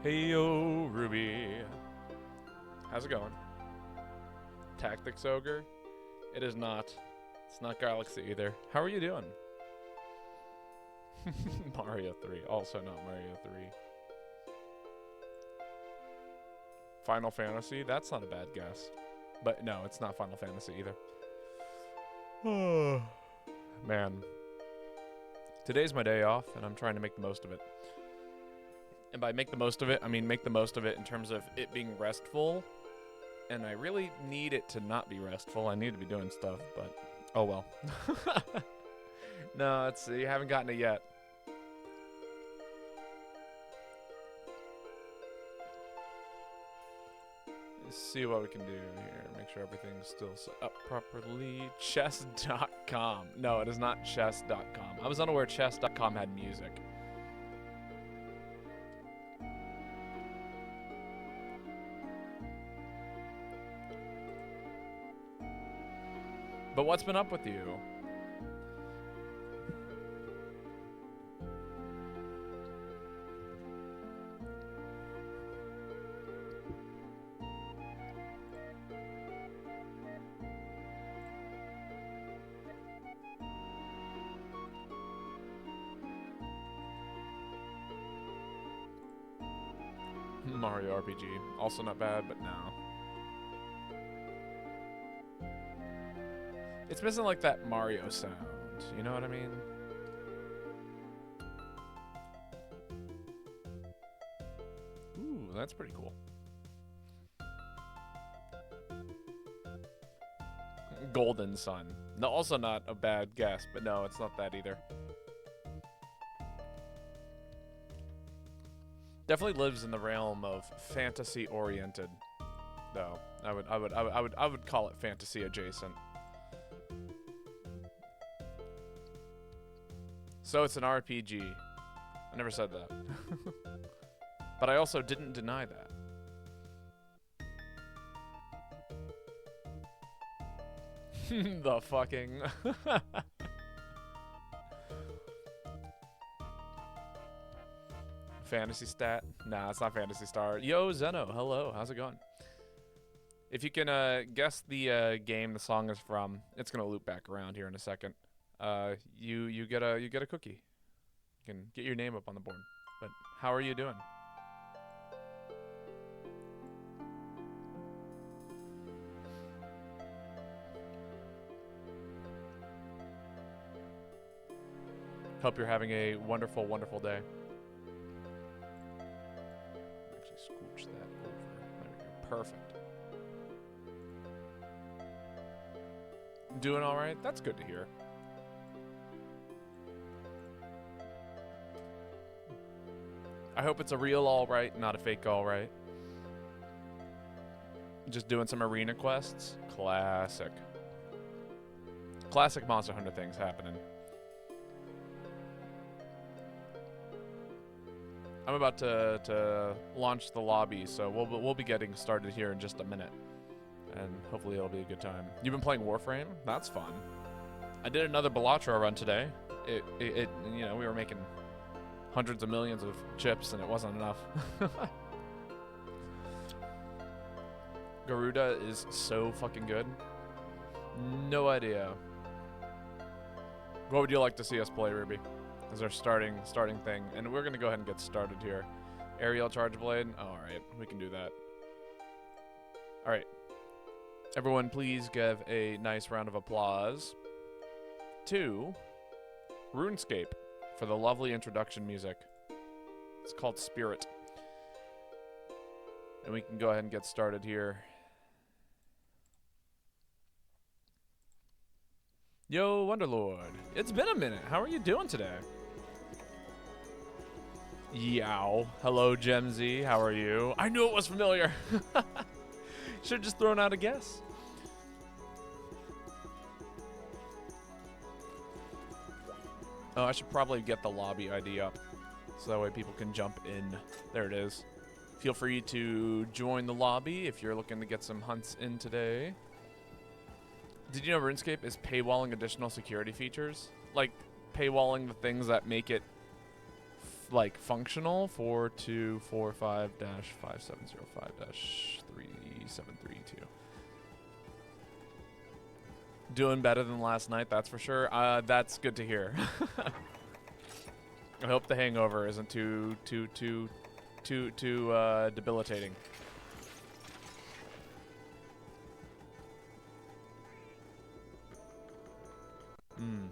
Hey yo, Ruby. How's it going? Tactics Ogre? It is not. It's not Galaxy either. How are you doing? Mario 3. Also not Mario 3. Final Fantasy? That's not a bad guess. But no, it's not Final Fantasy either. Man. Today's my day off, and I'm trying to make the most of it. And by make the most of it, I mean make the most of it in terms of it being restful. And I really need it to not be restful. I need to be doing stuff, but oh well. No, you haven't gotten it yet. Let's see what we can do here. Make sure everything's still set up properly. Chess.com. No, it is not chess.com. I was unaware chess.com had music. But what's been up with you? Mario RPG. Also not bad, but no. It's missing like that Mario sound. You know what I mean? Ooh, that's pretty cool. Golden Sun. No, also not a bad guess, but no, it's not that either. Definitely lives in the realm of fantasy oriented, though. I would call it fantasy adjacent. So it's an RPG. I never said that. But I also didn't deny that. The fucking... Fantasy stat? Nah, it's not Fantasy Star. Yo, Zeno, hello. How's it going? If you can guess the game the song is from, it's gonna loop back around here in a second. You get a cookie. You can get your name up on the board. But how are you doing? Hope you're having a wonderful, wonderful day. Actually, scooch that over. There we go. Perfect. Doing all right? That's good to hear. I hope it's a real all right, not a fake all right. Just doing some arena quests. Classic. Classic Monster Hunter things happening. I'm about to launch the lobby, so we'll be getting started here in just a minute. And hopefully it'll be a good time. You've been playing Warframe? That's fun. I did another Balatro run today. It you know, we were making hundreds of millions of chips and it wasn't enough. Garuda is so fucking good. No idea. What would you like to see us play, Ruby? As our starting thing. And we're gonna go ahead and get started here. Aerial Charge Blade? Alright, we can do that. Alright. Everyone, please give a nice round of applause to RuneScape for the lovely introduction music. It's called Spirit. And we can go ahead and get started here. Yo, Wonderlord. It's been a minute. How are you doing today? Yow. Hello, Gemzy. How are you? I knew it was familiar. Should have just thrown out a guess. Oh, I should probably get the lobby ID up, so that way people can jump in. There it is. Feel free to join the lobby if you're looking to get some hunts in today. Did you know RuneScape is paywalling additional security features? Like, paywalling the things that make it like functional. 4245-5705-3732. Doing better than last night, that's for sure. That's good to hear. I hope the hangover isn't too debilitating. Hmm.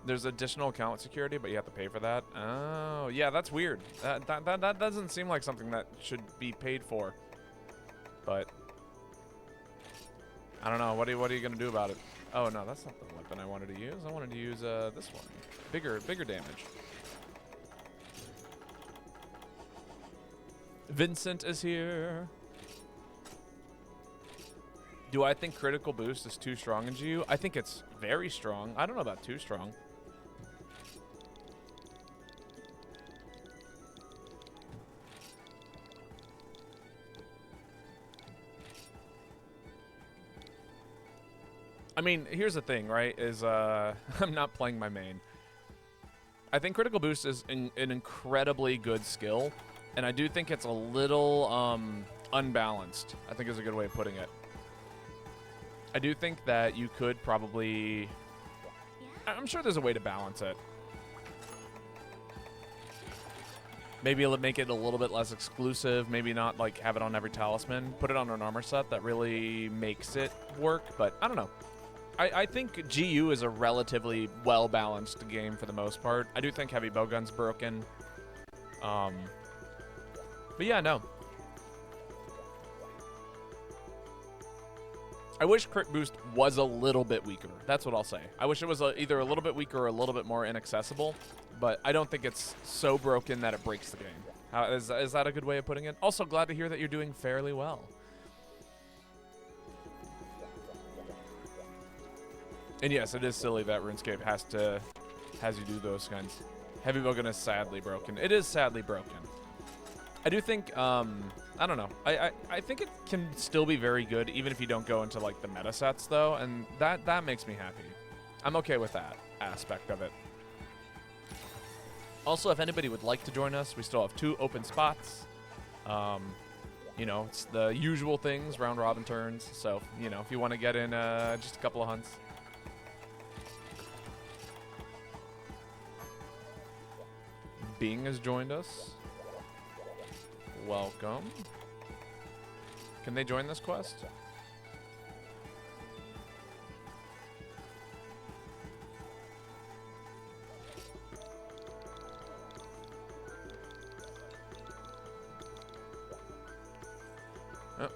There's additional account security, but you have to pay for that. Oh, yeah, that's weird. That doesn't seem like something that should be paid for. But I don't know. What are you gonna do about it? Oh no, that's not the weapon I wanted to use. I wanted to use this one. Bigger damage. Vincent is here. Do I think critical boost is too strong in GU? I think it's very strong. I don't know about too strong. I mean, here's the thing, right? Is I'm not playing my main. I think critical boost is an incredibly good skill, and I do think it's a little unbalanced, I think is a good way of putting it. I do think that you could probably... I'm sure there's a way to balance it. Maybe make it a little bit less exclusive. Maybe not like have it on every talisman. Put it on an armor set that really makes it work. But I don't know. I think GU is a relatively well-balanced game for the most part. I do think heavy bowgun's broken. But yeah, no. I wish crit boost was a little bit weaker. That's what I'll say. I wish it was either a little bit weaker or a little bit more inaccessible. But I don't think it's so broken that it breaks the game. Is that a good way of putting it? Also, glad to hear that you're doing fairly well. And yes, it is silly that RuneScape has you do those kinds. Heavy bowgun is sadly broken. It is sadly broken. I do think, I don't know. I think it can still be very good, even if you don't go into like the meta sets, though, and that makes me happy. I'm okay with that aspect of it. Also, if anybody would like to join us, we still have 2 open spots. You know, it's the usual things, round robin turns. So, you know, if you want to get in just a couple of hunts. Bing has joined us. Welcome. Can they join this quest? Oh.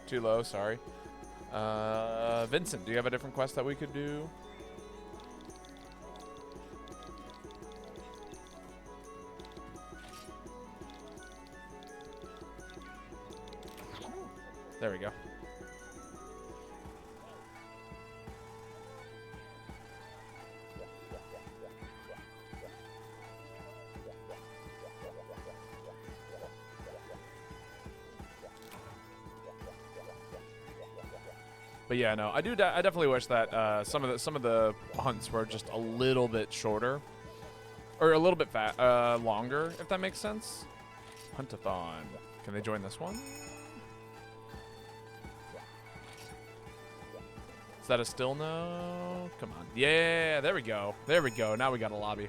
Too low, sorry. Vincent, do you have a different quest that we could do? There we go. But yeah, no, I definitely wish that some of the hunts were just a little bit shorter, or a little bit longer, if that makes sense. Huntathon. Can they join this one? Is that a still no? Come on. Yeah, there we go. There we go. Now we got a lobby.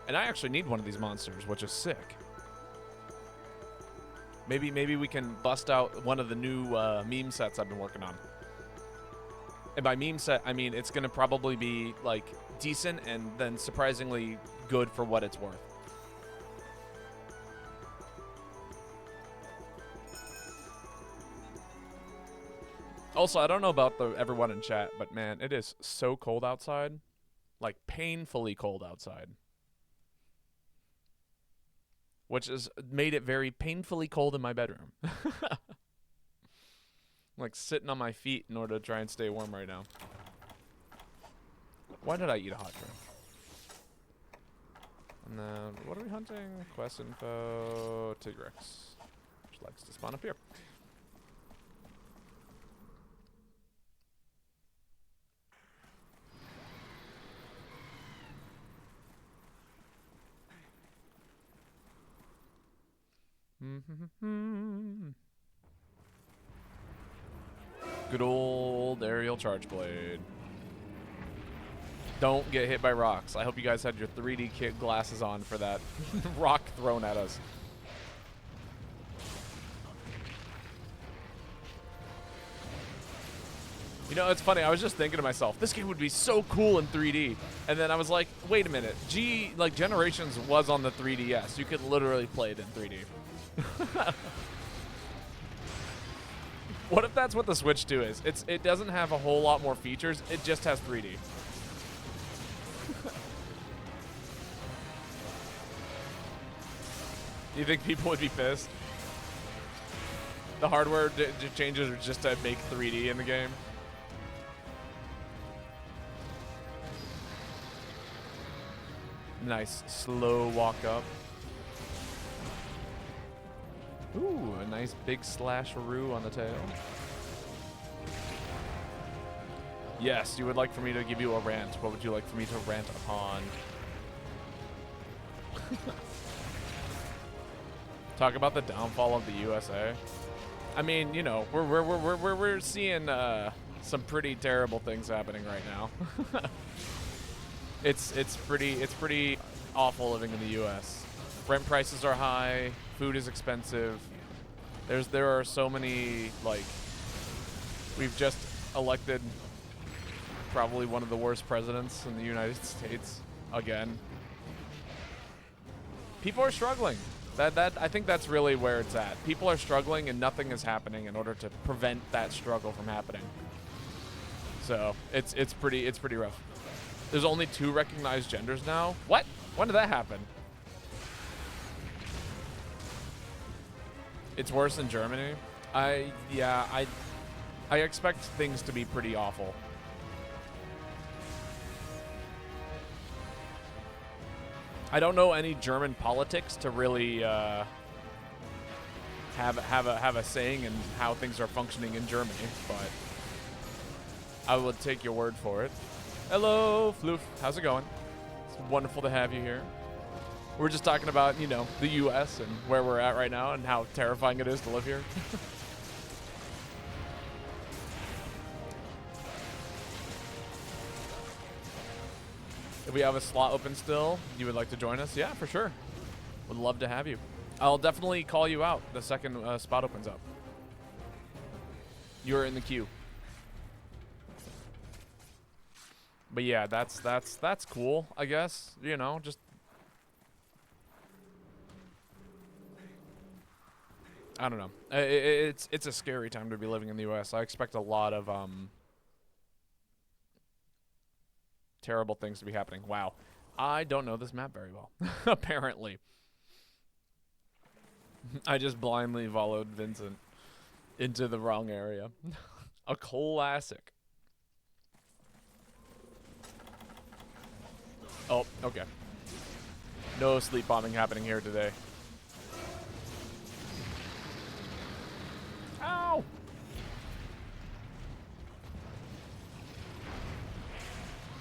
And I actually need one of these monsters, which is sick. Maybe we can bust out one of the new meme sets I've been working on. And by meme set, I mean it's going to probably be, like, decent and then surprisingly good for what it's worth. Also, I don't know about everyone in chat, but man, it is so cold outside. Like, painfully cold outside. which has made it very painfully cold in my bedroom. I'm like sitting on my feet in order to try and stay warm right now. Why did I eat a hot drink? And then, what are we hunting? Quest info, Tigrex, which likes to spawn up here. Good old aerial charge blade. Don't get hit by rocks. I hope you guys had your 3D kit glasses on for that rock thrown at us. You know, it's funny. I was just thinking to myself, this game would be so cool in 3D. And then I was like, wait a minute. Like Generations was on the 3DS. You could literally play it in 3D. What if that's what the Switch 2 is? It doesn't have a whole lot more features. It just has 3D. Do you think people would be pissed? The hardware changes are just to make 3D in the game. Nice slow walk up. Ooh, a nice big slasheroo on the tail. Yes, you would like for me to give you a rant. What would you like for me to rant upon? Talk about the downfall of the USA. I mean, you know, we're seeing some pretty terrible things happening right now. It's pretty awful living in the U.S. Rent prices are high. Food is expensive. There are so many, like, we've just elected probably one of the worst presidents in the United States again. People are struggling. I think that's really where it's at. People are struggling and nothing is happening in order to prevent that struggle from happening. So it's pretty rough. There's only 2 recognized genders now. What? When did that happen? It's worse in Germany. I expect things to be pretty awful. I don't know any German politics to really have a saying in how things are functioning in Germany, but I will take your word for it. Hello, Floof. How's it going? It's wonderful to have you here. We're just talking about, you know, the U.S. and where we're at right now and how terrifying it is to live here. If we have a slot open still, you would like to join us? Yeah, for sure. Would love to have you. I'll definitely call you out the second spot opens up. You're in the queue. But yeah, that's cool, I guess. You know, just I don't know. It's a scary time to be living in the U.S. I expect a lot of terrible things to be happening. Wow. I don't know this map very well, apparently. I just blindly followed Vincent into the wrong area. A classic. Oh, okay. No sleep bombing happening here today. Ow!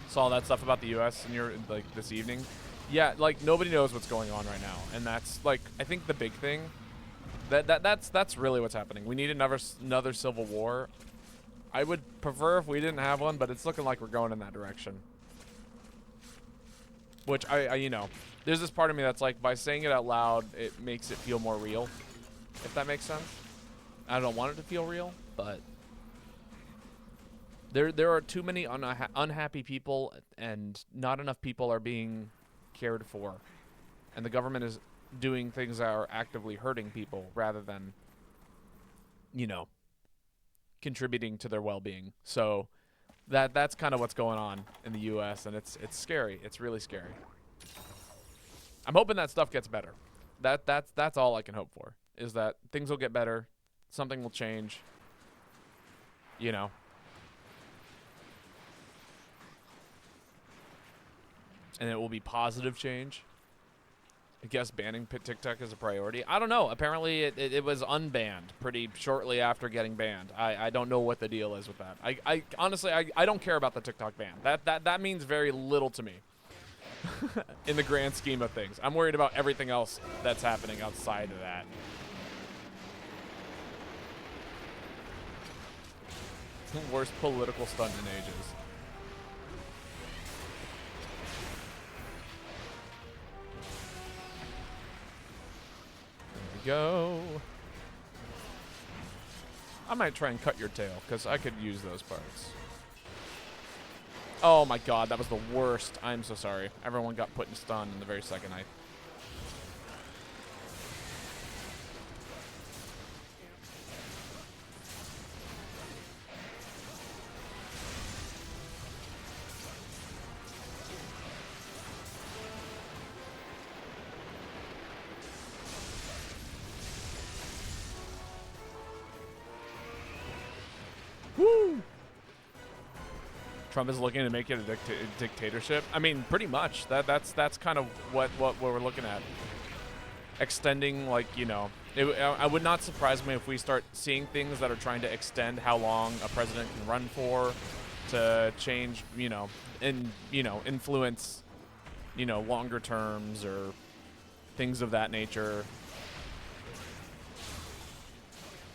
Saw that stuff about the U.S. in your like this evening. Yeah, like nobody knows what's going on right now, and that's like I think the big thing. That's really what's happening. We need another civil war. I would prefer if we didn't have one, but it's looking like we're going in that direction. Which I you know, there's this part of me that's like by saying it out loud, it makes it feel more real. If that makes sense. I don't want it to feel real, but there are too many unhappy people, and not enough people are being cared for, and the government is doing things that are actively hurting people rather than, you know, contributing to their well-being. So that's kind of what's going on in the U.S. and it's scary. It's really scary. I'm hoping that stuff gets better. That's all I can hope for, is that things will get better, something will change, you know. And it will be positive change. I guess banning TikTok is a priority. I don't know. Apparently, it was unbanned pretty shortly after getting banned. I don't know what the deal is with that. I honestly, I don't care about the TikTok ban. That means very little to me in the grand scheme of things. I'm worried about everything else that's happening outside of that. Worst political stunt in ages. Go. I might try and cut your tail, because I could use those parts. Oh my god, that was the worst. I'm so sorry. Everyone got put in stun in the very second I... Woo! Trump is looking to make it a dictatorship. I mean, pretty much. That's kind of what we're looking at. Extending, like, you know, I would not surprise me if we start seeing things that are trying to extend how long a president can run for, to change, you know, and, you know, influence, you know, longer terms or things of that nature.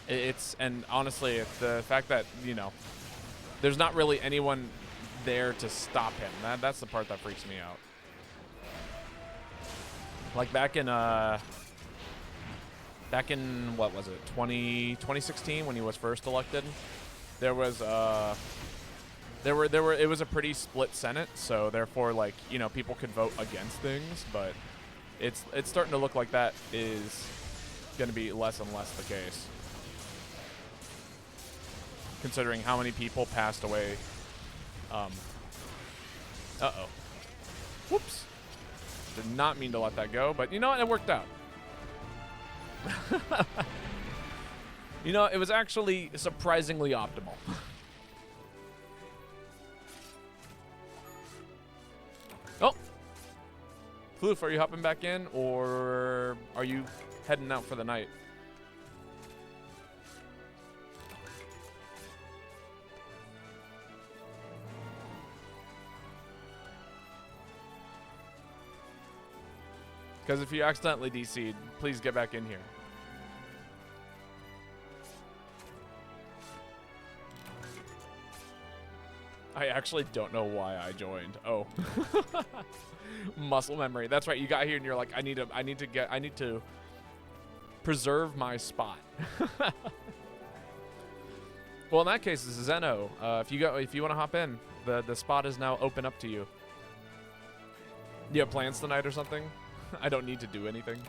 It's, and honestly, it's the fact that, you know, there's not really anyone there to stop him. That's the part that freaks me out. Like back in what was it, 2016 when he was first elected, there was it was a pretty split Senate, so therefore, like, you know, people could vote against things, but it's starting to look like that is going to be less and less the case, considering how many people passed away. Uh-oh. Whoops. Did not mean to let that go, but you know what? It worked out. You know, it was actually surprisingly optimal. Oh! Floof, are you hopping back in, or are you heading out for the night? Because if you accidentally DC'd, please get back in here. I actually don't know why I joined. Oh. Muscle memory. That's right. You got here and you're like, I need to preserve my spot. Well, in that case, this is Zeno. If you want to hop in, the spot is now open up to you. You have plans tonight or something? I don't need to do anything.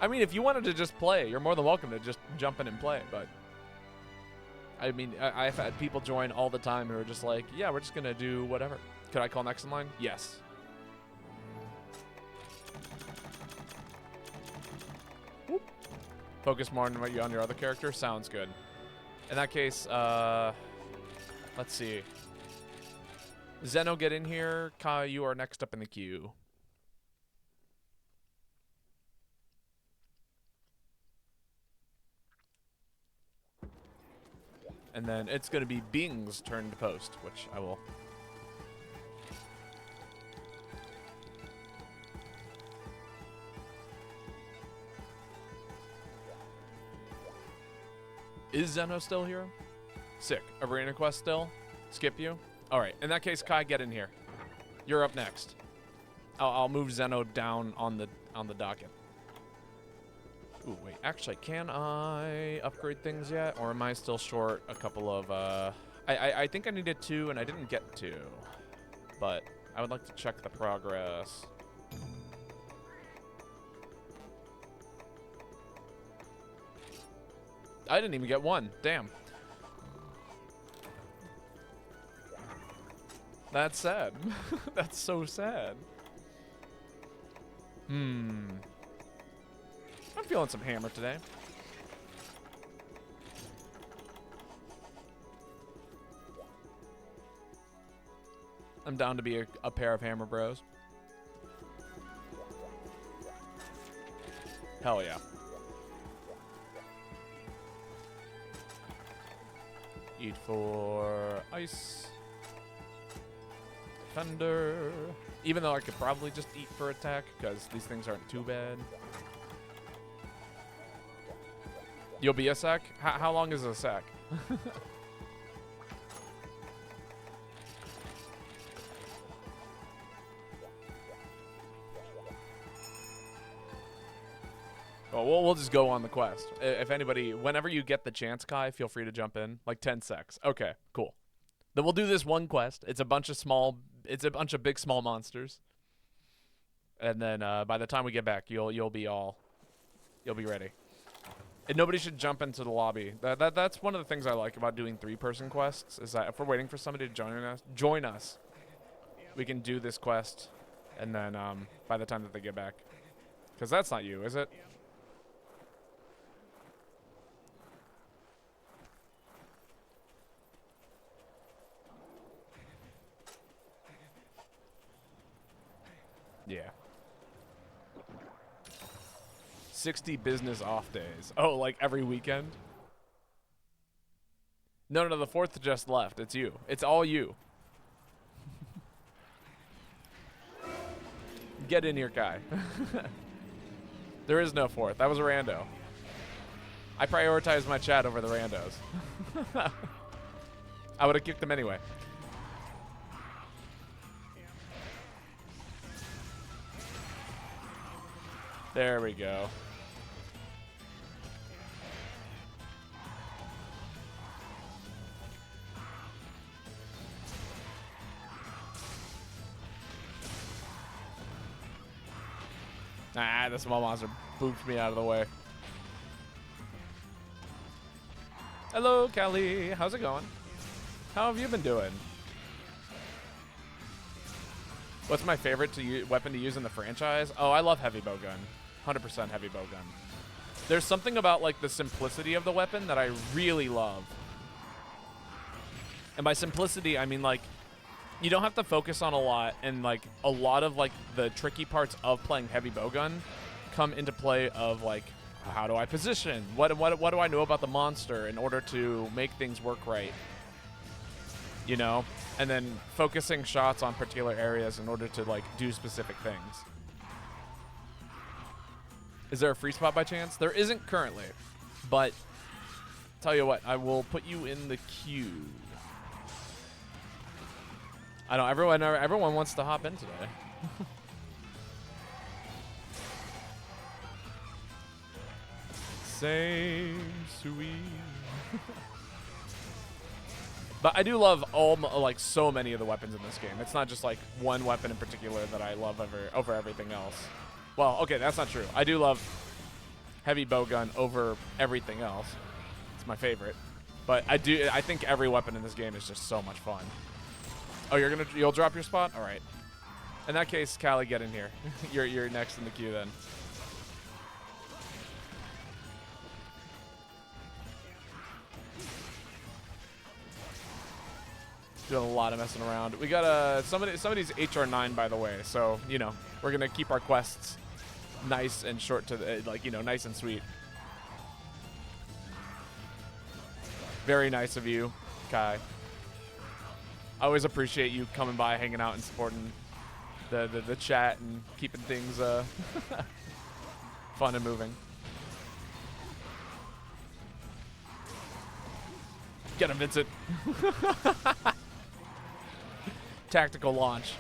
I mean, if you wanted to just play, you're more than welcome to just jump in and play, but I mean, I've had people join all the time who are just like, yeah, we're just going to do whatever. Could I call next in line? Yes. Whoop. Focus more on your other character? Sounds good. In that case, let's see. Zeno, get in here. Kai, you are next up in the queue. And then it's going to be Bing's turn to post, which I will. Is Zeno still here? Sick. Arena quest still? Skip you? All right. In that case, Kai, get in here. You're up next. I'll move Zeno down on the docket. Ooh, wait. Actually, can I upgrade things yet, or am I still short a couple of? I think I needed 2, and I didn't get 2, but I would like to check the progress. I didn't even get 1. Damn. That's sad. That's so sad. I'm feeling some hammer today. I'm down to be a pair of hammer bros. Hell yeah. Eat for ice. Thunder. Even though I could probably just eat for attack, because these things aren't too bad. You'll be a sec? How long is a sec? Well, we'll just go on the quest. If anybody, whenever you get the chance, Kai, feel free to jump in. Like 10 secs. Okay, cool. Then we'll do this one quest. It's a bunch of big small monsters. And then by the time we get back, you'll be ready. And nobody should jump into the lobby. That's one of the things I like about doing 3-person quests, is that if we're waiting for somebody to join us, we can do this quest, and then by the time that they get back. Because that's not you, is it? Yeah. 60 business off days. Oh, like every weekend? No, the 4th just left. It's you. It's all you. Get in here, Kai. There is no 4th. That was a rando. I prioritized my chat over the randos. I would have kicked them anyway. There we go. Ah, the small monster booped me out of the way. Hello, Kelly. How's it going? How have you been doing? What's my favorite weapon to use in the franchise? Oh, I love heavy bowgun. 100% heavy bowgun. There's something about like the simplicity of the weapon that I really love. And by simplicity, I mean like you don't have to focus on a lot, and like a lot of like the tricky parts of playing heavy bowgun come into play of like, how do I position? What do I know about the monster in order to make things work right? You know? And then focusing shots on particular areas in order to like do specific things. Is there a free spot by chance? There isn't currently, but tell you what, I will put you in the queue. I know everyone wants to hop in today. Same sweet. But I do love like so many of the weapons in this game. It's not just like one weapon in particular that I love over everything else. Well, okay, that's not true. I do love heavy bowgun over everything else. It's my favorite. But I think every weapon in this game is just so much fun. Oh, you'll drop your spot? All right. In that case, Callie, get in here. You're next in the queue then. Doing a lot of messing around. We got somebody's HR9, by the way. So you know we're gonna keep our quests nice and short to the nice and sweet. Very nice of you, Kai. I always appreciate you coming by, hanging out, and supporting the chat and keeping things fun and moving. Get him, Vincent. Tactical launch.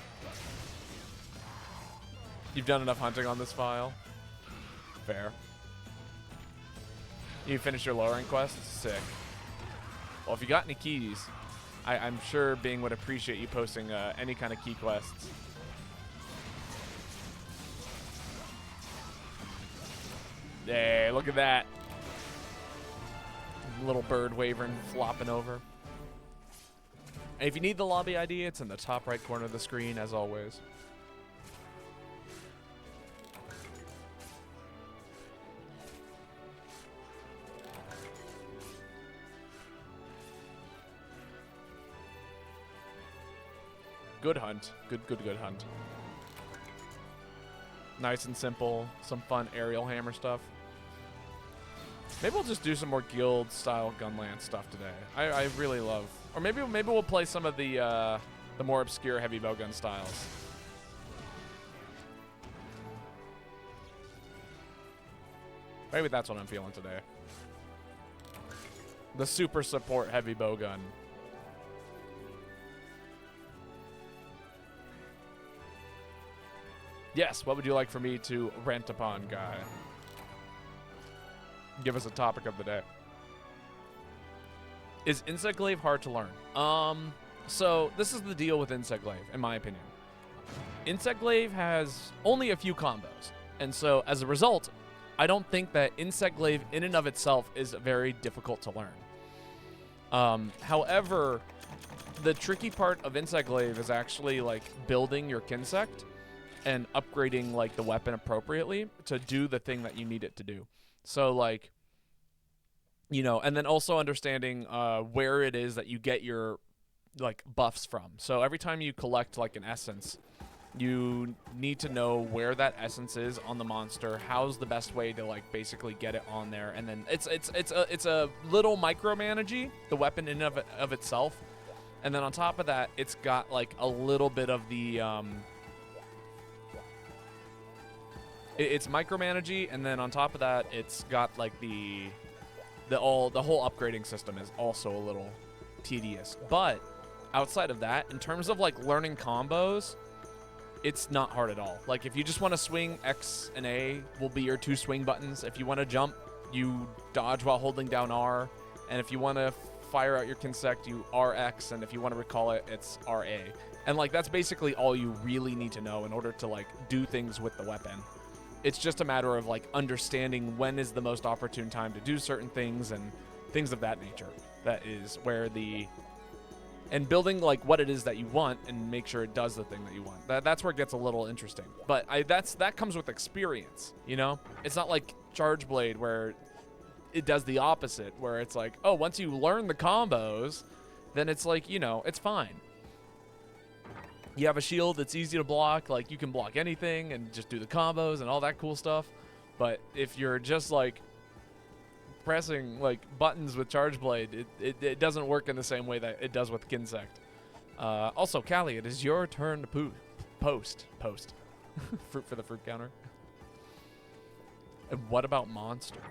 You've done enough hunting on this file. Fair. You finished your lowering quest? Sick. Well, if you got any keys, I'm sure Bing would appreciate you posting any kind of key quests. Hey, look at that. Little bird wavering, flopping over. And if you need the lobby ID, it's in the top right corner of the screen, as always. Good hunt. Good hunt. Nice and simple. Some fun aerial hammer stuff. Maybe we'll just do some more guild-style Gunlance stuff today. I really love... Or maybe we'll play some of the more obscure heavy bowgun styles. Maybe that's what I'm feeling today. The super support heavy bowgun. Yes, what would you like for me to rant upon, guy? Give us a topic of the day. Is Insect Glaive hard to learn? So this is the deal with Insect Glaive, in my opinion. Insect Glaive has only a few combos, and so as a result, I don't think that Insect Glaive in and of itself is very difficult to learn. However, the tricky part of Insect Glaive is actually like building your Kinsect and upgrading like the weapon appropriately to do the thing that you need it to do. So like, you know, and then also understanding where it is that you get your like buffs from. So every time you collect like an essence, you need to know where that essence is on the monster. How's the best way to like basically get it on there? And then it's a little micromanagey, the weapon in and of itself. And then on top of that, it's got like a little bit of the it's micromanagey, and then on top of that, it's got like the whole upgrading system is also a little tedious. But outside of that, in terms of like learning combos, it's not hard at all. Like if you just want to swing, X and A will be your two swing buttons. If you want to jump, you dodge while holding down R. And if you want to fire out your Kinsect, you RX. And if you want to recall it, it's RA. And like that's basically all you really need to know in order to like do things with the weapon. It's just a matter of like understanding when is the most opportune time to do certain things and things of that nature. That is where and building like what it is that you want and make sure it does the thing that you want. That's where it gets a little interesting. But that comes with experience, you know? It's not like Charge Blade where it does the opposite, where it's like, oh, once you learn the combos, then it's like, you know, it's fine. You have a shield that's easy to block, like you can block anything and just do the combos and all that cool stuff. But if you're just like pressing like buttons with Charge Blade, it doesn't work in the same way that it does with Kinsect. Also, Callie, it is your turn to post. Fruit for the fruit counter. And what about Monster?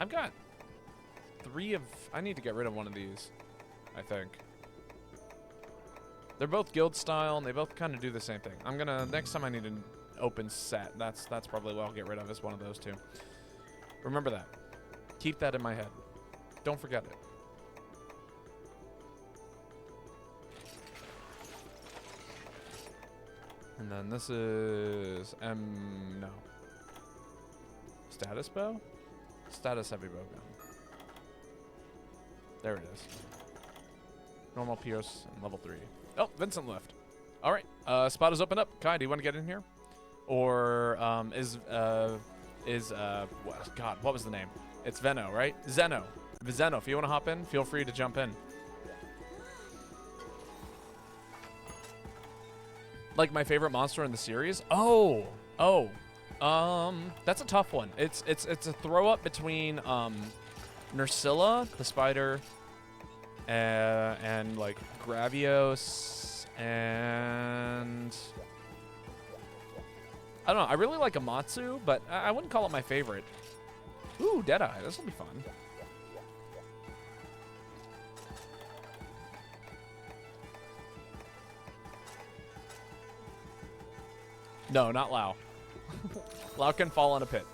I've got 3 of... I need to get rid of one of these, I think. They're both guild style, and they both kind of do the same thing. I'm gonna... Next time I need an open set, that's probably what I'll get rid of, is one of those 2. Remember that. Keep that in my head. Don't forget it. And then this is... no. Status bow? Status heavy bowgun. There it is. Normal Pierce and level 3. Oh, Vincent left. All right. Spot is open up. Kai, do you want to get in here? Or God, what was the name? It's Venno, right? Zeno. Zeno, if you want to hop in, feel free to jump in. Like my favorite monster in the series? That's a tough one. It's a throw up between Nursilla, the spider, and like Gravios, and I don't know. I really like Amatsu, but I wouldn't call it my favorite. Ooh, Deadeye. This will be fun. No, not Lao. Lao can fall in a pit.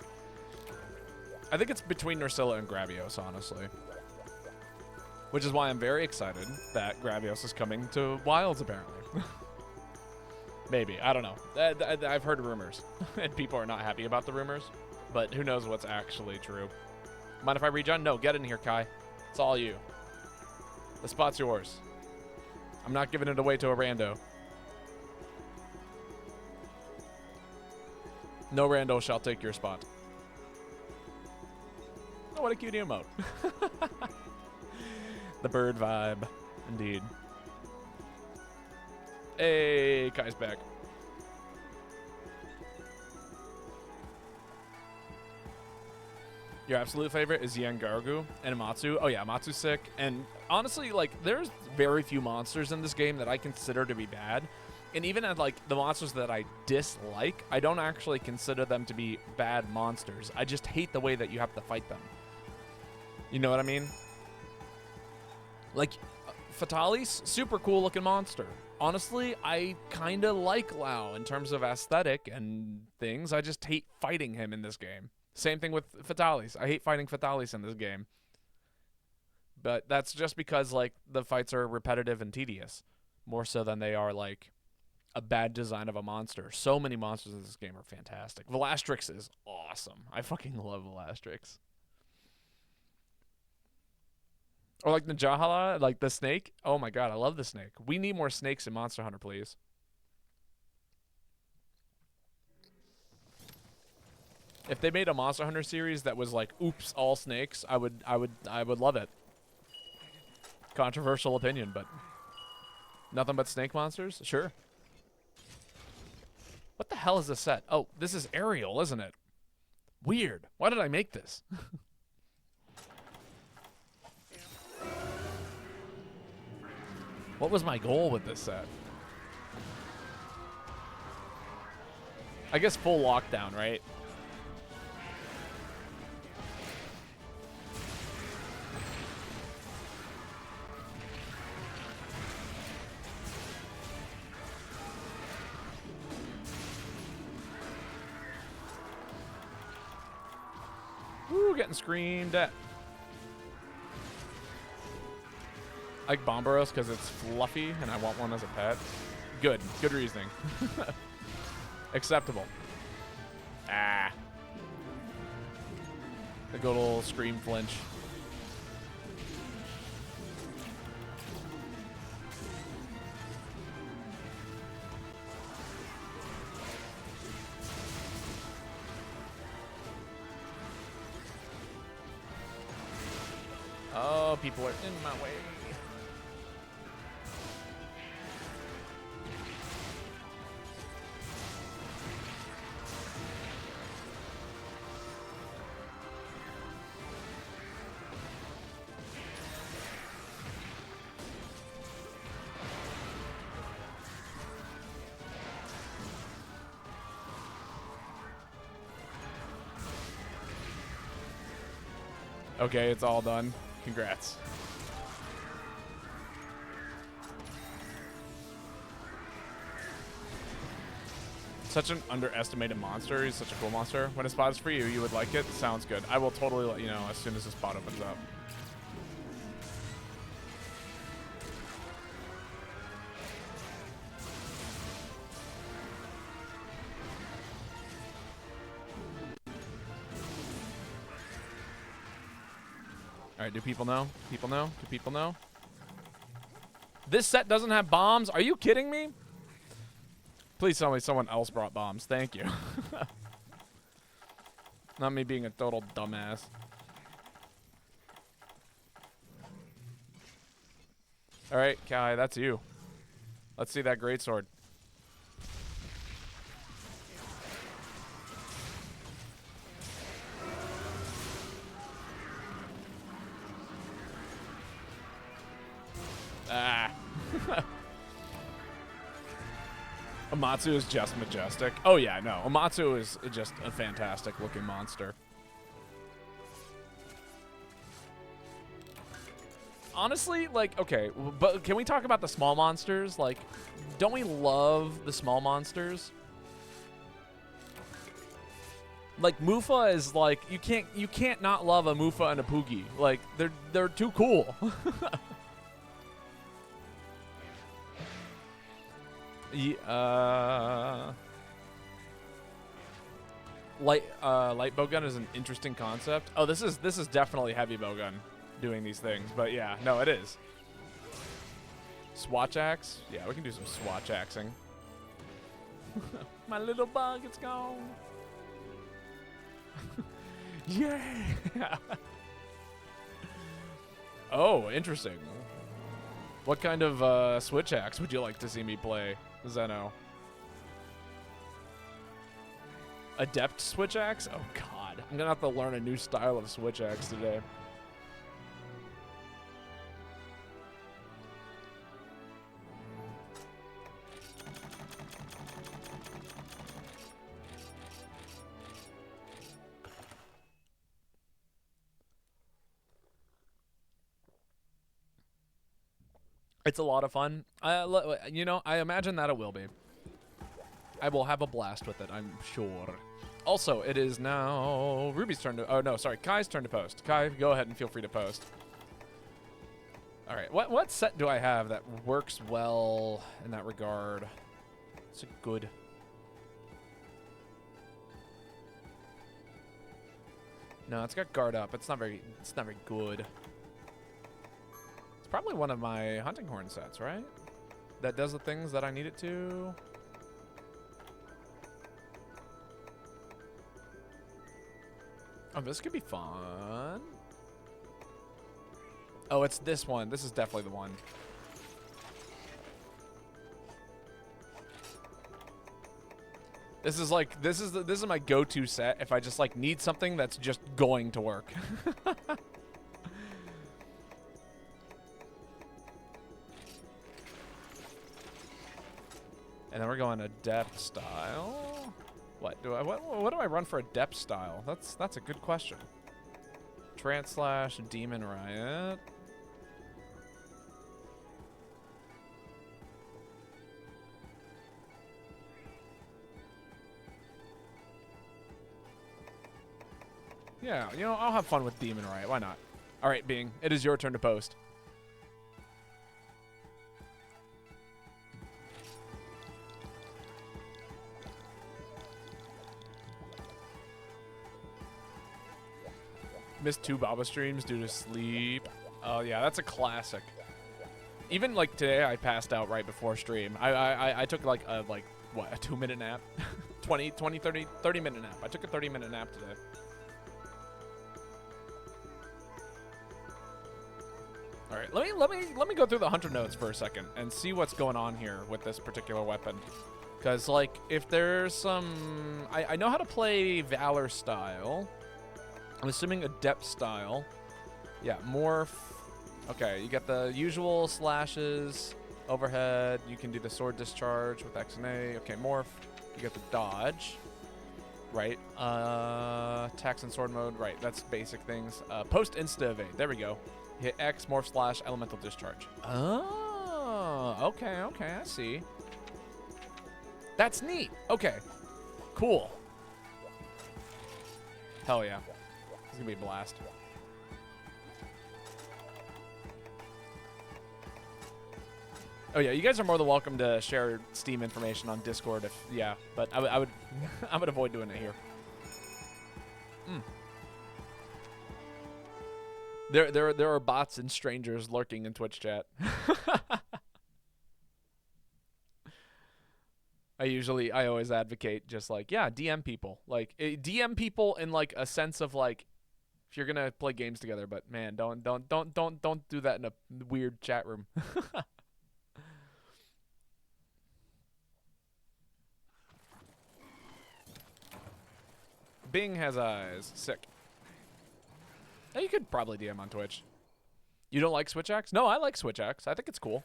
I think it's between Nursilla and Gravios, honestly. Which is why I'm very excited that Gravios is coming to Wilds, apparently. Maybe. I don't know. I've heard rumors. And people are not happy about the rumors. But who knows what's actually true. Mind if I regen? No, get in here, Kai. It's all you. The spot's yours. I'm not giving it away to a rando. No rando shall take your spot. Oh, what a cute emote. The bird vibe. Indeed. Hey, Kai's back. Your absolute favorite is Yangargu and Amatsu. Oh yeah, Amatsu's sick. And honestly, like, there's very few monsters in this game that I consider to be bad. And even at, like, the monsters that I dislike, I don't actually consider them to be bad monsters. I just hate the way that you have to fight them. You know what I mean? Like, Fatalis, super cool looking monster. Honestly, I kind of like Lao in terms of aesthetic and things. I just hate fighting him in this game. Same thing with Fatalis. I hate fighting Fatalis in this game. But that's just because, like, the fights are repetitive and tedious. More so than they are, like, a bad design of a monster. So many monsters in this game are fantastic. Velastrix is awesome. I fucking love Velastrix. Or like the Jahala, like the snake. Oh my god, I love the snake. We need more snakes in Monster Hunter, please. If they made a Monster Hunter series that was like, oops, all snakes, I would love it. Controversial opinion, but nothing but snake monsters? Sure. What the hell is this set? Oh, this is Aerial, isn't it? Weird. Why did I make this? What was my goal with this set? I guess full lockdown, right? Woo, getting screamed at. I like Bomberos because it's fluffy and I want one as a pet. Good. Good reasoning. Acceptable. Ah. The good old scream flinch. Oh, people are in my way. Okay, it's all done. Congrats. Such an underestimated monster. He's such a cool monster. When a spot is for you, you would like it? Sounds good. I will totally let you know as soon as the spot opens up. Alright, do people know? People know? Do people know? This set doesn't have bombs? Are you kidding me? Please tell me someone else brought bombs. Thank you. Not me being a total dumbass. Alright, Kai, that's you. Let's see that greatsword. Ah. Amatsu is just majestic. Oh yeah, no. Amatsu is just a fantastic looking monster. Honestly, like, okay, but can we talk about the small monsters? Like, don't we love the small monsters? Like, Mufa is like, you can't not love a Mufa and a Poogie. Like, they're too cool. Light bowgun is an interesting concept. Oh, this is definitely heavy bowgun doing these things, but yeah, no, it is. Swatch axe? Yeah, we can do some swatch axing. My little bug, it's gone. Yeah. Oh, interesting. What kind of switch axe would you like to see me play, Zeno? Adept switch axe? Oh god, I'm gonna have to learn a new style of switch axe today. It's a lot of fun. You know, I imagine that it will be. I will have a blast with it, I'm sure. Also, it is now Ruby's turn to... Oh, no, sorry. Kai's turn to post. Kai, go ahead and feel free to post. All right. What set do I have that works well in that regard? It's a good... No, it's got guard up. It's not very good. It's probably one of my hunting horn sets, right? That does the things that I need it to. Oh, this could be fun. Oh, it's this one. This is definitely the one. This is like this is my go-to set if I just like need something that's just going to work. And then we're going adept style. What do I run for adept style? That's a good question. Trance / Demon Riot. Yeah, you know, I'll have fun with Demon Riot. Why not? All right, Bing, it is your turn to post. Missed 2 Baba streams due to sleep. Oh yeah, that's a classic. Even like today, I passed out right before stream. I took like a 2-minute nap, 30-minute nap. I took a 30-minute nap today. All right, let me go through the hunter notes for a second and see what's going on here with this particular weapon. Because like if there's some, I know how to play Valor style. I'm assuming adept style. Yeah, morph. Okay, you get the usual slashes, overhead. You can do the sword discharge with X and A. Okay, morph. You get the dodge. Right. Attacks and sword mode. Right, that's basic things. Post insta evade. There we go. Hit X, morph / elemental discharge. Oh, okay, I see. That's neat. Okay, cool. Hell yeah. It's gonna be a blast. Oh yeah, you guys are more than welcome to share Steam information on Discord if, yeah, but I would I would avoid doing it here. There are bots and strangers lurking in Twitch chat. I always advocate just like, yeah, DM people. Like DM people in like a sense of like if you're gonna play games together, but man, don't do that in a weird chat room. Bing has eyes. Sick. Hey, you could probably DM on Twitch. You don't like Switch Axe? No, I like Switch Axe. I think it's cool.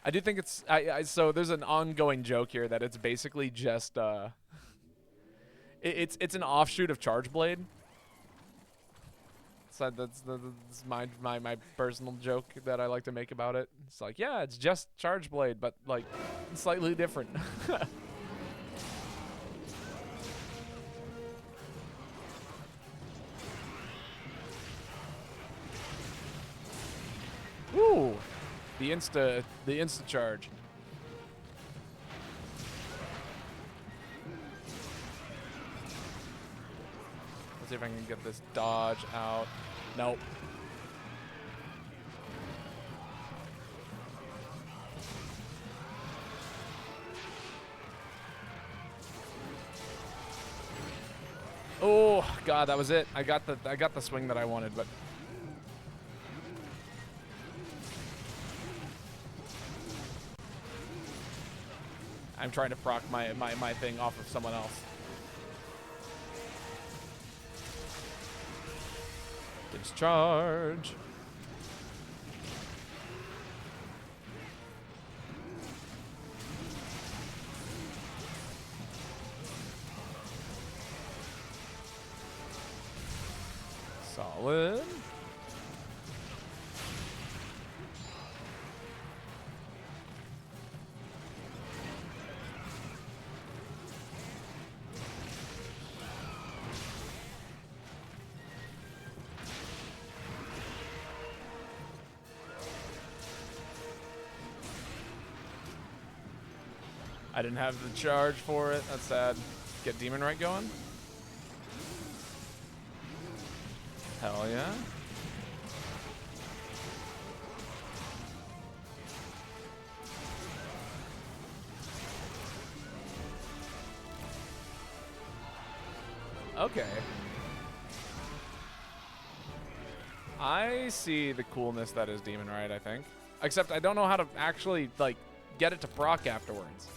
I do think it's so there's an ongoing joke here that it's basically just it's an offshoot of Charge Blade. So that's my personal joke that I like to make about it. It's like, yeah, it's just Charge Blade, but like slightly different. Ooh, the insta charge. Let's see if I can get this dodge out. Nope. Oh God, that was it. I got the swing that I wanted, but I'm trying to proc my thing off of someone else. Discharge. Solid. I didn't have the charge for it. That's sad. Get Demon Right going. Hell yeah. Okay. I see the coolness that is Demon Right, I think. Except I don't know how to actually, like, get it to proc afterwards.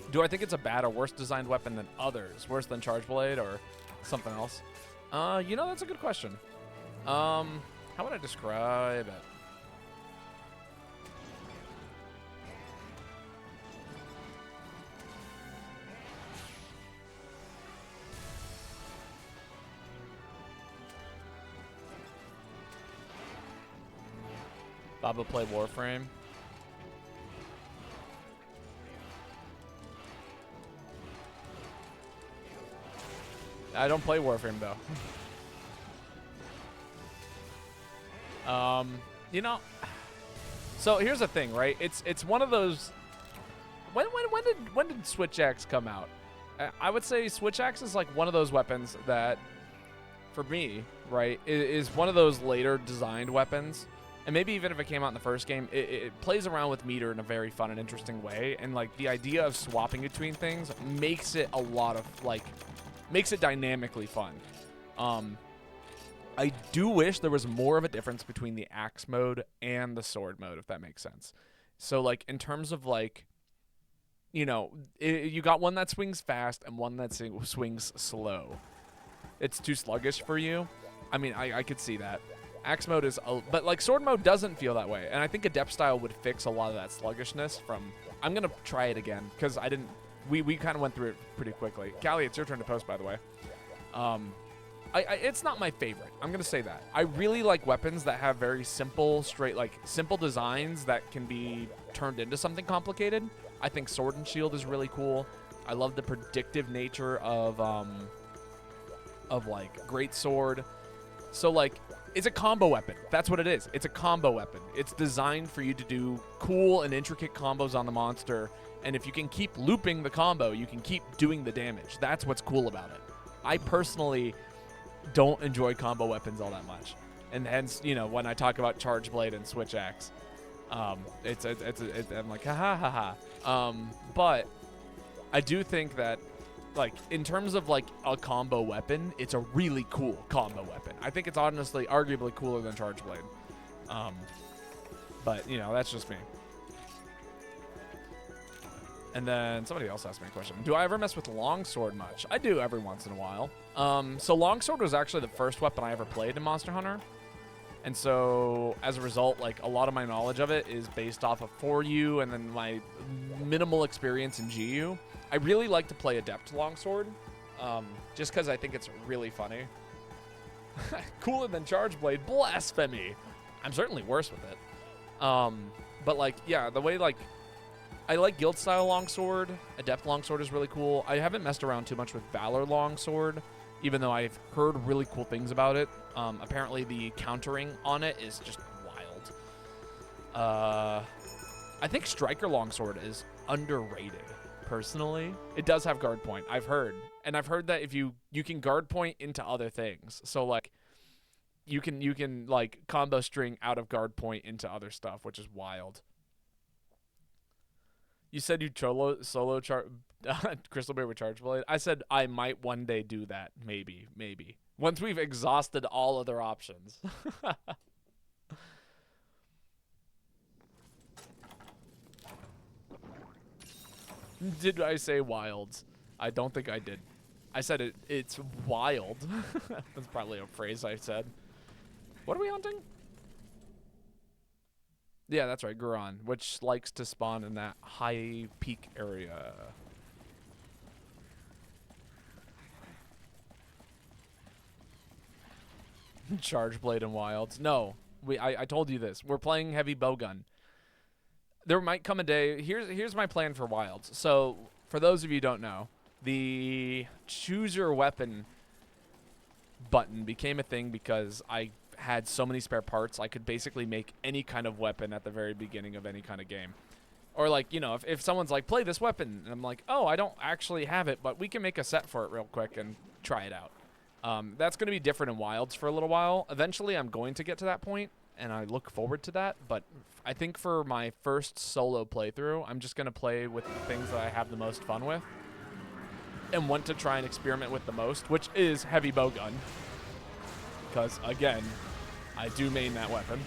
Do I think it's a bad or worse designed weapon than others? Worse than Charge Blade or something else? You know, that's a good question. How would I describe it? Baba play Warframe. I don't play Warframe though. You know, so here's the thing, right? It's one of those. When did Switch Axe come out? I would say Switch Axe is like one of those weapons that, for me, right, is one of those later designed weapons. And maybe even if it came out in the first game, it plays around with meter in a very fun and interesting way. And like the idea of swapping between things makes it a lot of like. Makes it dynamically fun. I do wish there was more of a difference between the axe mode and the sword mode, if that makes sense. So, like, in terms of, like, you know, you got one that swings fast and one that swings slow. It's too sluggish for you. I mean, I could see that. Axe mode is, but, like, sword mode doesn't feel that way. And I think Adept style would fix a lot of that sluggishness from, I'm going to try it again, because I didn't, we kind of went through it pretty quickly. Callie, it's your turn to post, by the way. It's not my favorite. I'm going to say that. I really like weapons that have very simple, straight, like, simple designs that can be turned into something complicated. I think Sword and Shield is really cool. I love the predictive nature of like, Great Sword. So, like, it's a combo weapon. That's what it is. It's a combo weapon. It's designed for you to do cool and intricate combos on the monster. And if you can keep looping the combo, you can keep doing the damage. That's what's cool about it. I personally don't enjoy combo weapons all that much. And hence, you know, when I talk about Charge Blade and Switch Axe, I'm like, ha ha ha ha. But I do think that, like, in terms of, like, a combo weapon, it's a really cool combo weapon. I think it's honestly arguably cooler than Charge Blade. But, you know, that's just me. And then somebody else asked me a question. Do I ever mess with Longsword much? I do every once in a while. So Longsword was actually the first weapon I ever played in Monster Hunter. And so, as a result, like, a lot of my knowledge of it is based off of 4U and then my minimal experience in GU. I really like to play Adept Longsword, just because I think it's really funny. Cooler than Charge Blade. Blasphemy! I'm certainly worse with it. But, like, yeah, the way, like, I like Guild-style Longsword. Adept Longsword is really cool. I haven't messed around too much with Valor Longsword, even though I've heard really cool things about it. Apparently the countering on it is just wild. I think Striker Longsword is underrated, personally. It does have guard point, I've heard. And I've heard that if you can guard point into other things. So, like, you can like, combo string out of guard point into other stuff, which is wild. You said you solo Crystal Bear with Charge Blade. I said I might one day do that. Maybe. Once we've exhausted all other options. Did I say wilds? I don't think I did. I said it's wild. That's probably a phrase I said. What are we hunting? Yeah, that's right, Guron, which likes to spawn in that high peak area. Charge blade and wilds. No, I told you this. We're playing heavy bowgun. There might come a day. Here's my plan for wilds. So for those of you who don't know, the choose your weapon button became a thing because I had so many spare parts. I could basically make any kind of weapon at the very beginning of any kind of game. Or like, you know, if someone's like, play this weapon, and I'm like, oh, I don't actually have it, but we can make a set for it real quick and try it out. That's going to be different in wilds for a little while. Eventually, I'm going to get to that point, and I look forward to that. But I think for my first solo playthrough, I'm just going to play with the things that I have the most fun with and want to try and experiment with the most, which is heavy bowgun. Because, again, I do main that weapon.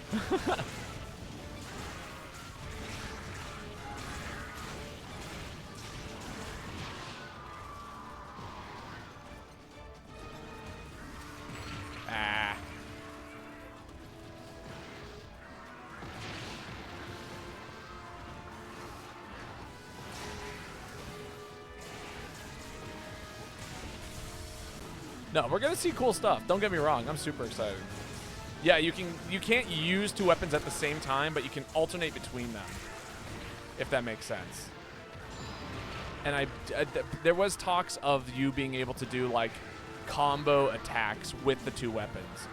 Ah. No, we're gonna see cool stuff. Don't get me wrong. I'm super excited. Yeah, you can't use two weapons at the same time, but you can alternate between them, if that makes sense. And there was talks of you being able to do like combo attacks with the two weapons.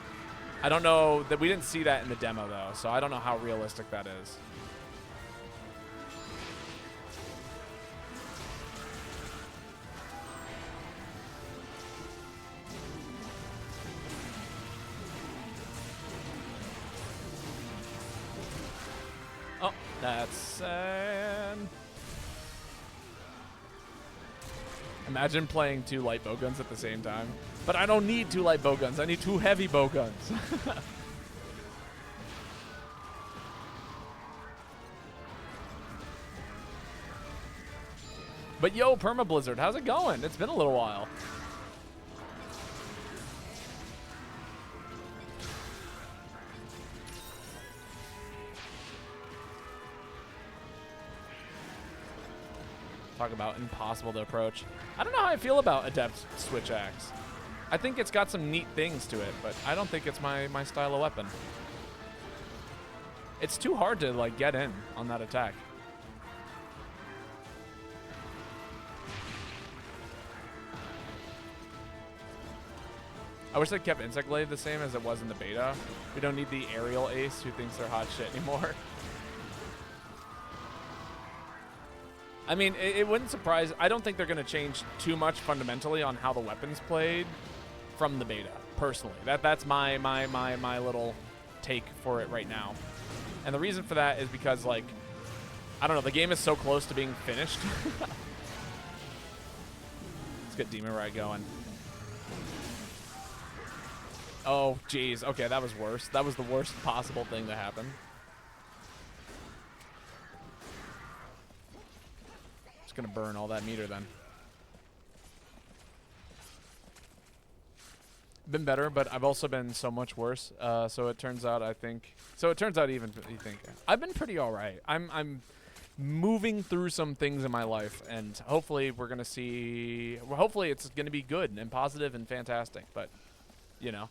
I don't know that we didn't see that in the demo though, so I don't know how realistic that is. Oh, that's sad. Imagine playing two light bowguns at the same time. But I don't need two light bowguns. I need two heavy bowguns. But yo, Perma Blizzard, how's it going? It's been a little while. Talk about impossible to approach. I don't know how I feel about Adept Switch Axe. I think it's got some neat things to it, but I don't think it's my style of weapon. It's too hard to like get in on that attack. I wish they kept Insect Blade the same as it was in the beta. We don't need the aerial ace who thinks they're hot shit anymore. I mean, it wouldn't surprise. I don't think they're going to change too much fundamentally on how the weapons played from the beta. Personally, that's my little take for it right now. And the reason for that is because, like, I don't know, the game is so close to being finished. Let's get Demon Ride going. Oh, jeez. Okay, that was worse. That was the worst possible thing to happen. Gonna burn all that meter then. Been better, but I've also been so much worse. So it turns out even you think I've been pretty all right. I'm moving through some things in my life, and hopefully we're gonna see. Well, hopefully it's gonna be good and positive and fantastic. But you know,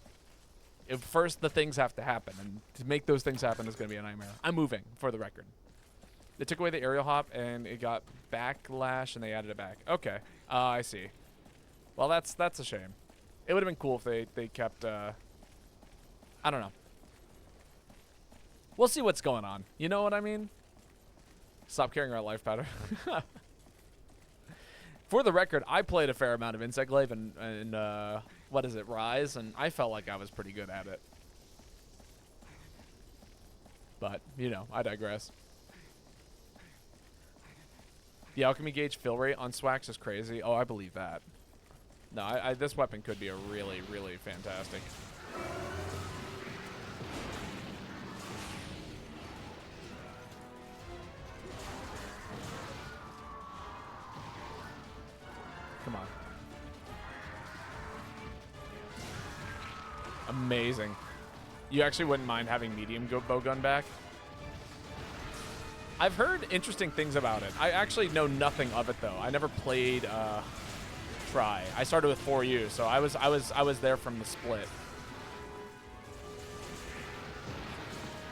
if first the things have to happen, and to make those things happen is gonna be a nightmare. I'm moving, for the record. They took away the aerial hop, and it got backlash, and they added it back. Okay. I see. Well, that's a shame. It would have been cool if they kept, I don't know. We'll see what's going on. You know what I mean? Stop caring about life pattern. For the record, I played a fair amount of Insect Glaive and what is it, Rise, and I felt like I was pretty good at it. But, you know, I digress. The alchemy gauge fill rate on Swax is crazy. Oh, I believe that. No, this weapon could be a really, really fantastic. Come on. Amazing. You actually wouldn't mind having medium bowgun back? I've heard interesting things about it. I actually know nothing of it though. I never played Try. I started with 4U, so I was there from the split.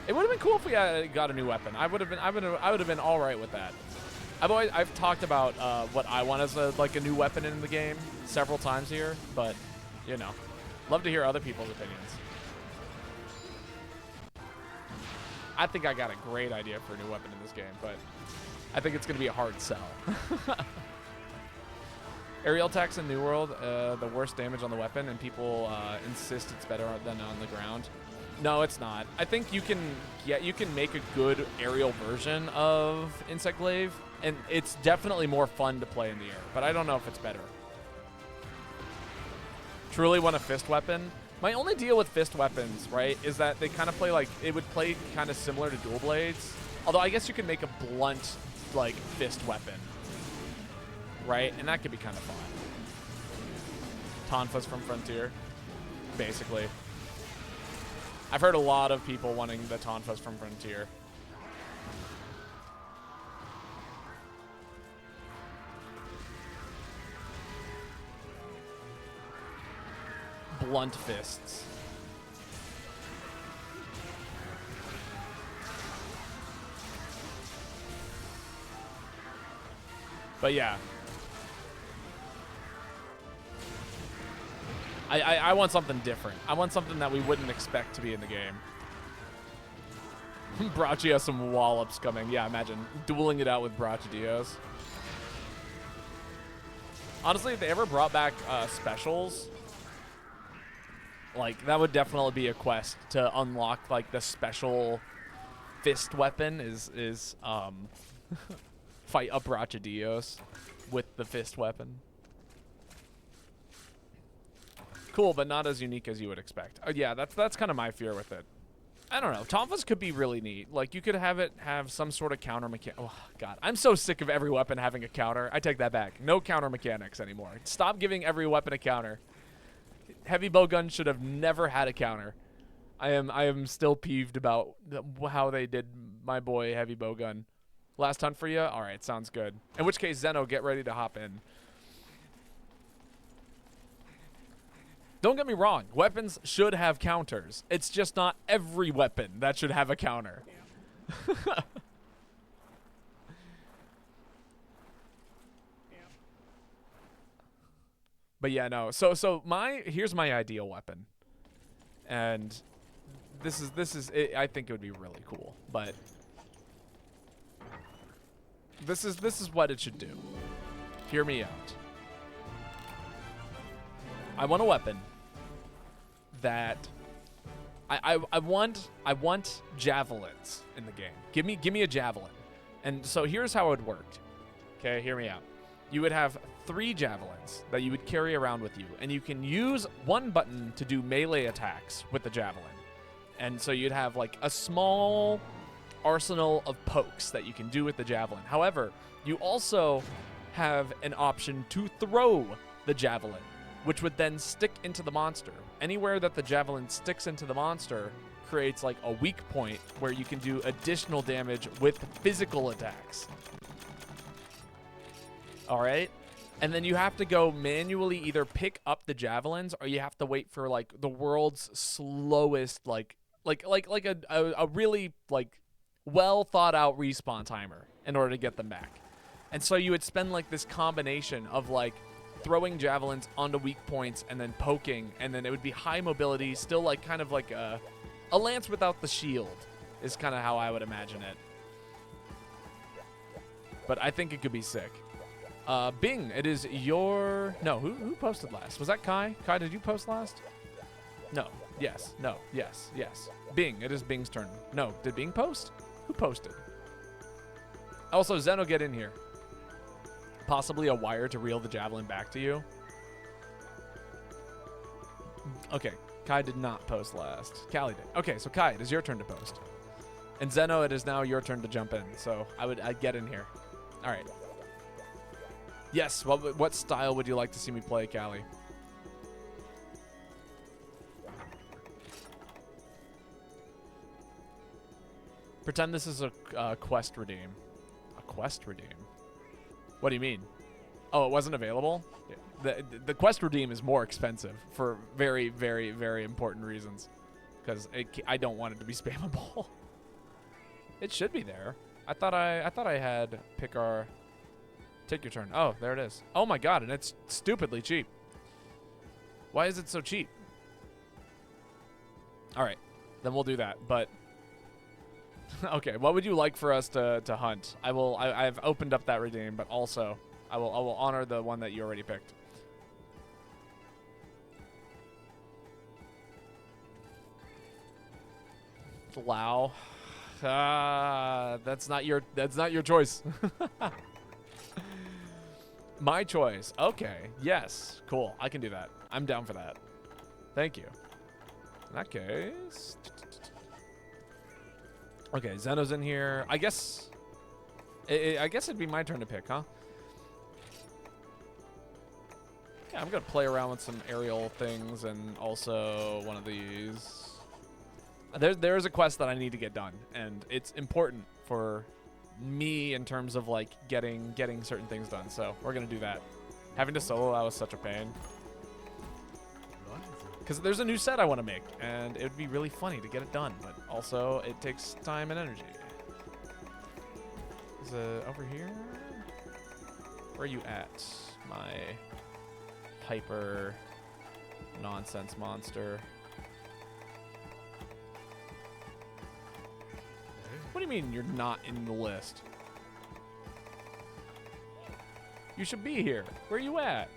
It would have been cool if we got a new weapon. I would have been all right with that. I've talked about what I want as like a new weapon in the game several times here, but you know, love to hear other people's opinions. I think I got a great idea for a new weapon in this game, but I think it's going to be a hard sell. Aerial attacks in New World, the worst damage on the weapon, and people insist it's better than on the ground. No, it's not. I think you can make a good aerial version of Insect Glaive, and it's definitely more fun to play in the air, but I don't know if it's better. Truly want a fist weapon? My only deal with fist weapons, right, is that they kind of play like, it would play kind of similar to dual blades. Although I guess you could make a blunt, like, fist weapon, right? And that could be kind of fun. Tonfas from Frontier, basically. I've heard a lot of people wanting the Tonfas from Frontier. Blunt fists. But yeah. I want something different. I want something that we wouldn't expect to be in the game. Brachy has some wallops coming. Yeah, imagine dueling it out with Brachadios. Honestly, if they ever brought back specials, like, that would definitely be a quest to unlock, like, the special fist weapon is fight up Brachadios with the fist weapon. Cool, but not as unique as you would expect. Yeah, that's kind of my fear with it. I don't know. Tonfas could be really neat. Like, you could have it have some sort of counter mechanic. Oh, God. I'm so sick of every weapon having a counter. I take that back. No counter mechanics anymore. Stop giving every weapon a counter. Heavy bowgun should have never had a counter. I am still peeved about how they did my boy Heavy Bowgun. Last hunt for you? All right, sounds good. In which case, Zeno, get ready to hop in. Don't get me wrong. Weapons should have counters. It's just not every weapon that should have a counter. But yeah, no. So here's my ideal weapon. And this is I think it would be really cool, but this is what it should do. Hear me out. I want a weapon that I want javelins in the game. Give me a javelin. And so here's how it worked. Okay, hear me out. You would have 3 javelins that you would carry around with you, and you can use one button to do melee attacks with the javelin. And so you'd have like a small arsenal of pokes that you can do with the javelin. However, you also have an option to throw the javelin, which would then stick into the monster. Anywhere that the javelin sticks into the monster creates like a weak point where you can do additional damage with physical attacks. All right? And then you have to go manually either pick up the javelins, or you have to wait for like the world's slowest like a really like well thought out respawn timer in order to get them back. And so you would spend like this combination of like throwing javelins onto weak points and then poking, and then it would be high mobility, still like kind of like a lance without the shield is kind of how I would imagine it. But I think it could be sick. Bing, it is your... No, who posted last? Was that Kai? Kai, did you post last? No. Yes. No. Yes. Yes. Bing, it is Bing's turn. No. Did Bing post? Who posted? Also, Zeno, get in here. Possibly a wire to reel the javelin back to you. Okay. Kai did not post last. Callie did. Okay, so Kai, it is your turn to post. And Zeno, it is now your turn to jump in. So I'd get in here. All right. Yes. What style would you like to see me play, Callie? Pretend this is a quest redeem. A quest redeem? What do you mean? Oh, it wasn't available? Yeah. The quest redeem is more expensive for very, very, very important reasons. Because I don't want it to be spammable. It should be there. I thought I had take your turn. Oh, there it is. Oh my god, and it's stupidly cheap. Why is it so cheap? All right, then we'll do that. But okay, what would you like for us to hunt? I've opened up that redeem, but also I will honor the one that you already picked. Lao. That's not your choice. My choice. Okay. Yes. Cool. I can do that. I'm down for that. Thank you. In that case. Okay, Zeno's in here. I guess it'd be my turn to pick, huh? Yeah, I'm gonna play around with some aerial things and also one of these. There's a quest that I need to get done, and it's important for me in terms of like getting certain things done. So we're gonna do that. Having to solo that was such a pain. Because there's a new set I want to make, and it would be really funny to get it done, but also it takes time and energy. Is it over here? Where are you at, my hyper nonsense monster? What do you mean you're not in the list? You should be here. Where are you at?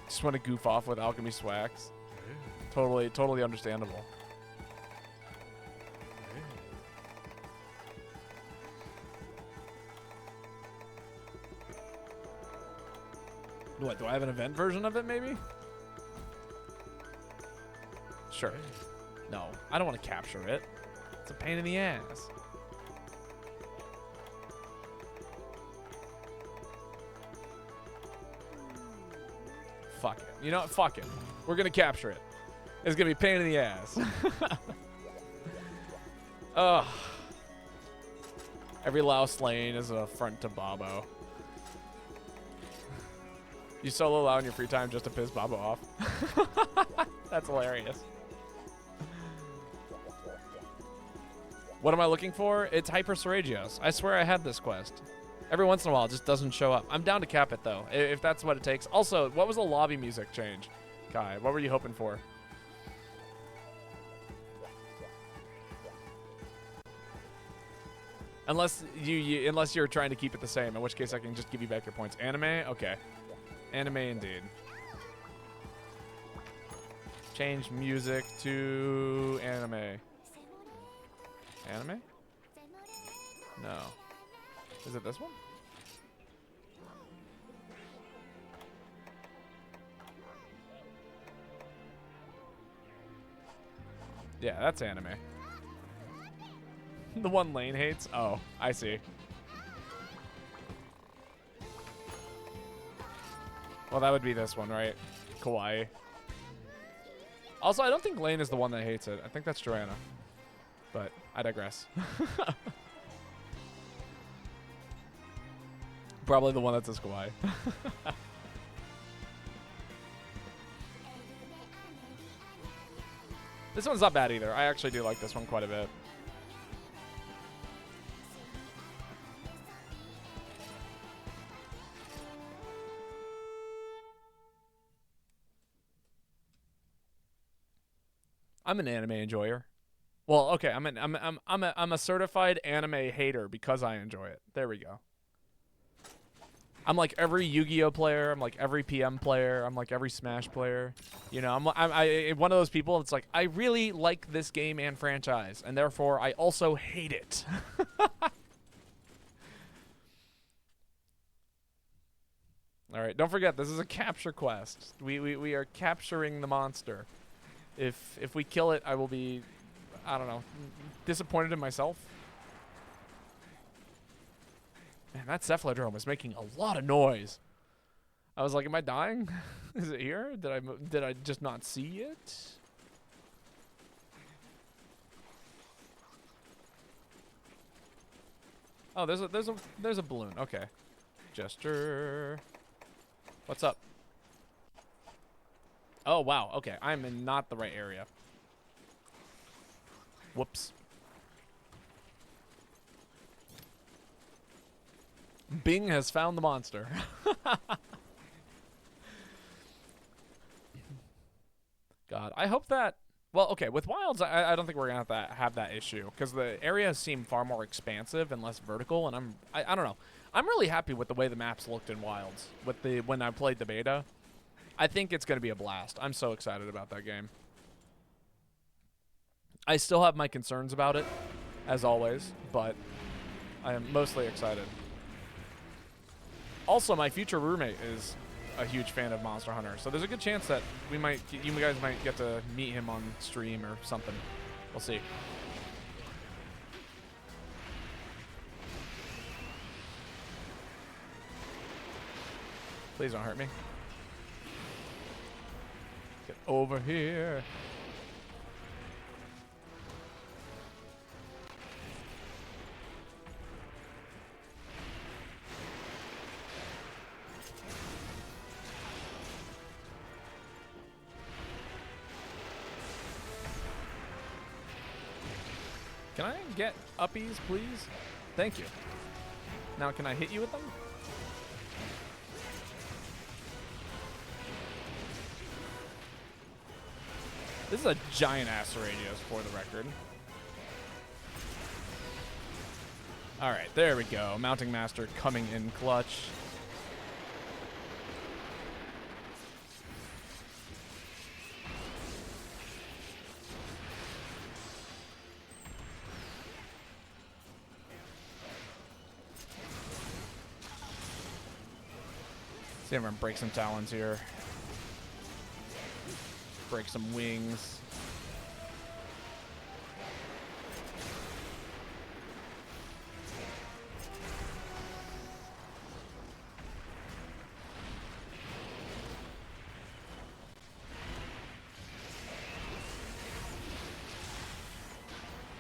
Just want to goof off with alchemy swags. Totally understandable. What, do I have an event version of it maybe? Sure. No, I don't want to capture it. It's a pain in the ass. Fuck it. You know what? Fuck it. We're gonna capture it. It's gonna be a pain in the ass. Ugh. Every Laos lane is an affront to Babo. You solo Lao in your free time just to piss Babo off. That's hilarious. What am I looking for? It's Hyper Seragios. I swear I had this quest. Every once in a while, it just doesn't show up. I'm down to cap it, though, if that's what it takes. Also, what was the lobby music change? Kai, what were you hoping for? Unless you're trying to keep it the same, in which case I can just give you back your points. Anime? Okay. Anime indeed. Change music to anime. Anime? No. Is it this one? Yeah, that's anime. The one Lane hates? Oh, I see. Well, that would be this one, right? Kawaii. Also, I don't think Lane is the one that hates it. I think that's Joanna. But I digress. Probably the one that says Kawaii. This one's not bad either. I actually do like this one quite a bit. I'm an anime enjoyer. Well, okay, I'm a certified anime hater because I enjoy it. There we go. I'm like every Yu-Gi-Oh player. I'm like every PM player. I'm like every Smash player. You know, I'm one of those people. It's like I really like this game and franchise, and therefore I also hate it. All right, don't forget this is a capture quest. We are capturing the monster. If we kill it, I will be I don't know, disappointed in myself. Man, that Cephalodrome was making a lot of noise. I was like, am I dying? Is it here? Did I just not see it? Oh, there's a balloon. Okay. Gesture. What's up? Oh, wow. Okay, I'm in not the right area. Whoops. Bing has found the monster. God, I hope that... Well, okay, with Wilds, I don't think we're going to have that issue, because the areas seem far more expansive and less vertical, and I don't know. I'm really happy with the way the maps looked in Wilds when I played the beta. I think it's going to be a blast. I'm so excited about that game. I still have my concerns about it, as always, but I am mostly excited. Also, my future roommate is a huge fan of Monster Hunter, so there's a good chance that you guys might get to meet him on stream or something. We'll see. Please don't hurt me. Get over here. Can I get uppies, please? Thank you. Now, can I hit you with them? This is a giant ass radius, for the record. Alright, there we go. Mounting Master coming in clutch. See if I'm gonna break some talons here. Break some wings.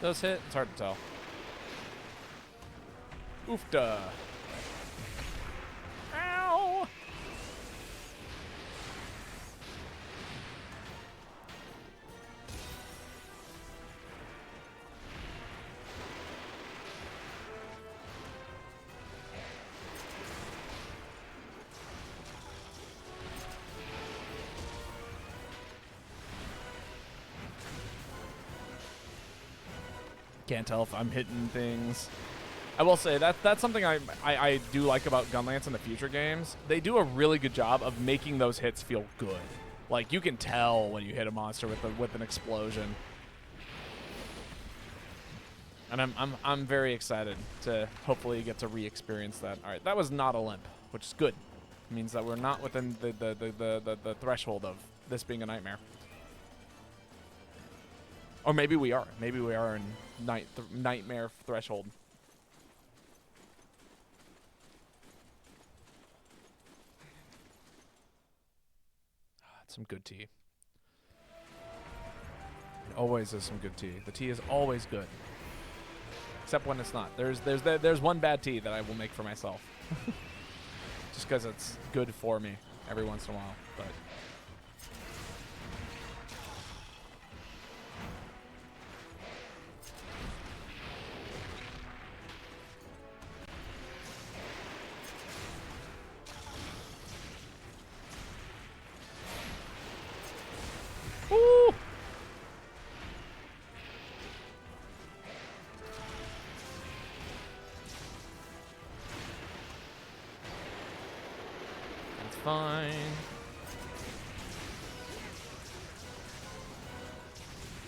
Those hit? It's hard to tell. Oofda. Ow! Can't tell if I'm hitting things. I will say that's something I do like about Gunlance in the future games. They do a really good job of making those hits feel good. Like, you can tell when you hit a monster with an explosion. And I'm very excited to hopefully get to re-experience that. All right, that was not a limp, which is good. It means that we're not within the threshold of this being a nightmare. Or maybe we are. Maybe we are in nightmare threshold. That's some good tea. It always is some good tea. The tea is always good. Except when it's not. There's one bad tea that I will make for myself. Just because it's good for me every once in a while. But woo! That's fine.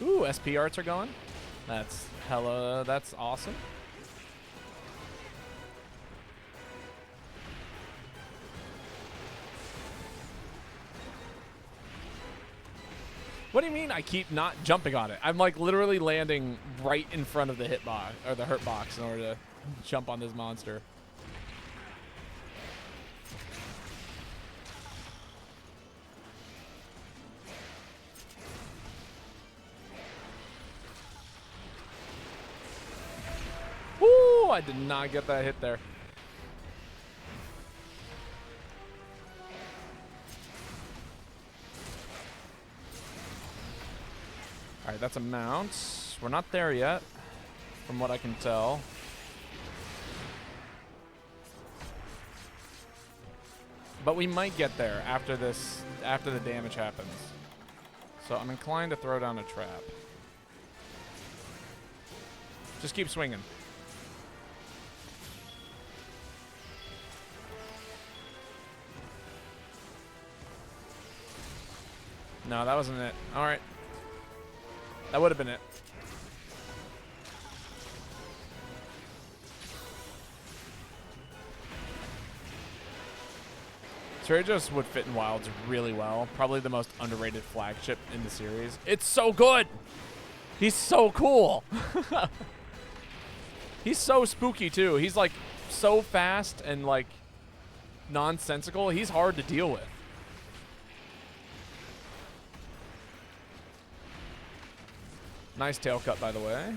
Ooh, SP arts are going. That's that's awesome. What do you mean I keep not jumping on it? I'm like literally landing right in front of the hitbox or the hurt box in order to jump on this monster. Woo! I did not get that hit there. All right, that's a mount. We're not there yet, from what I can tell. But we might get there after this, after the damage happens. So I'm inclined to throw down a trap. Just keep swinging. No, that wasn't it. All right. That would have been it. Trados would fit in Wilds really well. Probably the most underrated flagship in the series. It's so good. He's so cool. He's so spooky too. He's like so fast and like nonsensical. He's hard to deal with. Nice tail cut, by the way.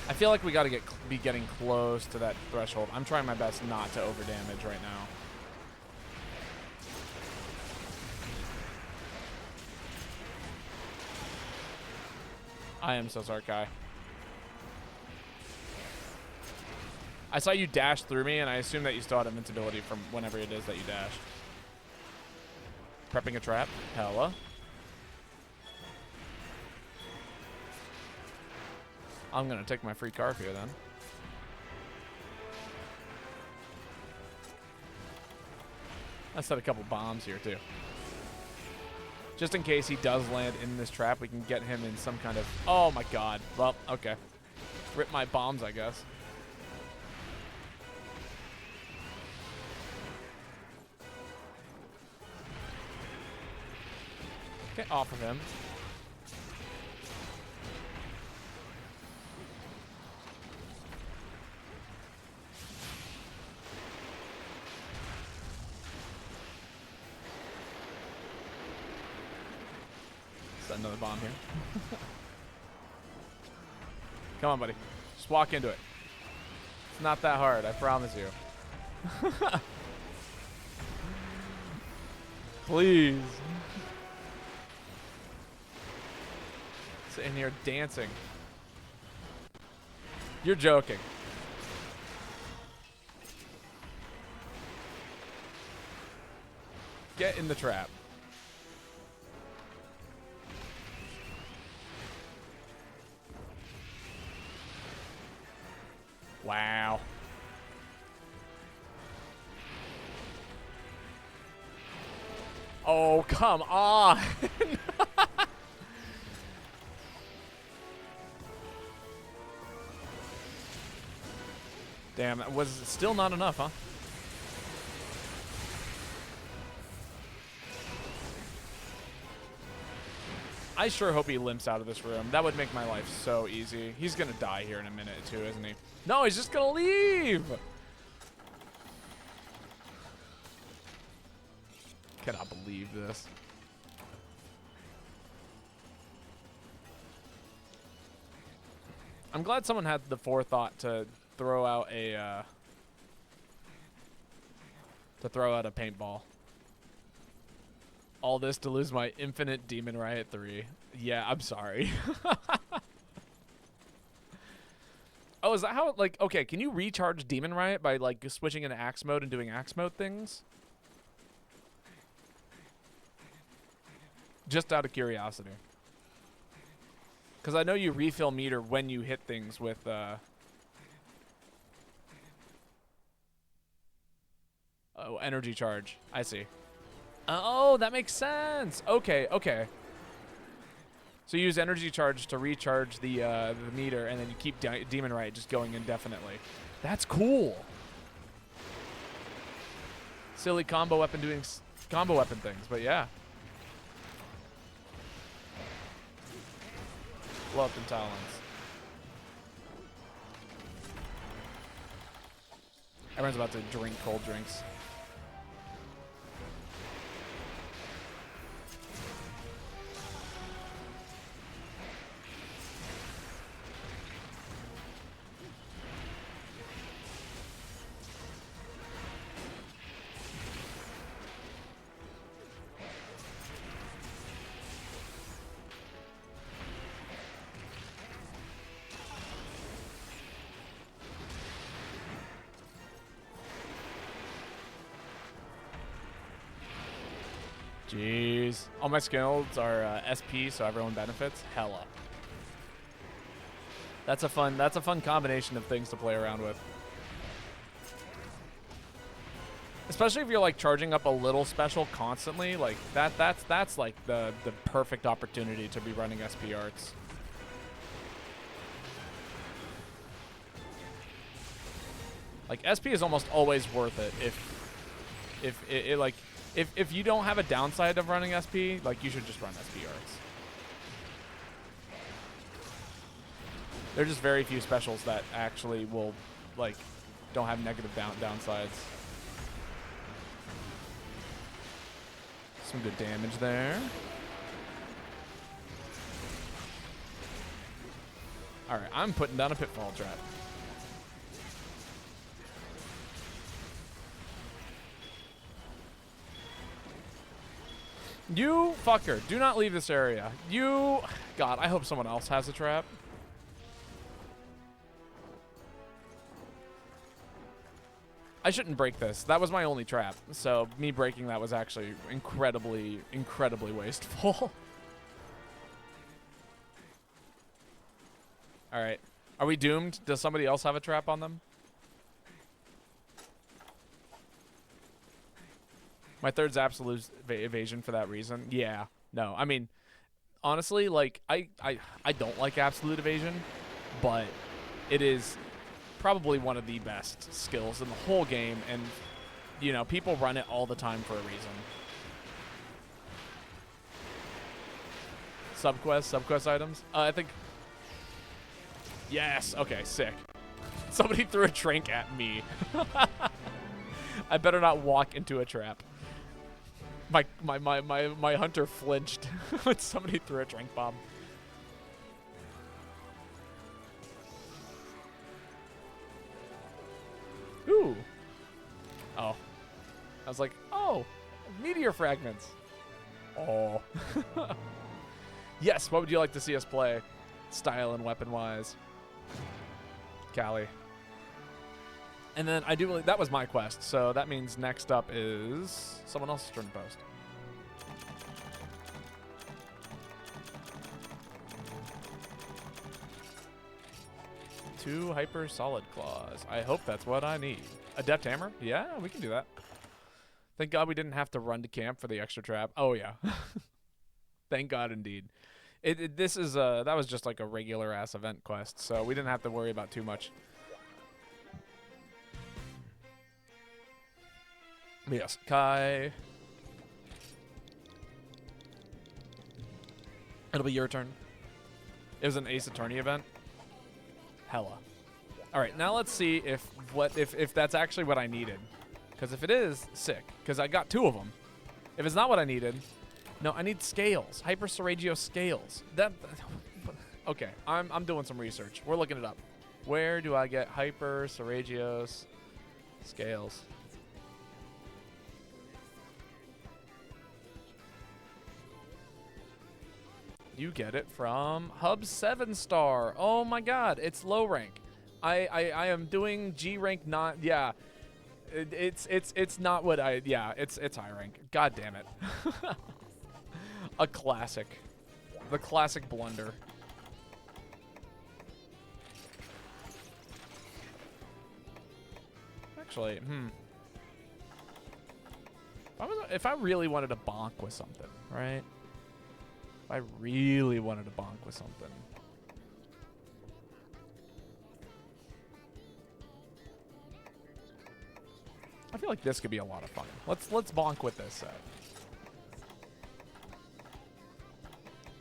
I feel like we got to be getting close to that threshold. I'm trying my best not to overdamage right now. I am so sorry, Kai. I saw you dash through me, and I assume that you still had invincibility from whenever it is that you dash. Prepping a trap. Hella. I'm going to take my free carve here, then. I set a couple bombs here, too. Just in case he does land in this trap, we can get him in some kind of... Oh, my God. Well, okay. Rip my bombs, I guess. Get off of him. Set another bomb here. Come on, buddy. Just walk into it. It's not that hard, I promise you. Please. Sitting here dancing. You're joking. Get in the trap. Wow. Oh, come on. Damn, that was still not enough, huh? I sure hope he limps out of this room. That would make my life so easy. He's gonna die here in a minute too, isn't he? No, he's just gonna leave! Cannot believe this. I'm glad someone had the forethought to throw out a paintball. All this to lose my infinite Demon Riot 3. Yeah, I'm sorry. Oh, is that how, like, okay, can you recharge Demon Riot by, like, switching into axe mode and doing axe mode things? Just out of curiosity. Because I know you refill meter when you hit things with, oh, energy charge. I see. Oh, that makes sense. Okay, okay. So you use energy charge to recharge the meter, and then you keep Demon Riot just going indefinitely. That's cool. silly combo weapon doing combo weapon things, but yeah. Blow up them talons. Everyone's about to drink cold drinks. Jeez. All my skills are SP, so everyone benefits. Hella. That's a fun combination of things to play around with. Especially if you're like charging up a little special constantly, like that's like the perfect opportunity to be running SP arts. Like SP is almost always worth it if you don't have a downside of running SP, like you should just run SP arts. There are just very few specials that actually will like don't have negative downsides. Some good damage there. All right, I'm putting down a pitfall trap. You fucker, do not leave this area. You, God, I hope someone else has a trap. I shouldn't break this. That was my only trap. So me breaking that was actually incredibly, incredibly wasteful. All right. Are we doomed? Does somebody else have a trap on them? My third's absolute evasion for that reason. Yeah. No, I mean, honestly, like, I don't like absolute evasion, but it is probably one of the best skills in the whole game, and, you know, people run it all the time for a reason. Subquest items? I think... Yes! Okay, sick. Somebody threw a drink at me. I better not walk into a trap. My hunter flinched when somebody threw a drink bomb. Ooh. Oh. I was like, oh, meteor fragments. Oh. Yes, what would you like to see us play? Style and weapon-wise. Callie. And then I do believe that was my quest, so that means next up is someone else's turn to post. Two hyper solid claws. I hope that's what I need. Adept hammer? Yeah, we can do that. Thank God we didn't have to run to camp for the extra trap. Oh yeah. Thank God indeed. This is that was just like a regular ass event quest, so we didn't have to worry about too much. Yes, Kai. It'll be your turn. It was an Ace Attorney event. Hella. All right, now let's see if that's actually what I needed. Because if it is, sick. Because I got two of them. If it's not what I needed, no, I need scales. Hyper Seragio scales. Okay, I'm doing some research. We're looking it up. Where do I get Hyper Seragios scales? You get it from Hub 7-star. Oh my God, it's low rank. I am doing G rank, not, yeah. It's not what I, yeah, it's high rank. God damn it. A classic. The classic blunder. Actually, if I really wanted to bonk with something, right? If I really wanted to bonk with something. feel like this could be a lot of fun. Let's bonk with this set.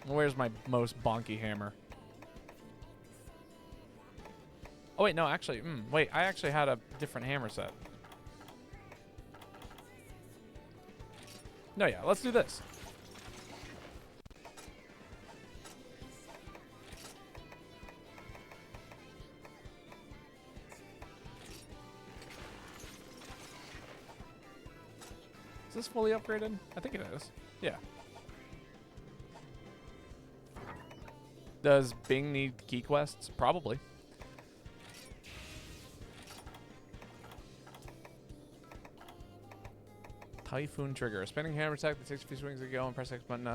Where's my most bonky hammer? Oh wait, no, actually, wait, I actually had a different hammer set. No, yeah, let's do this. Is this fully upgraded? I think it is. Yeah. Does Bing need key quests? Probably. Typhoon trigger. Spinning hammer attack that takes a few swings to go and press X button.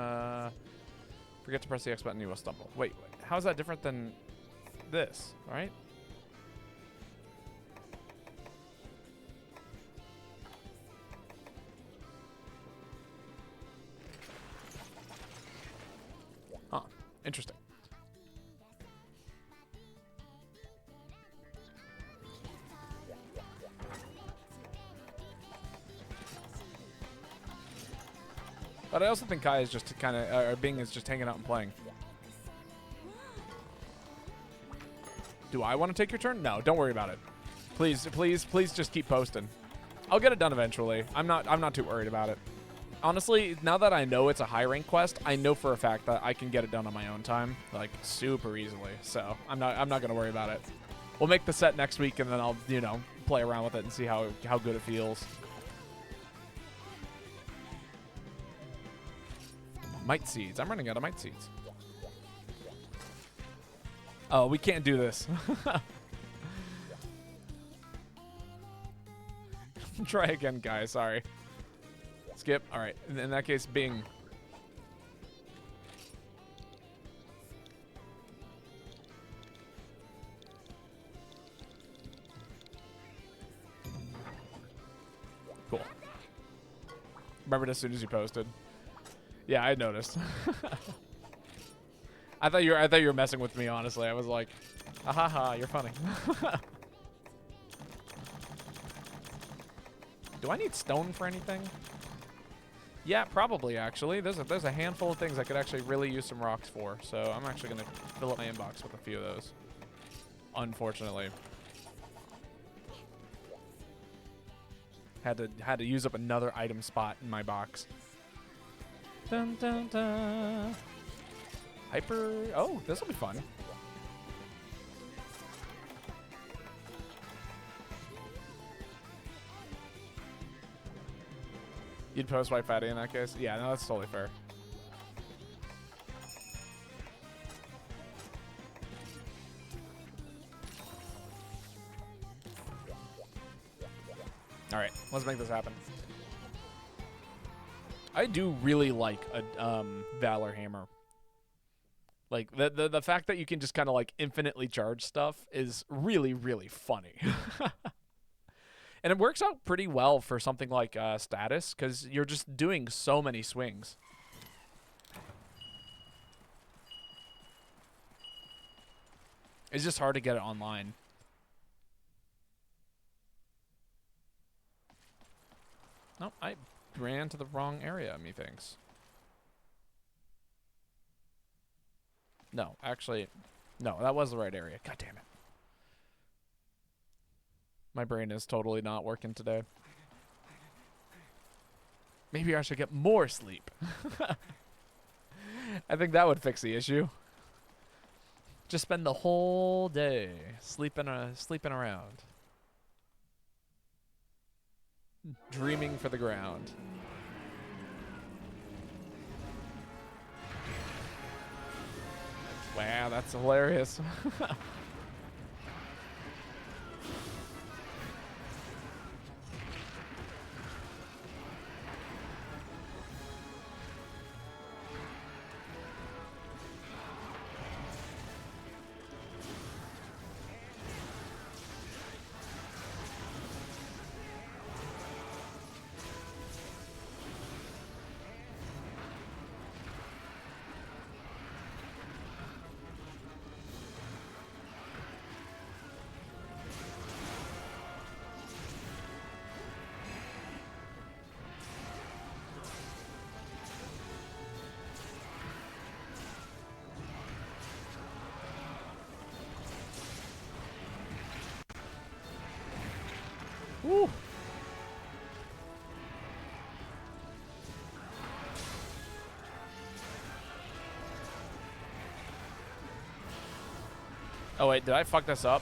Forget to press the X button, you will stumble. Wait, how is that different than this, right? Huh. Interesting. But I also think Kai is just kind of, or Bing is just hanging out and playing. Do I want to take your turn? No, don't worry about it. Please, please, please just keep posting. I'll get it done eventually. I'm not too worried about it. Honestly, now that I know it's a high rank quest, I know for a fact that I can get it done on my own time, like super easily. So I'm not gonna worry about it. We'll make the set next week, and then I'll, you know, play around with it and see how good it feels. Mite seeds. I'm running out of mite seeds. Oh, we can't do this. Try again, guys. Sorry. Skip. All right. In that case, Bing. Cool. Remembered as soon as you posted. Yeah, I noticed. I thought you were messing with me, honestly. I was like, ha ha ha, you're funny. Do I need stone for anything? Yeah, probably actually. There's a handful of things I could actually really use some rocks for. So I'm actually gonna fill up my inbox with a few of those. Unfortunately. Had to use up another item spot in my box. Dun, dun, dun. Hyper. Oh, this will be fun. You'd post White Fatty in that case? Yeah, no, that's totally fair. All right, let's make this happen. I do really like a Valor Hammer. Like, the fact that you can just kind of, like, infinitely charge stuff is really, really funny. And it works out pretty well for something like status, because you're just doing so many swings. It's just hard to get it online. Nope, I ran to the wrong area, methinks. No, actually, no, that was the right area. God damn it. My brain is totally not working today. Maybe I should get more sleep. I think that would fix the issue. Just spend the whole day sleeping around. Dreaming for the ground. Wow, that's hilarious. Woo. Oh, wait, did I fuck this up?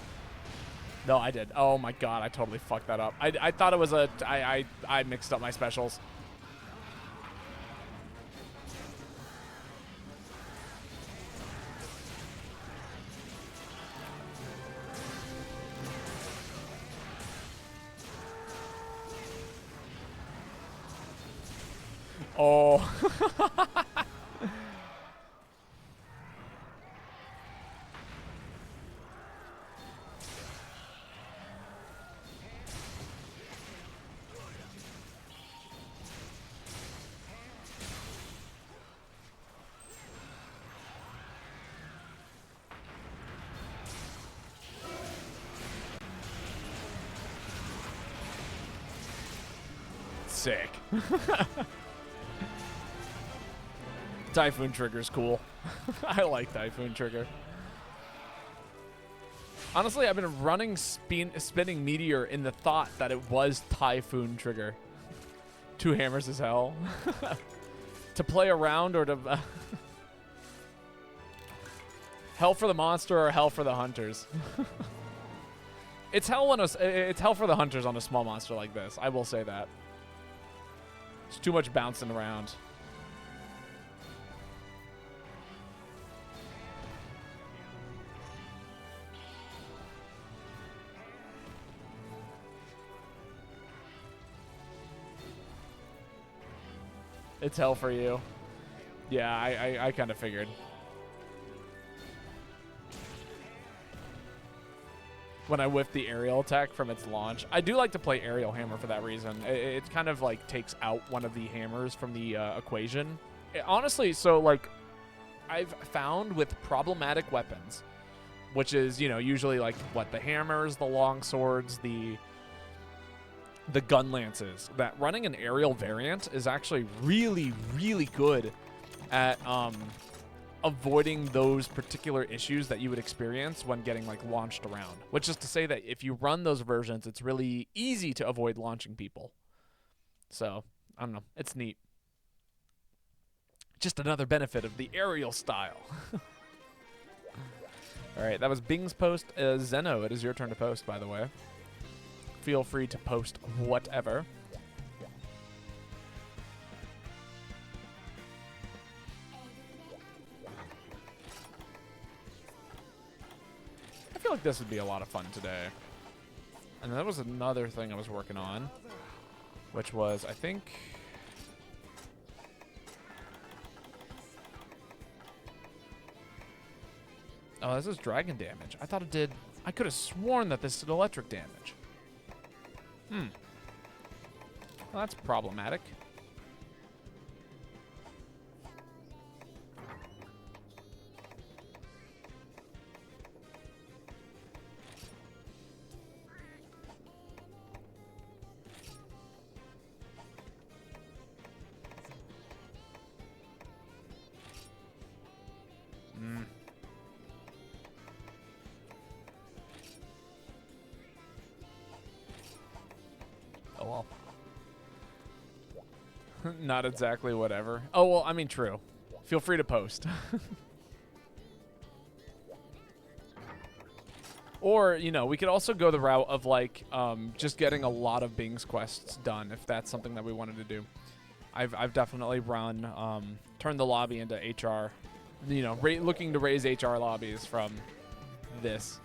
No, I did. Oh, my God, I totally fucked that up. I thought it was a... I mixed up my specials. Oh. Sick. Typhoon Trigger's cool. I like Typhoon Trigger. Honestly, I've been running spinning Meteor in the thought that it was Typhoon Trigger. 2 hammers is hell. To play around or to... hell for the monster or hell for the hunters. It's hell for the hunters on a small monster like this. I will say that. It's too much bouncing around. It's hell for you. Yeah, I kind of figured. When I whiffed the aerial attack from its launch. I do like to play aerial hammer for that reason. It kind of like takes out one of the hammers from the equation. Honestly, so like I've found with problematic weapons, which is, you know, usually like what, the hammers, the long swords, the gun lances, that running an aerial variant is actually really, really good at avoiding those particular issues that you would experience when getting like launched around. Which is to say that if you run those versions, it's really easy to avoid launching people. So, I don't know. It's neat. Just another benefit of the aerial style. Alright, that was Bing's post. Zeno, it is your turn to post, by the way. Feel free to post whatever. I feel like this would be a lot of fun today. And that was another thing I was working on, which was, I think... Oh, this is dragon damage. I thought it did... I could have sworn that this did electric damage. Well, that's problematic. Oh, well. Not exactly whatever. Oh, well, I mean, true. Feel free to post. Or, you know, we could also go the route of, like, just getting a lot of Bing's quests done, if that's something that we wanted to do. I've definitely run, turned the lobby into HR. You know, looking to raise HR lobbies from this.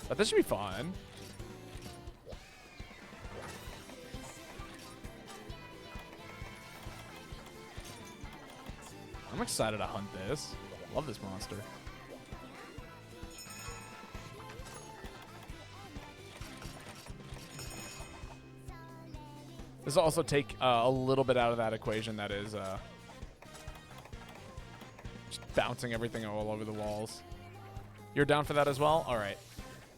But this should be fun. I'm excited to hunt this. Love this monster. This will also take a little bit out of that equation that is just bouncing everything all over the walls. You're down for that as well? All right.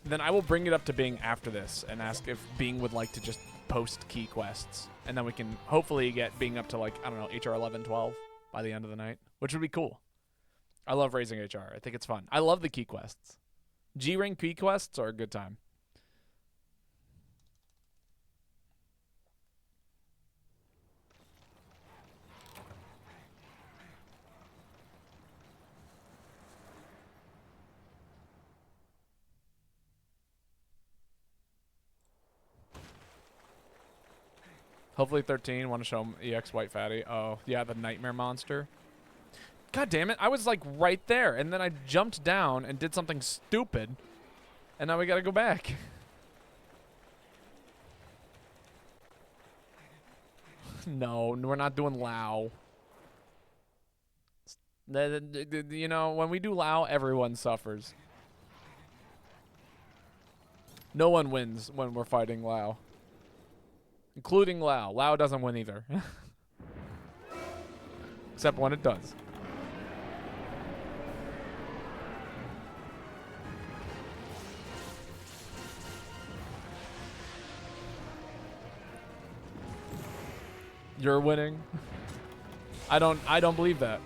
Then I will bring it up to Bing after this and ask if Bing would like to just post key quests. And then we can hopefully get Bing up to, like, I don't know, HR 11, 12 by the end of the night, which would be cool. I love raising HR. I think it's fun. I love the key quests. G-Ring key quests are a good time. Hopefully 13. Want to show him EX White Fatty. Oh, yeah, the nightmare monster. God damn it. I was like right there, and then I jumped down and did something stupid, and now we gotta go back. No, we're not doing Lao. You know, when we do Lao, everyone suffers. No one wins when we're fighting Lao. Including Lao. Lao doesn't win either. Except when it does. You're winning. I don't believe that.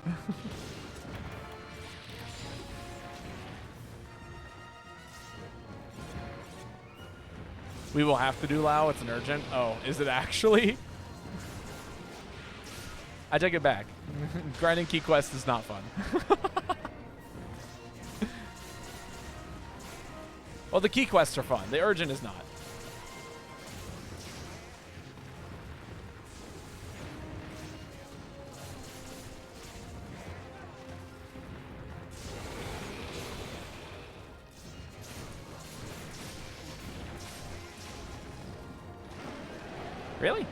We will have to do Lao. It's an urgent. Oh, is it actually? I take it back. Grinding key quest is not fun. Well, the key quests are fun. The urgent is not. Really?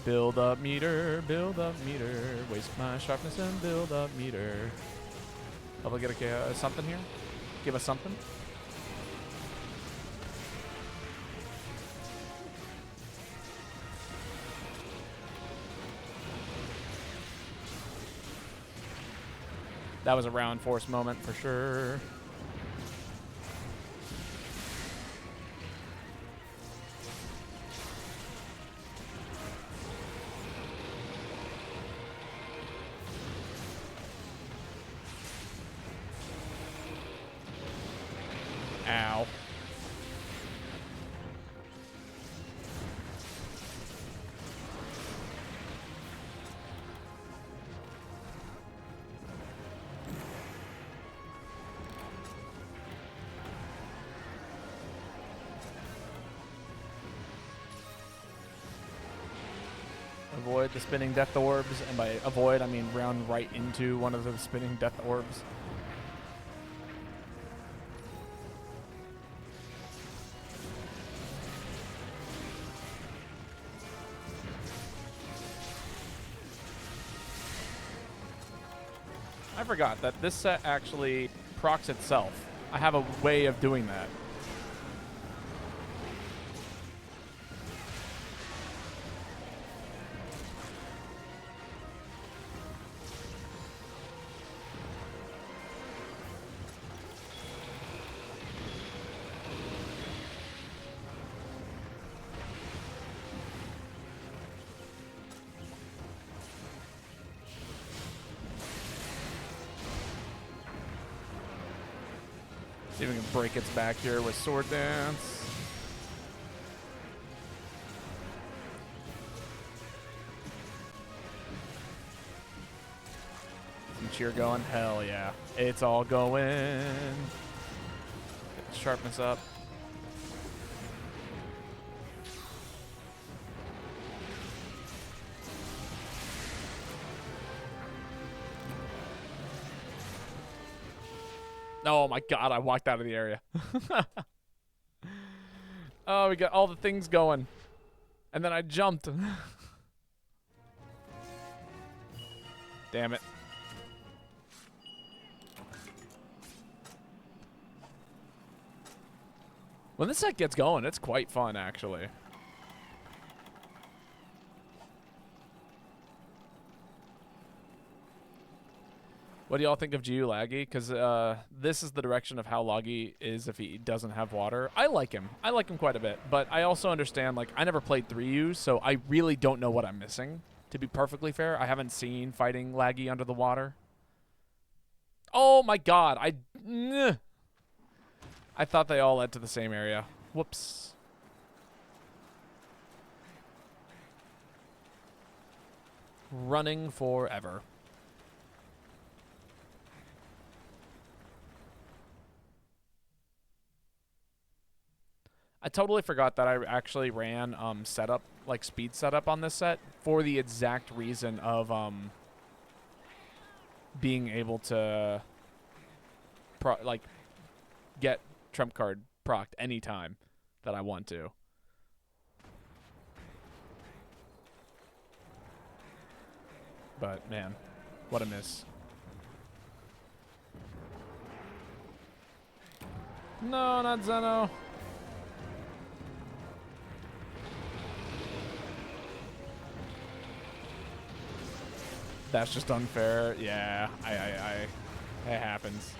Build up meter, waste my sharpness and build up meter. I'll get a something here. Give us something. That was a round force moment for sure. Ow. Avoid the spinning death orbs, and by avoid I mean round right into one of the spinning death orbs. I forgot that this set actually procs itself. I have a way of doing that. See if we can break its back here with Sword Dance. Some cheer going. Hell yeah. It's all going. Get the sharpness up. Oh my god, I walked out of the area. Oh, we got all the things going. And then I jumped. Damn it. When this set gets going, it's quite fun, actually. What do y'all think of GU Laggy? Because this is the direction of how Laggy is if he doesn't have water. I like him. I like him quite a bit. But I also understand, like, I never played 3Us, so I really don't know what I'm missing. To be perfectly fair, I haven't seen fighting Laggy under the water. Oh, my God. I thought they all led to the same area. Whoops. Running forever. I totally forgot that I actually ran setup, like speed setup on this set for the exact reason of being able to get trump card procced anytime that I want to. But man, what a miss. No, not Zeno. That's just unfair. Yeah, it happens.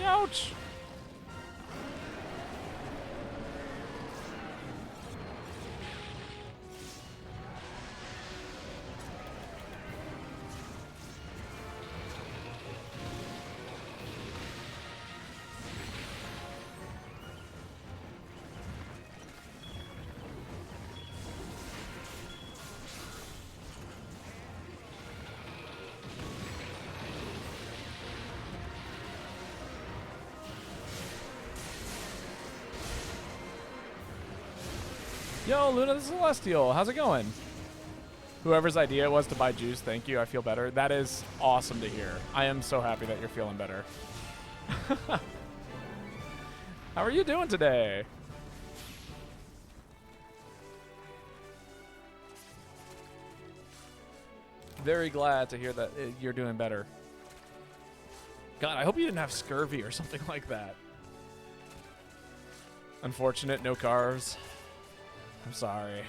Ouch. Yo, Luna the Celestial, how's it going? Whoever's idea it was to buy juice, thank you. I feel better. That is awesome to hear. I am so happy that you're feeling better. How are you doing today? Very glad to hear that you're doing better. God, I hope you didn't have scurvy or something like that. Unfortunate, no cars. I'm sorry.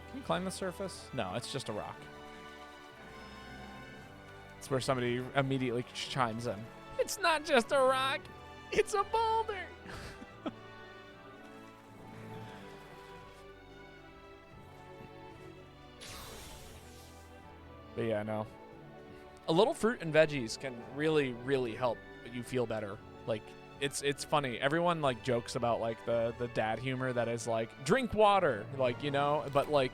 Can you climb the surface? No, it's just a rock. It's where somebody immediately chimes in. It's not just a rock, it's a boulder. But yeah, no. A little fruit and veggies can really, really help you feel better. Like, it's funny. Everyone like jokes about like the dad humor that is like drink water, like, you know, but like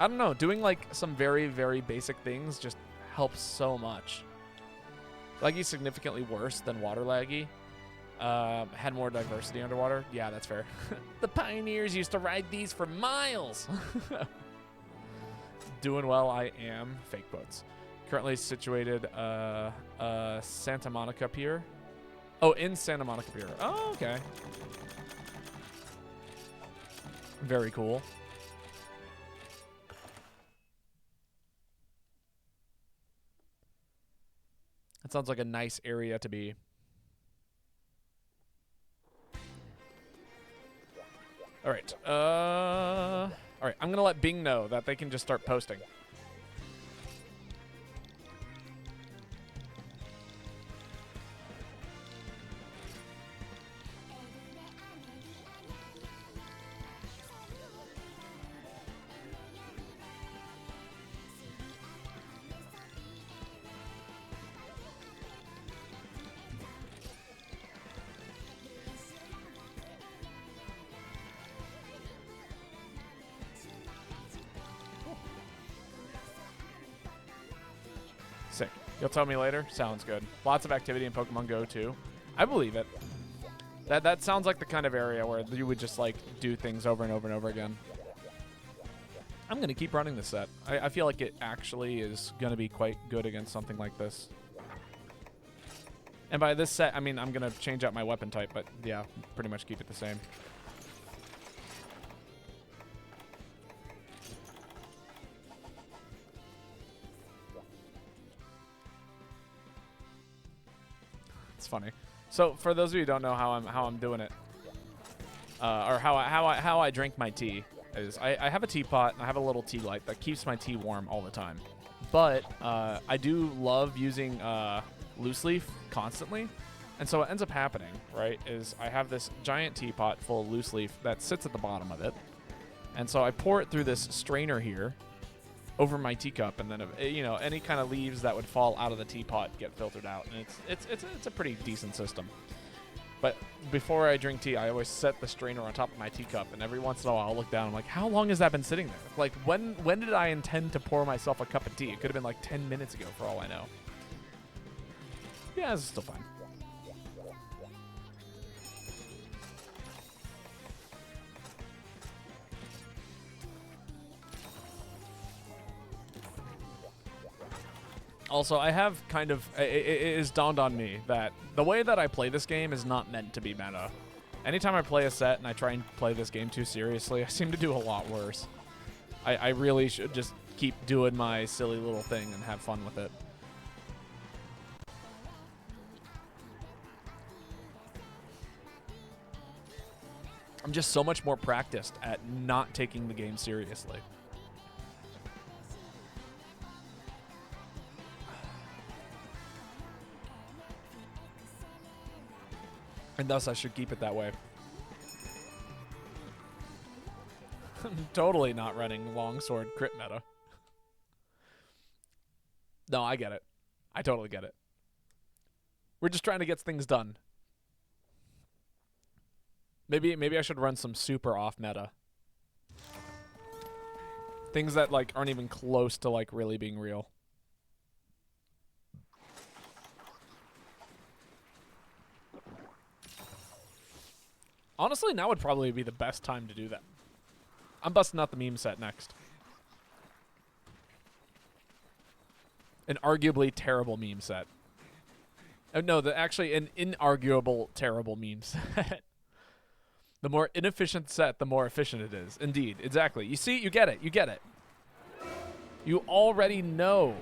I don't know, doing like some very, very basic things just helps so much. Laggy's significantly worse than water laggy. Had more diversity underwater. Yeah, that's fair. The pioneers used to ride these for miles. Doing well, I am. Fake boats. Currently situated Santa Monica Pier. Oh, in Santa Monica Pier. Oh, okay. Very cool. That sounds like a nice area to be. All right. All right. I'm going to let Bing know that they can just start posting. Sick. You'll tell me later? Sounds good. Lots of activity in Pokemon Go, too. I believe it. That sounds like the kind of area where you would just, like, do things over and over and over again. I'm going to keep running this set. I feel like it actually is going to be quite good against something like this. And by this set, I mean I'm going to change out my weapon type, but, yeah, pretty much keep it the same. That's funny. So for those of you who don't know how I'm doing it, or how I drink my tea, is I have a teapot and I have a little tea light that keeps my tea warm all the time. But I do love using loose leaf constantly. And so what ends up happening, right, is I have this giant teapot full of loose leaf that sits at the bottom of it. And so I pour it through this strainer here over my teacup, and then you know, any kind of leaves that would fall out of the teapot get filtered out. And it's a pretty decent system. But before I drink tea, I always set the strainer on top of my teacup, and every once in a while I'll look down, I'm like, how long has that been sitting there? Like, when did I intend to pour myself a cup of tea? It could have been like 10 minutes ago for all I know. Yeah, this is still fine. Also, I have kind of, it is dawned on me that the way that I play this game is not meant to be meta. Anytime I play a set and I try and play this game too seriously, I seem to do a lot worse. I really should just keep doing my silly little thing and have fun with it. I'm just so much more practiced at not taking the game seriously. And thus, I should keep it that way. I'm totally not running longsword crit meta. No, I get it. I totally get it. We're just trying to get things done. Maybe I should run some super off meta. Things that like aren't even close to like really being real. Honestly, now would probably be the best time to do that. I'm busting out the meme set next. An arguably terrible meme set. No, actually an inarguable terrible meme set. The more inefficient set, the more efficient it is. Indeed, exactly. You see, you get it. You get it. You already know.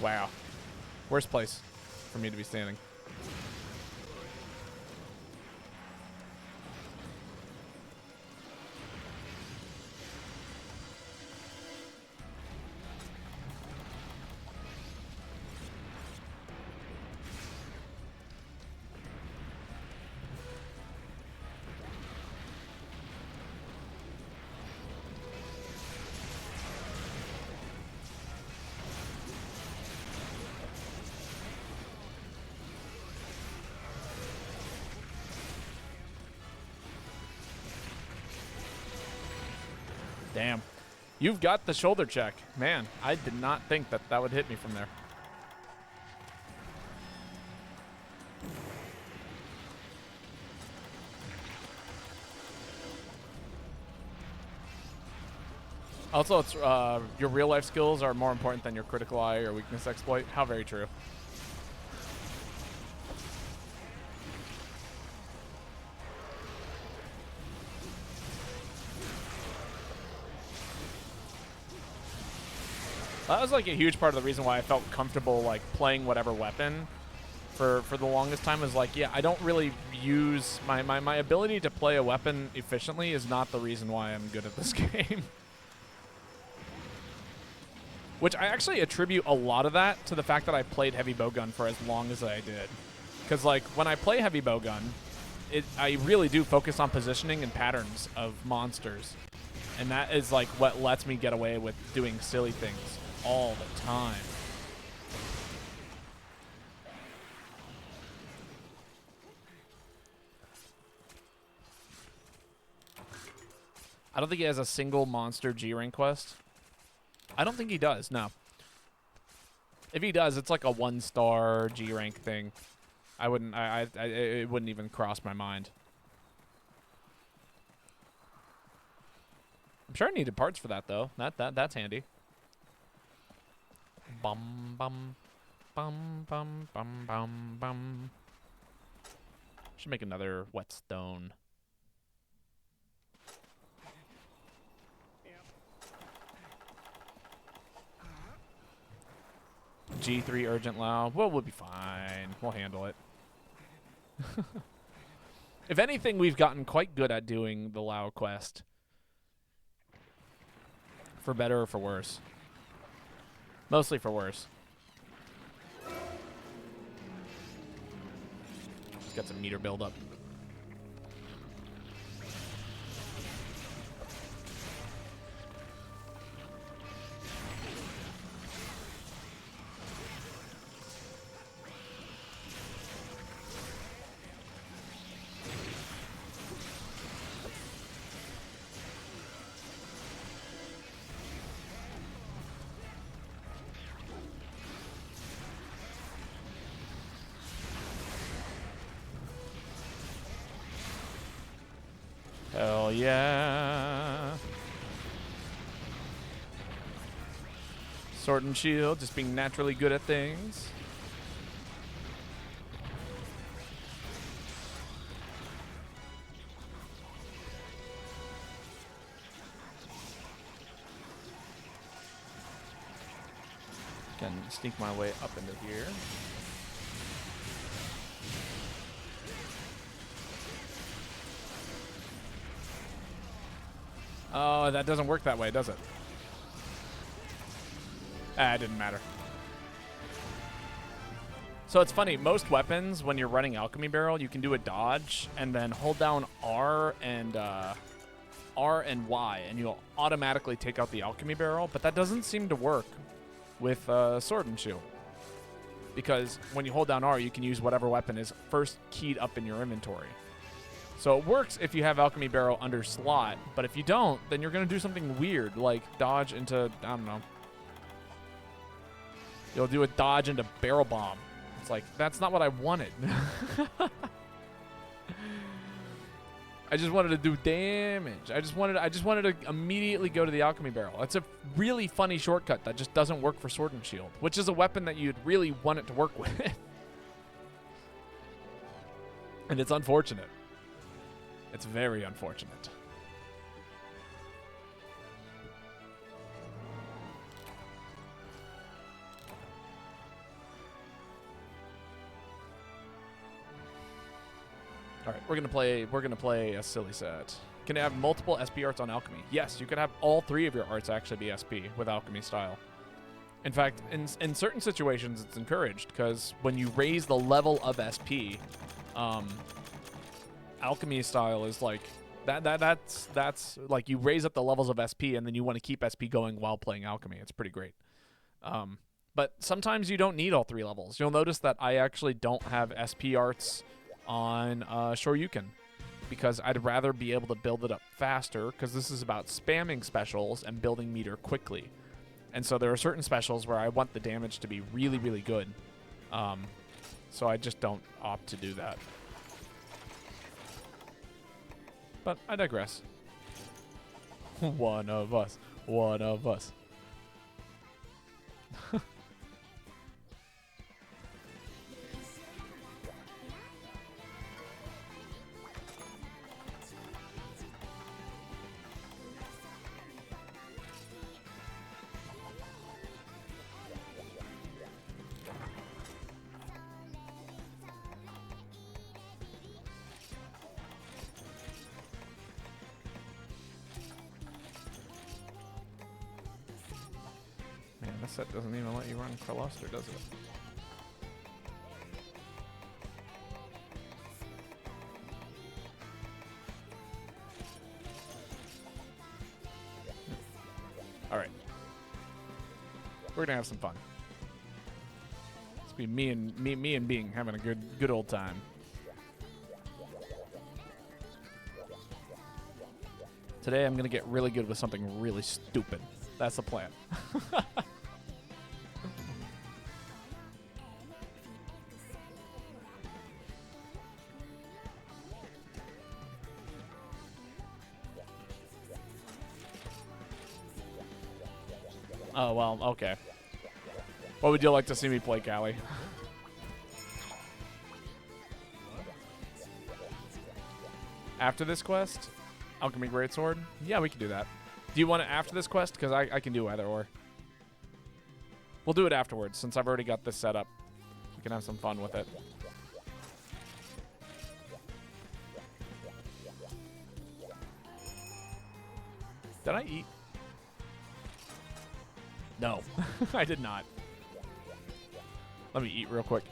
Wow. Worst place for me to be standing. Damn. You've got the shoulder check. Man, I did not think that that would hit me from there. Also, it's your real-life skills are more important than your critical eye or weakness exploit. How very true. That was like a huge part of the reason why I felt comfortable like playing whatever weapon for the longest time. Was like, yeah, I don't really use my ability to play a weapon efficiently is not the reason why I'm good at this game. Which I actually attribute a lot of that to the fact that I played heavy bowgun for as long as I did. Because like when I play heavy bowgun, I really do focus on positioning and patterns of monsters. And that is like what lets me get away with doing silly things all the time. I don't think he has a single monster G rank quest. I don't think he does, no. If he does, it's like a 1-star G rank thing. It wouldn't even cross my mind. I'm sure I needed parts for that though. That's handy. Bum bum bum bum bum bum bum. Should make another whetstone. G3 urgent Lao. Well, we'll be fine. We'll handle it. If anything, we've gotten quite good at doing the Lao quest. For better or for worse. Mostly for worse. Let's get some meter buildup. Hell yeah. Sword and shield, just being naturally good at things. Can sneak my way up into here. Oh, that doesn't work that way, does it? Ah, it didn't matter. So it's funny, most weapons, when you're running Alchemy Barrel, you can do a dodge and then hold down R and Y, and you'll automatically take out the Alchemy Barrel, but that doesn't seem to work with Sword and Shield. Because when you hold down R, you can use whatever weapon is first keyed up in your inventory. So it works if you have Alchemy Barrel under slot, but if you don't, then you're going to do something weird, like dodge into, I don't know. You'll do a dodge into Barrel Bomb. It's like, that's not what I wanted. I just wanted to do damage. I just wanted to immediately go to the Alchemy Barrel. It's a really funny shortcut that just doesn't work for Sword and Shield, which is a weapon that you'd really want it to work with. And it's unfortunate. It's very unfortunate. All right, we're gonna play a silly set. Can you have multiple SP arts on alchemy? Yes, you could have all 3 of your arts actually be SP with alchemy style. In fact, in certain situations, it's encouraged because when you raise the level of SP, alchemy style is like that's like you raise up the levels of SP and then you want to keep SP going while playing alchemy. It's pretty great. But sometimes you don't need all 3 levels. You'll notice that I actually don't have SP arts on Shoryuken because I'd rather be able to build it up faster because this is about spamming specials and building meter quickly. And so there are certain specials where I want the damage to be really, really good. So I just don't opt to do that. But I digress. One of us. One of us. This set doesn't even let you run Croluster, does it? Alright. We're gonna have some fun. It's be me and Bing having a good old time. Today I'm gonna get really good with something really stupid. That's the plan. Oh, well, okay. What would you like to see me play, Callie? After this quest? Alchemy Greatsword? Yeah, we can do that. Do you want it after this quest? Because I can do either or. We'll do it afterwards, since I've already got this set up. We can have some fun with it. Did I eat? No, I did not. Let me eat real quick.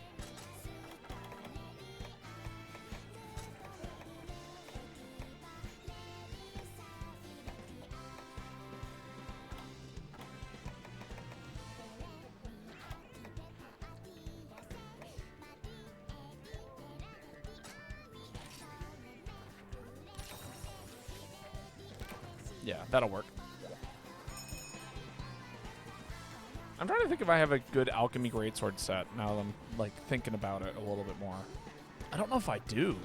Yeah, that'll work. I'm trying to think if I have a good alchemy greatsword set now that I'm like thinking about it a little bit more. I don't know if I do.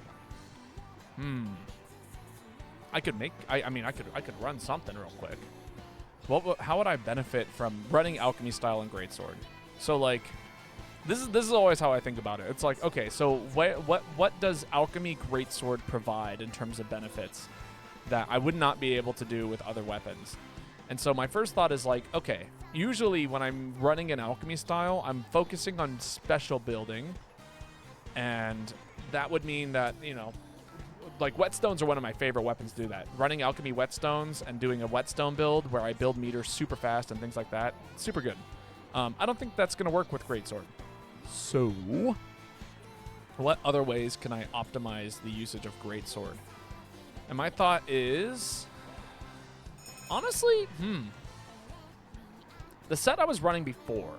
I could make. I mean, I could run something real quick. How would I benefit from running alchemy style and greatsword? So like, this is always how I think about it. It's like, okay, so what does alchemy greatsword provide in terms of benefits that I would not be able to do with other weapons? And so my first thought is like, okay, usually when I'm running an alchemy style, I'm focusing on special building, and that would mean that, you know, like whetstones are one of my favorite weapons to do that. Running alchemy whetstones and doing a whetstone build where I build meters super fast and things like that, super good. I don't think that's going to work with greatsword. So, what other ways can I optimize the usage of greatsword? And my thought is, honestly, the set I was running before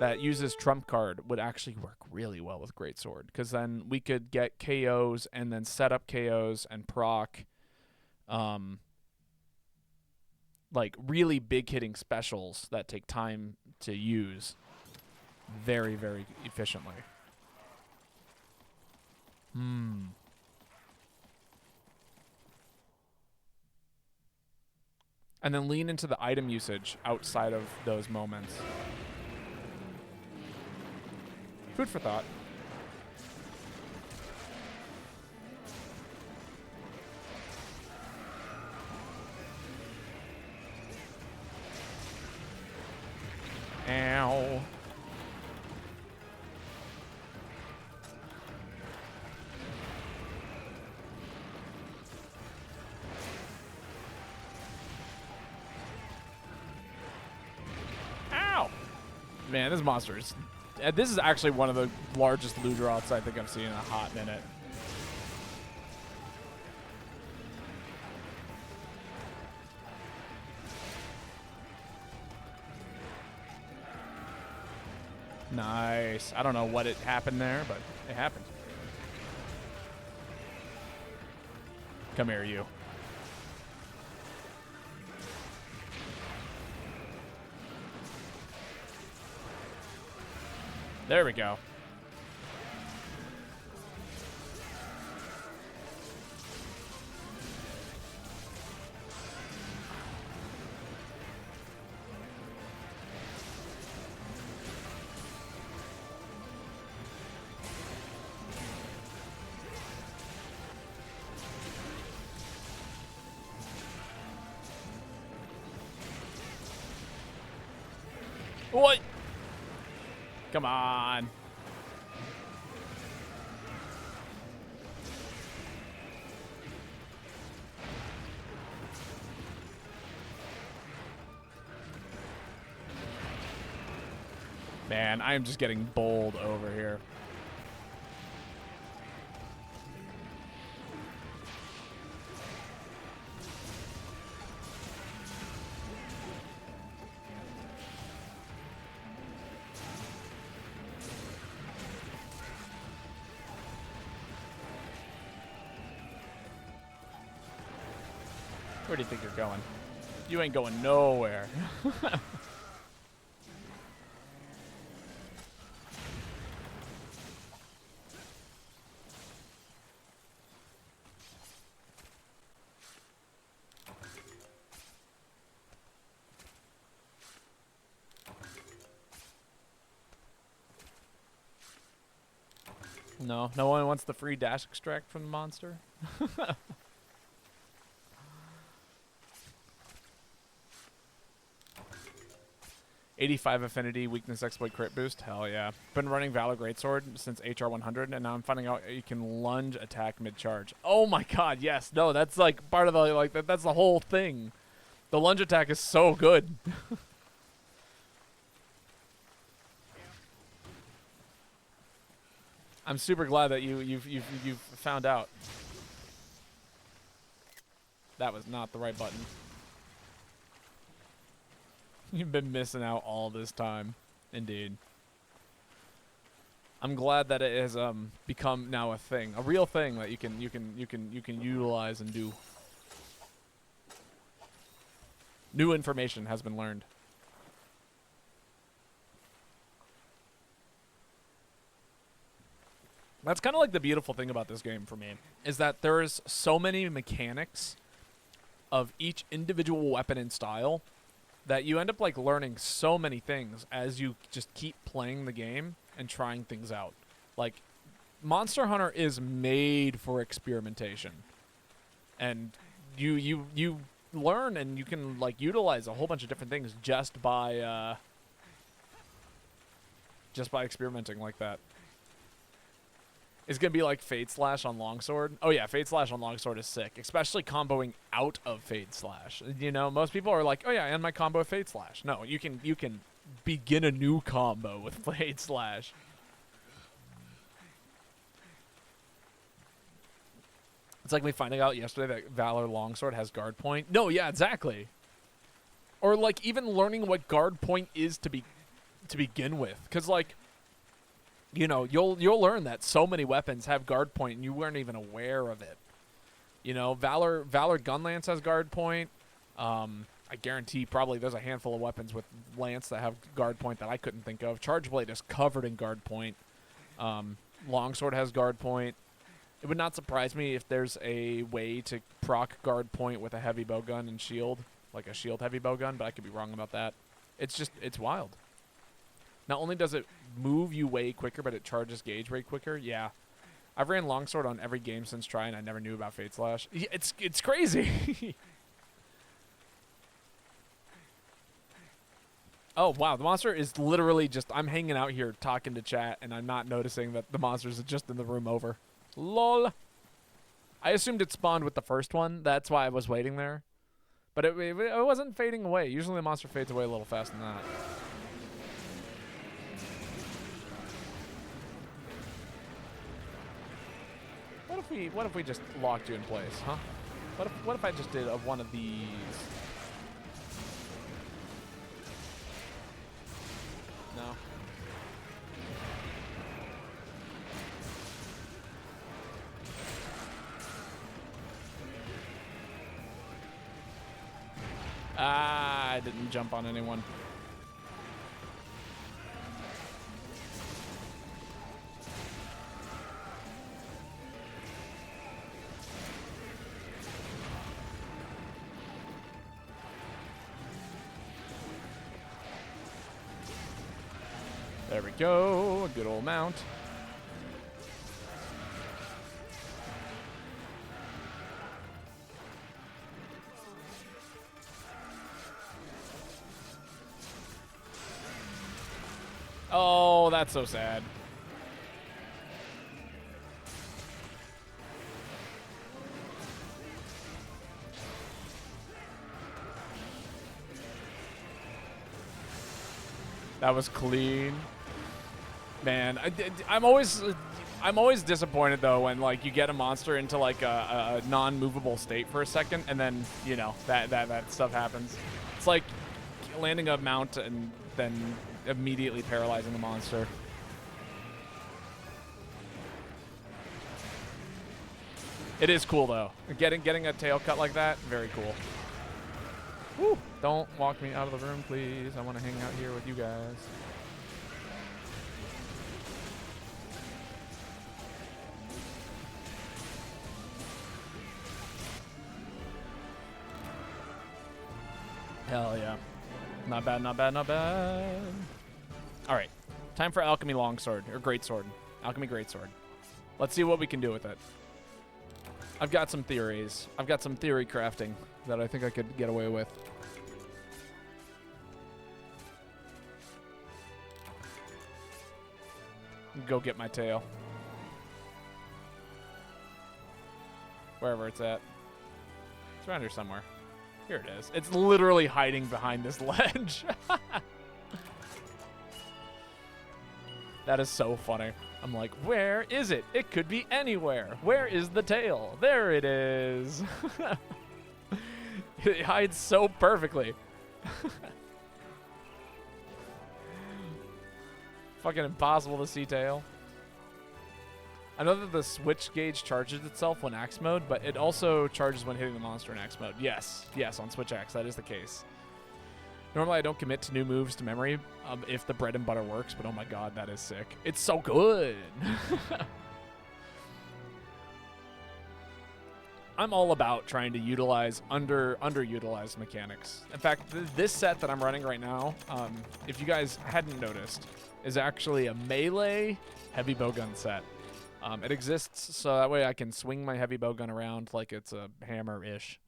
that uses trump card would actually work really well with greatsword, because then we could get KOs and then set up KOs and proc like really big hitting specials that take time to use very, very efficiently. And then lean into the item usage outside of those moments. Food for thought. Ow. Ow! Man, this monster is... This is actually one of the largest loot drops I think I've seen in a hot minute. Nice. I don't know what happened there, but it happened. Come here, you. There we go. What? Come on. Man, I am just getting bowled over here. Where do you think you're going? You ain't going nowhere. No, no one wants the free dash extract from the monster. 85 affinity, weakness, exploit, crit boost. Hell yeah. Been running Valor Greatsword since HR 100, and now I'm finding out you can lunge attack mid-charge. Oh my god, yes. No, that's like part of the, like, that's the whole thing. The lunge attack is so good. I'm super glad that you've found out. That was not the right button. You've been missing out all this time, indeed. I'm glad that it has become now a thing, a real thing that you can utilize and do. New information has been learned. That's kind of like the beautiful thing about this game for me, is that there's so many mechanics of each individual weapon and style that you end up like learning so many things as you just keep playing the game and trying things out. Like, Monster Hunter is made for experimentation, and you learn and you can like utilize a whole bunch of different things just by experimenting like that. It's gonna be like Fade Slash on Longsword. Oh yeah, Fade Slash on Longsword is sick, especially comboing out of Fade Slash. You know, most people are like, oh yeah, and my combo of Fade Slash. No, you can begin a new combo with Fade Slash. It's like me finding out yesterday that Valor Longsword has guard point. No, yeah, exactly. Or like even learning what guard point is to begin with, because like, you know, you'll learn that so many weapons have guard point and you weren't even aware of it. You know, Valor Gunlance has guard point. I guarantee probably there's a handful of weapons with Lance that have guard point that I couldn't think of. Charge Blade is covered in guard point. Longsword has guard point. It would not surprise me if there's a way to proc guard point with a heavy bowgun and shield, like a shield heavy bowgun, but I could be wrong about that. It's wild. Not only does it move you way quicker, but it charges gauge way quicker. Yeah. I've ran Longsword on every game since trying. I never knew about Fade Slash. It's crazy. Oh, wow. The monster is literally just... I'm hanging out here talking to chat, and I'm not noticing that the monsters are just in the room over. LOL. I assumed it spawned with the first one. That's why I was waiting there. But it wasn't fading away. Usually the monster fades away a little faster than that. What if we just locked you in place, huh? What if I just did one of these? No. Ah, I didn't jump on anyone. There we go, a good old mount. Oh, that's so sad. That was clean. Man, I'm always disappointed though when like you get a monster into like a non-movable state for a second, and then you know that stuff happens. It's like landing a mount and then immediately paralyzing the monster. It is cool though. Getting a tail cut like that, very cool. Woo! Don't walk me out of the room, please. I want to hang out here with you guys. Hell yeah. Not bad, not bad, not bad. All right. Time for Alchemy Longsword, or Greatsword. Alchemy Greatsword. Let's see what we can do with it. I've got some theories. I've got some theory crafting that I think I could get away with. go get my tail. Wherever it's at. It's around here somewhere. Here it is. It's literally hiding behind this ledge. That is so funny. I'm like, where is it? It could be anywhere. Where is the tail? There it is. It hides so perfectly. Fucking impossible to see tail. I know that the switch gauge charges itself when axe mode, but it also charges when hitting the monster in axe mode. Yes, yes, on switch axe, that is the case. Normally, I don't commit to new moves to memory if the bread and butter works, but oh my god, that is sick. It's so good. I'm all about trying to utilize underutilized mechanics. In fact, this set that I'm running right now, if you guys hadn't noticed, is actually a melee heavy bowgun set. It exists so that way I can swing my heavy bowgun around like it's a hammer-ish.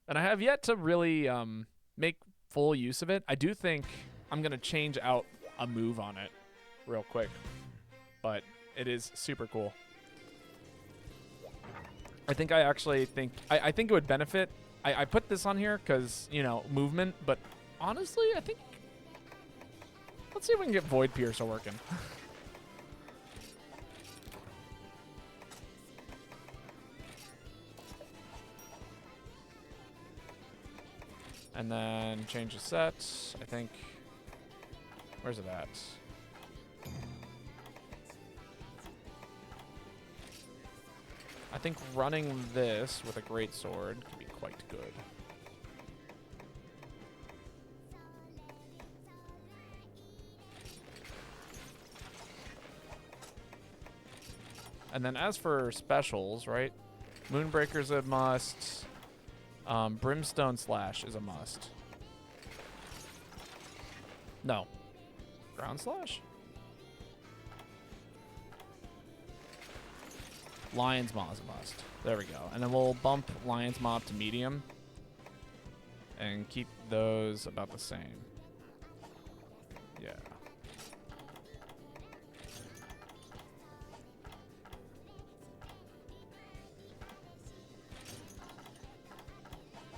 And I have yet to really make full use of it. I do think I'm going to change out a move on it real quick, but it is super cool. I think I think it would benefit. I put this on here because, you know, movement, but honestly, I think, let's see if we can get Void Piercer working. And then change the set. I think, where's it at? I think running this with a greatsword could be quite good. And then as for specials, right? Moonbreaker's a must. Brimstone Slash is a must. No. Ground Slash? Lion's Maw is a must. There we go. And then we'll bump Lion's Maw to medium. And keep those about the same. Yeah.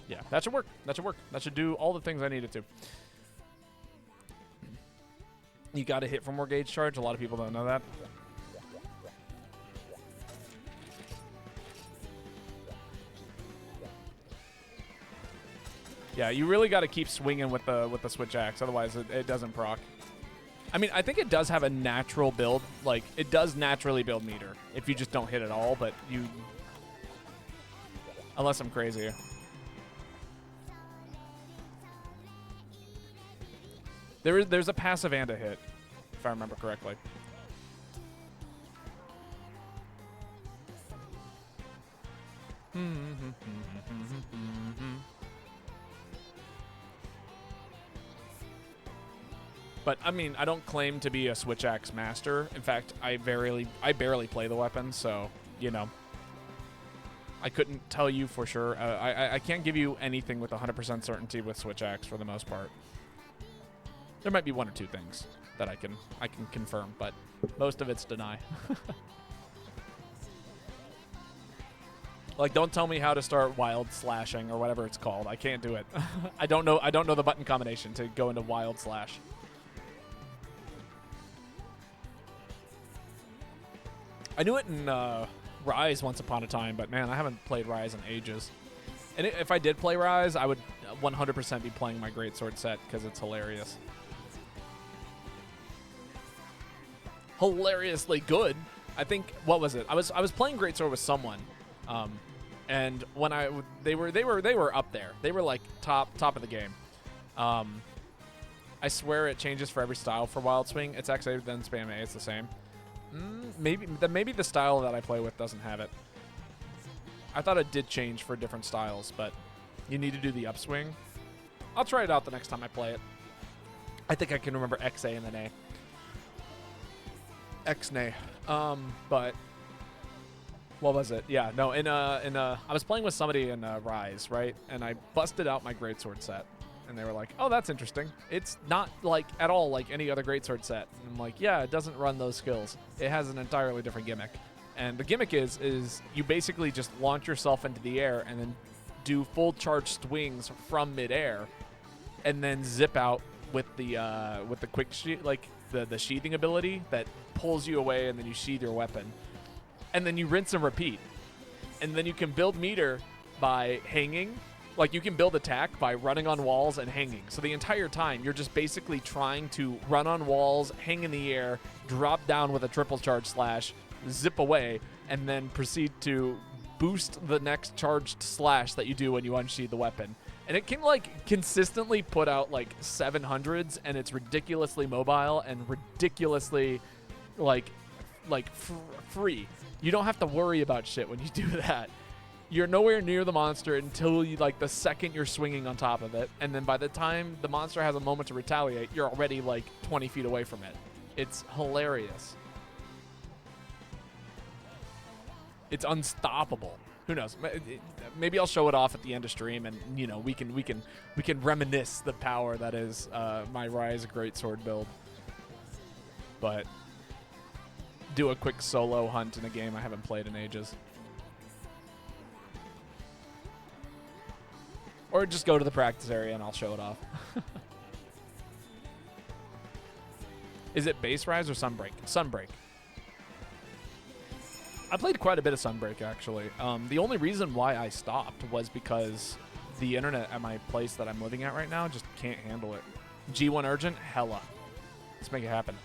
Yeah, that should work. That should work. That should do all the things I need it to. You got to hit for more gauge charge. A lot of people don't know that. Yeah, you really got to keep swinging with the switch axe, otherwise it doesn't proc. I mean, I think it does have a natural build. Like, it does naturally build meter if you just don't hit at all, but you... Unless I'm crazy. There's a passive and a hit, if I remember correctly. But I mean, I don't claim to be a switch axe master. In fact, I barely play the weapon, so you know, I couldn't tell you for sure. I can't give you anything with 100% certainty with switch axe for the most part. There might be one or two things that I can confirm, but most of it's deny. Like, don't tell me how to start wild slashing or whatever it's called. I can't do it. I don't know the button combination to go into wild slash. I knew it in Rise once upon a time, but man, I haven't played Rise in ages. And if I did play Rise, I would 100% be playing my greatsword set because it's hilarious. Hilariously good. I think, what was it? I was playing greatsword with someone, and when they were up there. They were like top of the game. I swear it changes for every style for Wild Swing. It's actually then spam A. It's the same. Maybe the style that I play with doesn't have it. I thought it did change for different styles, but you need to do the upswing. I'll try it out the next time I play it. I think I can remember XA and then A. X-nay. But what was it? Yeah, no, I was playing with somebody in Rise, right? And I busted out my greatsword set. And they were like, oh, that's interesting. It's not like at all like any other greatsword set. And I'm like, yeah, it doesn't run those skills. It has an entirely different gimmick. And the gimmick is you basically just launch yourself into the air and then do full charge swings from midair, and then zip out with the quick like the sheathing ability that pulls you away, and then you sheath your weapon, and then you rinse and repeat. And then you can build meter by hanging. Like, you can build attack by running on walls and hanging. So the entire time, you're just basically trying to run on walls, hang in the air, drop down with a triple charge slash, zip away, and then proceed to boost the next charged slash that you do when you unsheath the weapon. And it can, like, consistently put out, like, 700s, and it's ridiculously mobile and ridiculously, free. You don't have to worry about shit when you do that. You're nowhere near the monster until you, like, the second you're swinging on top of it. And then by the time the monster has a moment to retaliate, you're already, like, 20 feet away from it. It's hilarious. It's unstoppable. Who knows? Maybe I'll show it off at the end of stream, and, you know, we can reminisce the power that is my Rise Greatsword build. But do a quick solo hunt in a game I haven't played in ages. Or just go to the practice area and I'll show it off. Is it base Rise or Sunbreak? Sunbreak. I played quite a bit of Sunbreak, actually. The only reason why I stopped was because the internet at my place that I'm living at right now just can't handle it. G1 Urgent? Hella. Let's make it happen.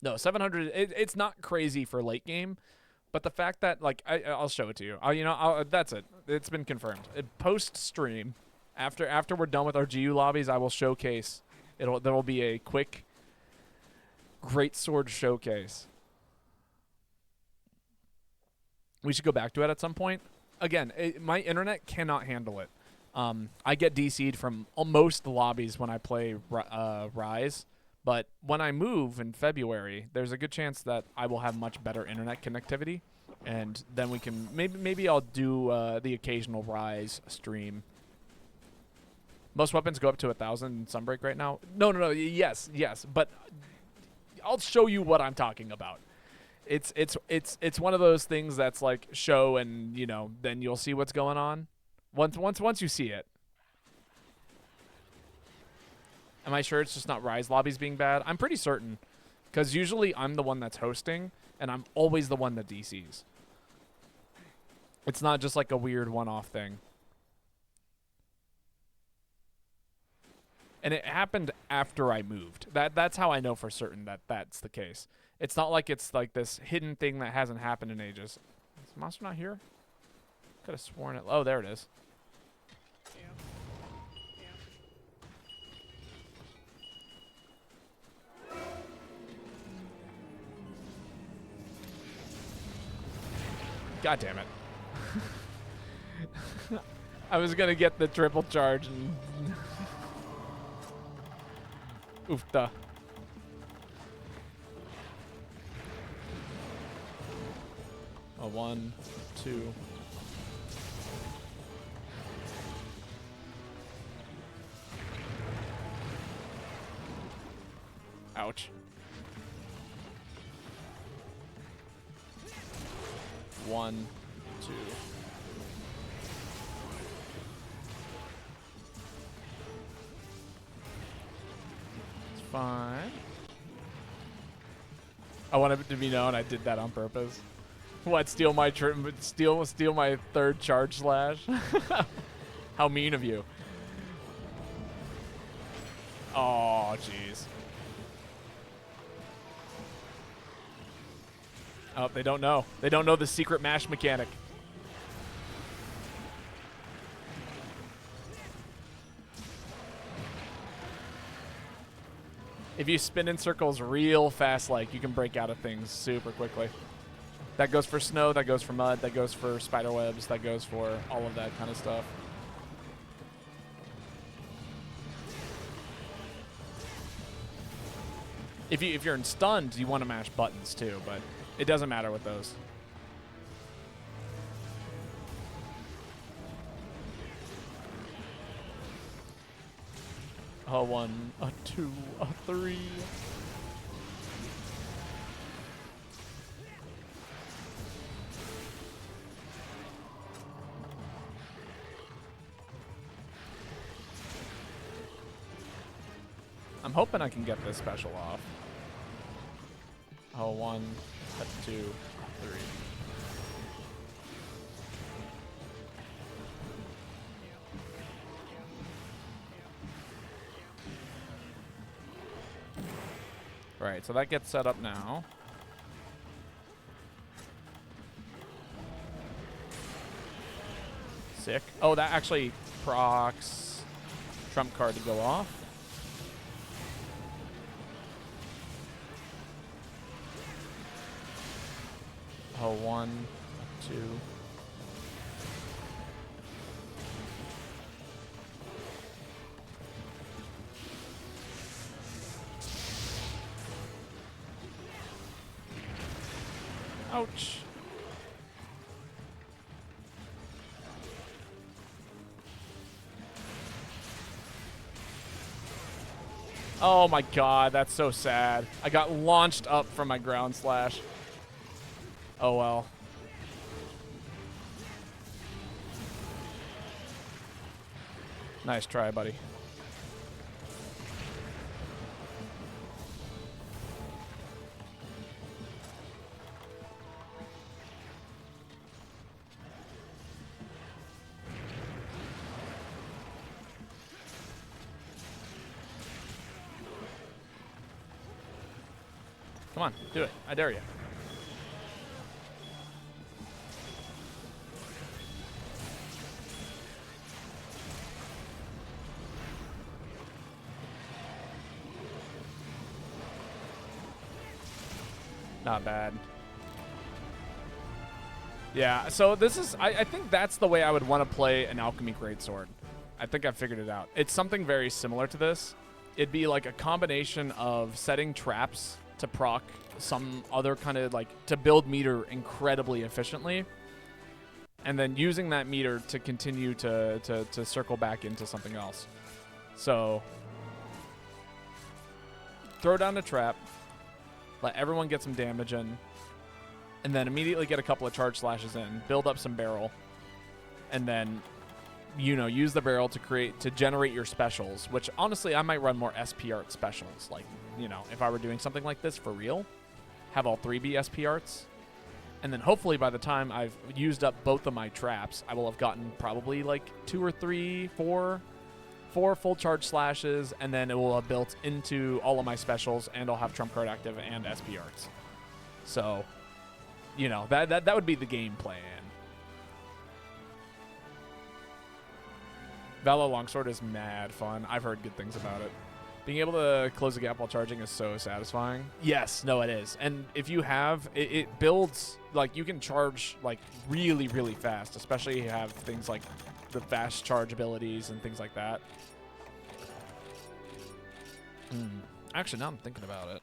No, 700, it's not crazy for late game, but the fact that, like, I'll show it to you. That's it. It's been confirmed. Post-stream, after we're done with our GU lobbies, I will showcase. There will be a quick greatsword showcase. We should go back to it at some point. Again, my internet cannot handle it. I get DC'd from most lobbies when I play Rise. But when I move in February, there's a good chance that I will have much better internet connectivity, and then we can maybe I'll do the occasional Rise stream. Most weapons go up to 1,000 in Sunbreak right now. No. Yes, but I'll show you what I'm talking about. It's one of those things that's like show, and you know, then you'll see what's going on. Once you see it. Am I sure it's just not Rise lobbies being bad? I'm pretty certain, because usually I'm the one that's hosting, and I'm always the one that DCs. It's not just like a weird one-off thing. And it happened after I moved. That's how I know for certain that that's the case. It's not like it's like this hidden thing that hasn't happened in ages. Is the monster not here? Could have sworn it. Oh, there it is. God damn it. I was gonna get the triple charge and oofta. A 1, 2. Ouch. 1, 2. It's fine. I wanted it to be known I did that on purpose. What? Steal my third charge slash? How mean of you. Oh, jeez. Oh, they don't know. They don't know the secret mash mechanic. If you spin in circles real fast, like, you can break out of things super quickly. That goes for snow, that goes for mud, that goes for spider webs, that goes for all of that kind of stuff. If you're in stunned, you want to mash buttons too, but it doesn't matter with those. A 1, a 2, a 3. I'm hoping I can get this special off. Oh, 1, a 2, 3. Right, so that gets set up now. Sick. Oh, that actually procs trump card to go off. Oh, 1, 2. Ouch. Oh my god, that's so sad. I got launched up from my ground slash. Oh well. Nice try, buddy. Come on, do it. I dare you. Not bad. Yeah, so this is, I think that's the way I would want to play an Alchemy Greatsword. I think I figured it out. It's something very similar to this. It'd be like a combination of setting traps to proc some other kind of like to build meter incredibly efficiently, and then using that meter to continue to circle back into something else. So throw down the trap, let everyone get some damage in, and then immediately get a couple of charge slashes in, build up some barrel, and then, you know, use the barrel to generate your specials, which honestly I might run more SP art specials. Like, you know, if I were doing something like this for real, have all 3 be SP arts, and then hopefully by the time I've used up both of my traps, I will have gotten probably like 2 or 3, 4 full charge slashes, and then it will have built into all of my specials, and I'll have trump card active and SP arts. So, you know, that would be the game plan. Valor Longsword is mad fun. I've heard good things about it. Being able to close the gap while charging is so satisfying. Yes, no, it is. And if you have, it builds, like, you can charge, like, really, really fast, especially if you have things like the fast charge abilities and things like that. Actually, now I'm thinking about it.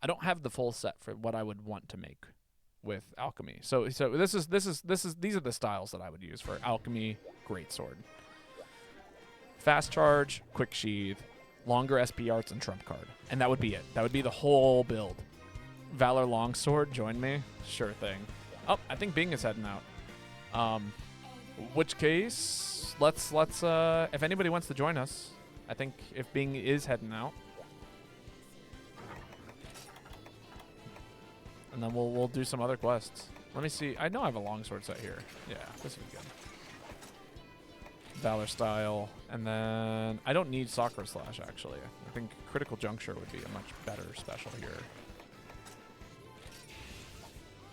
I don't have the full set for what I would want to make with Alchemy. So these are the styles that I would use for Alchemy Greatsword. Fast charge, quick sheath, longer SP arts, and trump card. And that would be it. That would be the whole build. Valor Longsword, join me? Sure thing. Oh, I think Bing is heading out. Which case, let's if anybody wants to join us, I think if Bing is heading out, and then we'll do some other quests. Let me see. I know I have a longsword set here. Yeah, this would be good. Valor style, and then I don't need Sakura Slash actually. I think Critical Juncture would be a much better special here.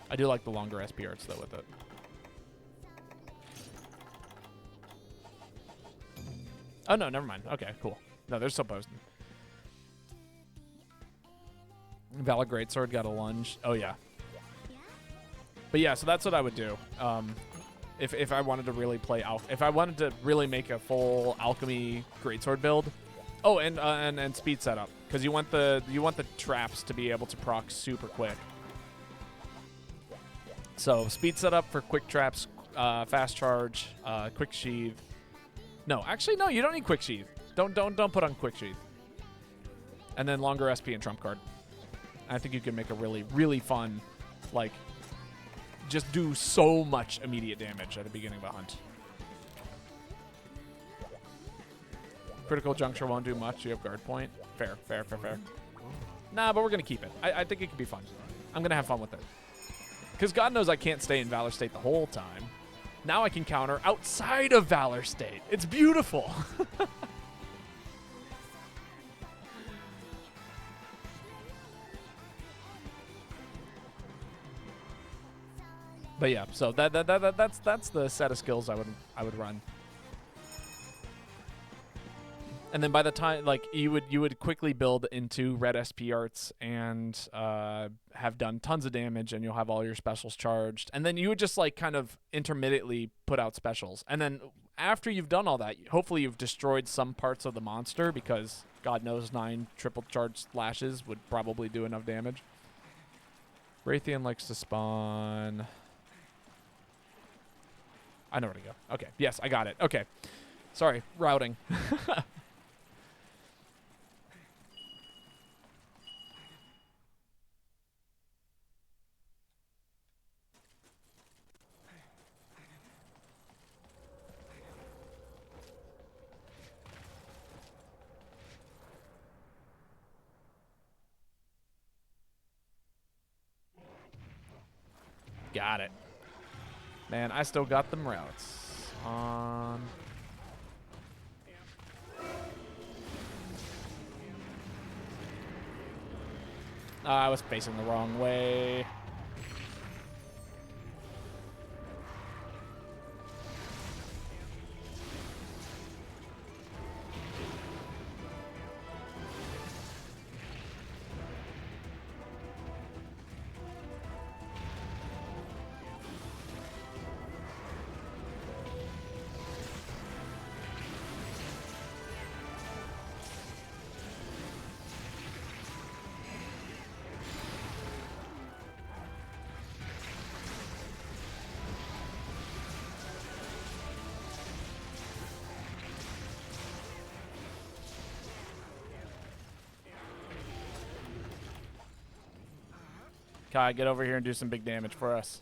I do like the longer SP arts though with it. Oh no, never mind. Okay, cool. No, they're still posting. Valor Greatsword got a lunge. Oh yeah. But yeah, so that's what I would do. If I wanted to really play if I wanted to really make a full Alchemy Greatsword build. Oh, and speed setup, because you want the traps to be able to proc super quick. So speed setup for quick traps, fast charge, quick sheath. No, actually no, you don't need quick sheath. Don't put on quick sheath. And then longer SP and trump card. I think you can make a really fun, like, just do so much immediate damage at the beginning of a hunt. Critical juncture won't do much. You have guard point. Fair. Nah, but we're gonna keep it. I think it could be fun. I'm gonna have fun with it. Because God knows I can't stay in Valor State the whole time. Now I can counter outside of Valor State. It's beautiful. But yeah, so that's the set of skills I would run. And then by the time, like, you would quickly build into red SP arts and have done tons of damage, and you'll have all your specials charged. And then you would just, like, kind of intermittently put out specials. And then after you've done all that, hopefully you've destroyed some parts of the monster, because God knows 9 triple charged lashes would probably do enough damage. Raytheon likes to spawn. I know where to go. Okay. Yes, I got it. Okay. Sorry. Routing. Got it. Man, I still got them routes on. I was facing the wrong way. Kai, get over here and do some big damage for us.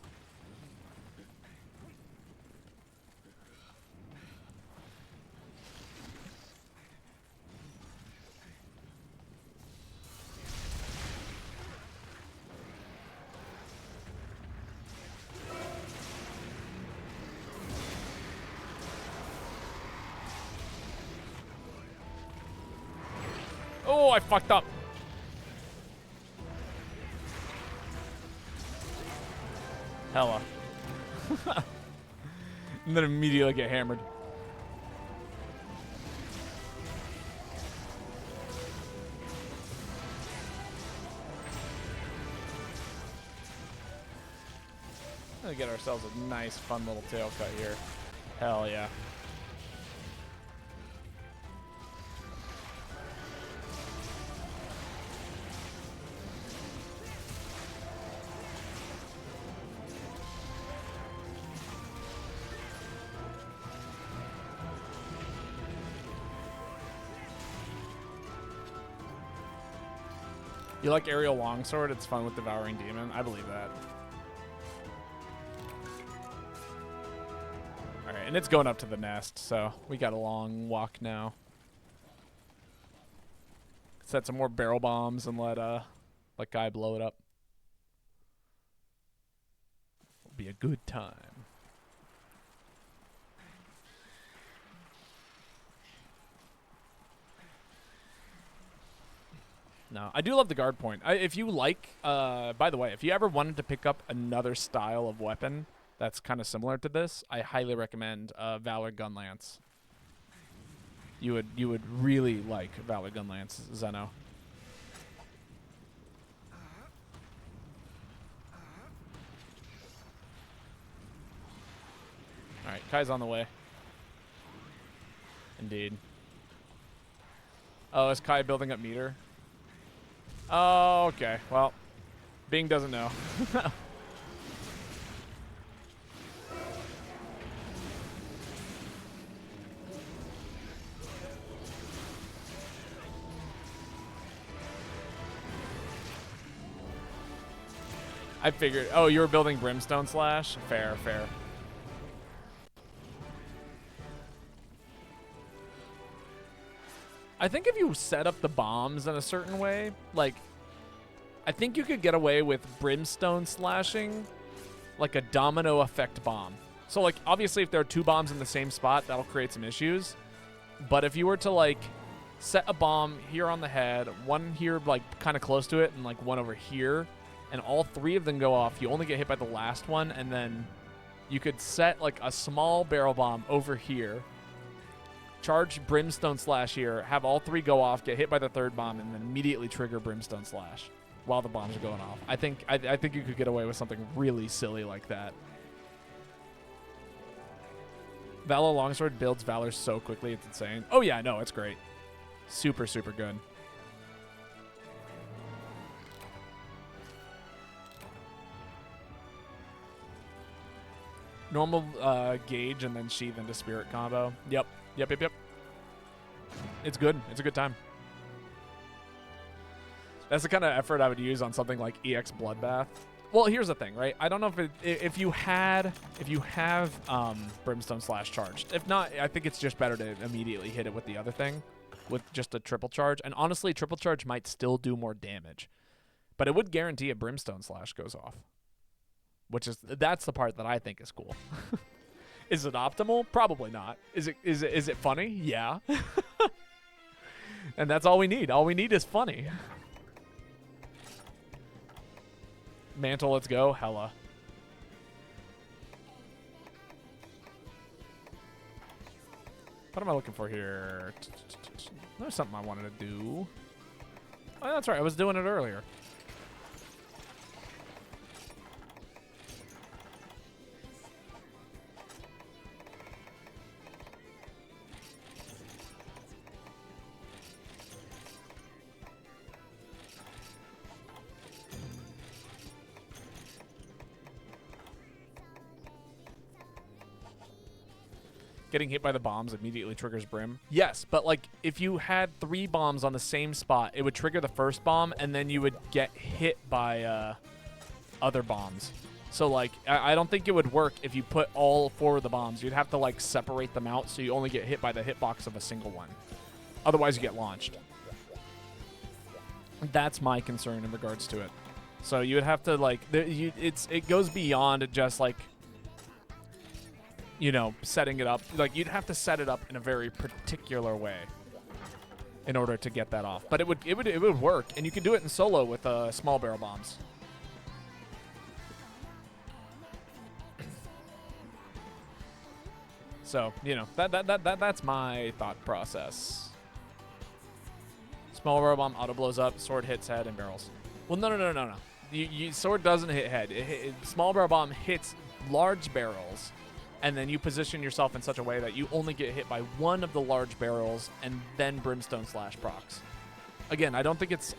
Oh, I fucked up. Hella. And then immediately get hammered. Let's get ourselves a nice, fun little tail cut here. Hell yeah. You like aerial longsword? It's fun with Devouring Demon. I believe that. Alright, and it's going up to the nest, so we got a long walk now. Set some more barrel bombs and let Guy blow it up. It'll be a good time. No, I do love the guard point. If you like, by the way, if you ever wanted to pick up another style of weapon that's kind of similar to this, I highly recommend Valor Gunlance. You would really like Valor Gunlance, Zeno. All right, Kai's on the way. Indeed. Oh, is Kai building up meter? Oh, okay. Well, Bing doesn't know. I figured. Oh, you were building Brimstone Slash? Fair, fair. I think if you set up the bombs in a certain way, like, I think you could get away with Brimstone slashing like a domino effect bomb. So, like, obviously if there are 2 bombs in the same spot, that'll create some issues. But if you were to, like, set a bomb here on the head, one here, like, kind of close to it, and, like, one over here, and all 3 of them go off, you only get hit by the last one, and then you could set, like, a small barrel bomb over here, charge Brimstone Slash here, have all 3 go off, get hit by the 3rd bomb, and then immediately trigger Brimstone Slash while the bombs are going off. I think you could get away with something really silly like that. Valor Longsword builds Valor so quickly, it's insane. Oh yeah, no, it's great. Super, super good. Normal gauge and then sheath into spirit combo. Yep. It's good. It's a good time. That's the kind of effort I would use on something like EX Bloodbath. Well, here's the thing, right? I don't know if you have Brimstone Slash charged. If not, I think it's just better to immediately hit it with the other thing, with just a triple charge. And honestly, triple charge might still do more damage, but it would guarantee a Brimstone Slash goes off. That's the part that I think is cool. Is it optimal? Probably not. Is it funny? Yeah. And that's all we need. All we need is funny. Mantle, let's go. Hella. What am I looking for here? There's something I wanted to do. Oh, that's right. I was doing it earlier. Getting hit by the bombs immediately triggers Brim. Yes, but like if you had 3 bombs on the same spot, it would trigger the first bomb, and then you would get hit by other bombs. So like I don't think it would work if you put all 4 of the bombs. You'd have to like separate them out so you only get hit by the hitbox of a single one. Otherwise you get launched. That's my concern in regards to it. So you would have to like it goes beyond just like, you know, setting it up. Like, you'd have to set it up in a very particular way in order to get that off. But it would work, and you could do it in solo with small barrel bombs. So, you know, that's my thought process. Small barrel bomb auto blows up, sword hits head and barrels. Well, no. Sword doesn't hit head. Small barrel bomb hits large barrels, and then you position yourself in such a way that you only get hit by one of the large barrels, and then Brimstone Slash procs. Again, I don't think it's as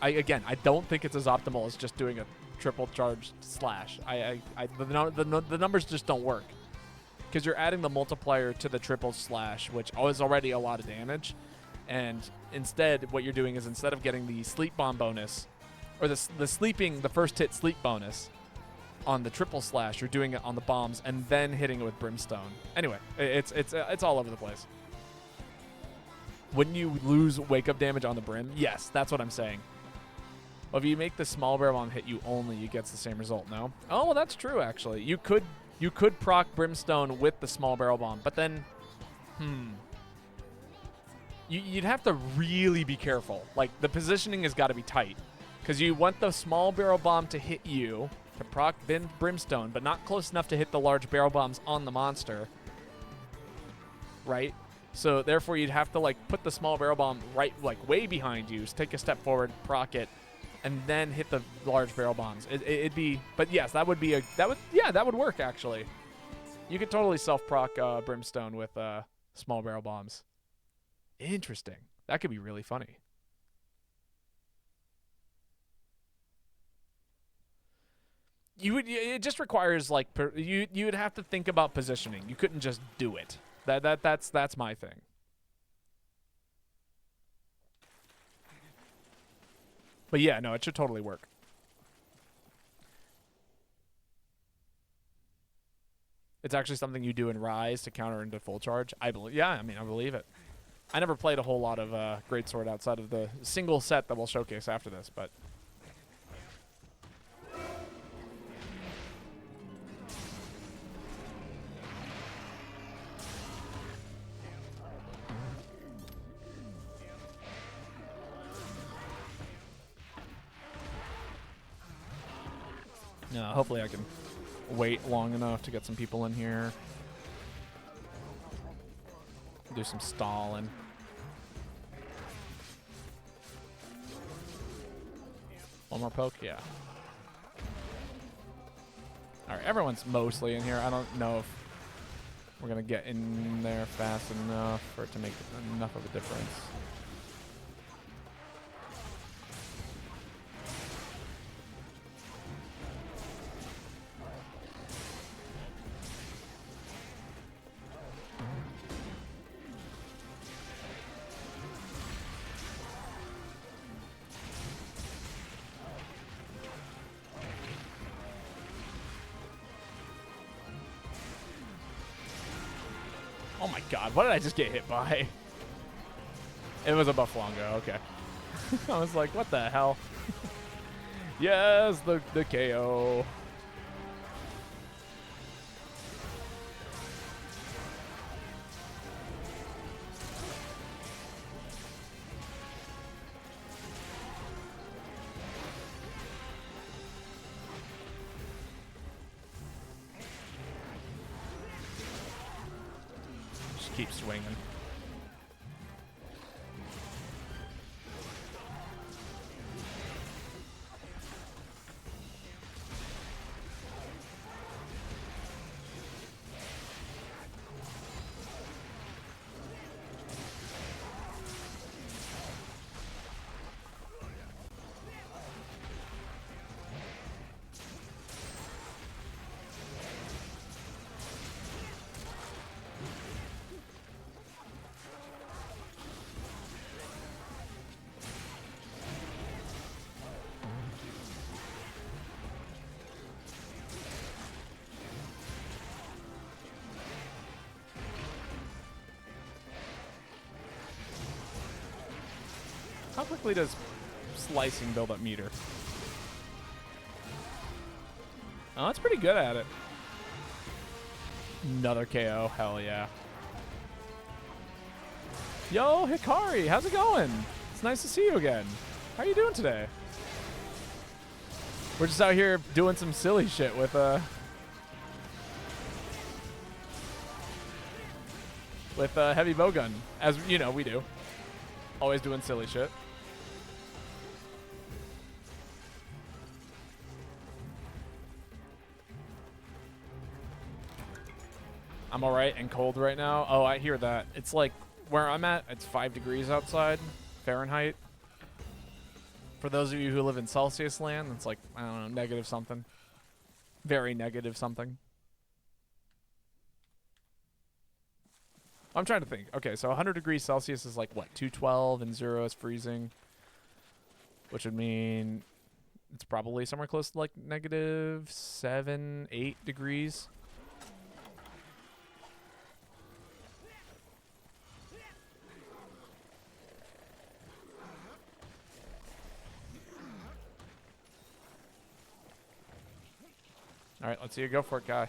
optimal as just doing a triple charge slash. The numbers just don't work, because you're adding the multiplier to the triple slash, which is already a lot of damage. And instead, what you're doing is, instead of getting the sleep bomb bonus, or the first hit sleep bonus on the triple slash, you're doing it on the bombs and then hitting it with Brimstone. Anyway, it's all over the place. Wouldn't you lose wake up damage on the Brim? Yes, that's what I'm saying. Well, if you make the small barrel bomb hit you only, it gets the same result. No? Oh, well, that's true actually. You could proc Brimstone with the small barrel bomb, but then you'd have to really be careful. Like, the positioning has got to be tight, because you want the small barrel bomb to hit you, to proc Brimstone, but not close enough to hit the large barrel bombs on the monster, right? So therefore, you'd have to like put the small barrel bomb right, like way behind you, so take a step forward, proc it, and then hit the large barrel bombs. It'd be, but yes, that would work actually. You could totally self-proc Brimstone with small barrel bombs. Interesting. That could be really funny. It just requires like you would have to think about positioning. You couldn't just do it. That's my thing. But yeah, no, it should totally work. It's actually something you do in Rise to counter into full charge. I believe. Yeah, I mean, I believe it. I never played a whole lot of Greatsword outside of the single set that we'll showcase after this, but. No, hopefully I can wait long enough to get some people in here. Do some stalling. One more poke? Yeah. Alright, everyone's mostly in here. I don't know if we're going to get in there fast enough for it to make enough of a difference. Oh my god, what did I just get hit by? It was a Bufflongo, okay. I was like, what the hell? Yes, the KO. Keep swinging. How quickly does slicing build up meter? Oh, that's pretty good at it. Another KO. Hell yeah. Yo, Hikari, how's it going? It's nice to see you again. How are you doing today? We're just out here doing some silly shit with heavy bowgun, as you know we do. Always doing silly shit. I'm alright and cold right now. Oh, I hear that. It's like where I'm at, it's 5 degrees outside, Fahrenheit. For those of you who live in Celsius land, it's like, I don't know, negative something. Very negative something. I'm trying to think. Okay, so 100 degrees Celsius is like, what, 212, and 0 is freezing. Which would mean it's probably somewhere close to like negative 7, 8 degrees. All right, let's see you go for it, guy.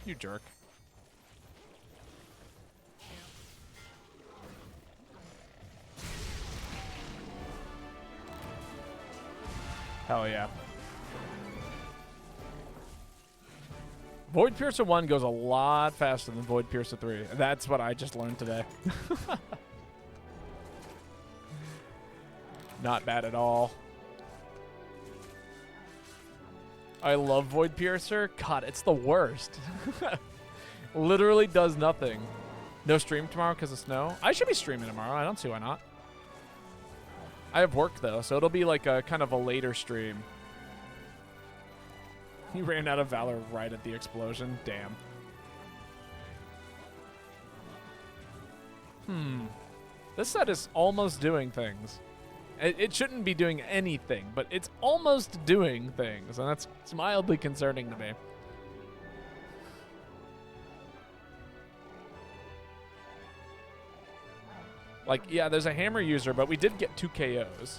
You jerk. Hell yeah. Void Piercer 1 goes a lot faster than Void Piercer 3. That's what I just learned today. Not bad at all. I love Void Piercer. God, it's the worst. Literally does nothing. No stream tomorrow because of snow. I should be streaming tomorrow. I don't see why not. I have work, though, so it'll be like a kind of a later stream. He ran out of Valor right at the explosion. Damn. This set is almost doing things. It shouldn't be doing anything, but it's almost doing things, and that's mildly concerning to me. Like, yeah, there's a hammer user, but we did get 2 KOs.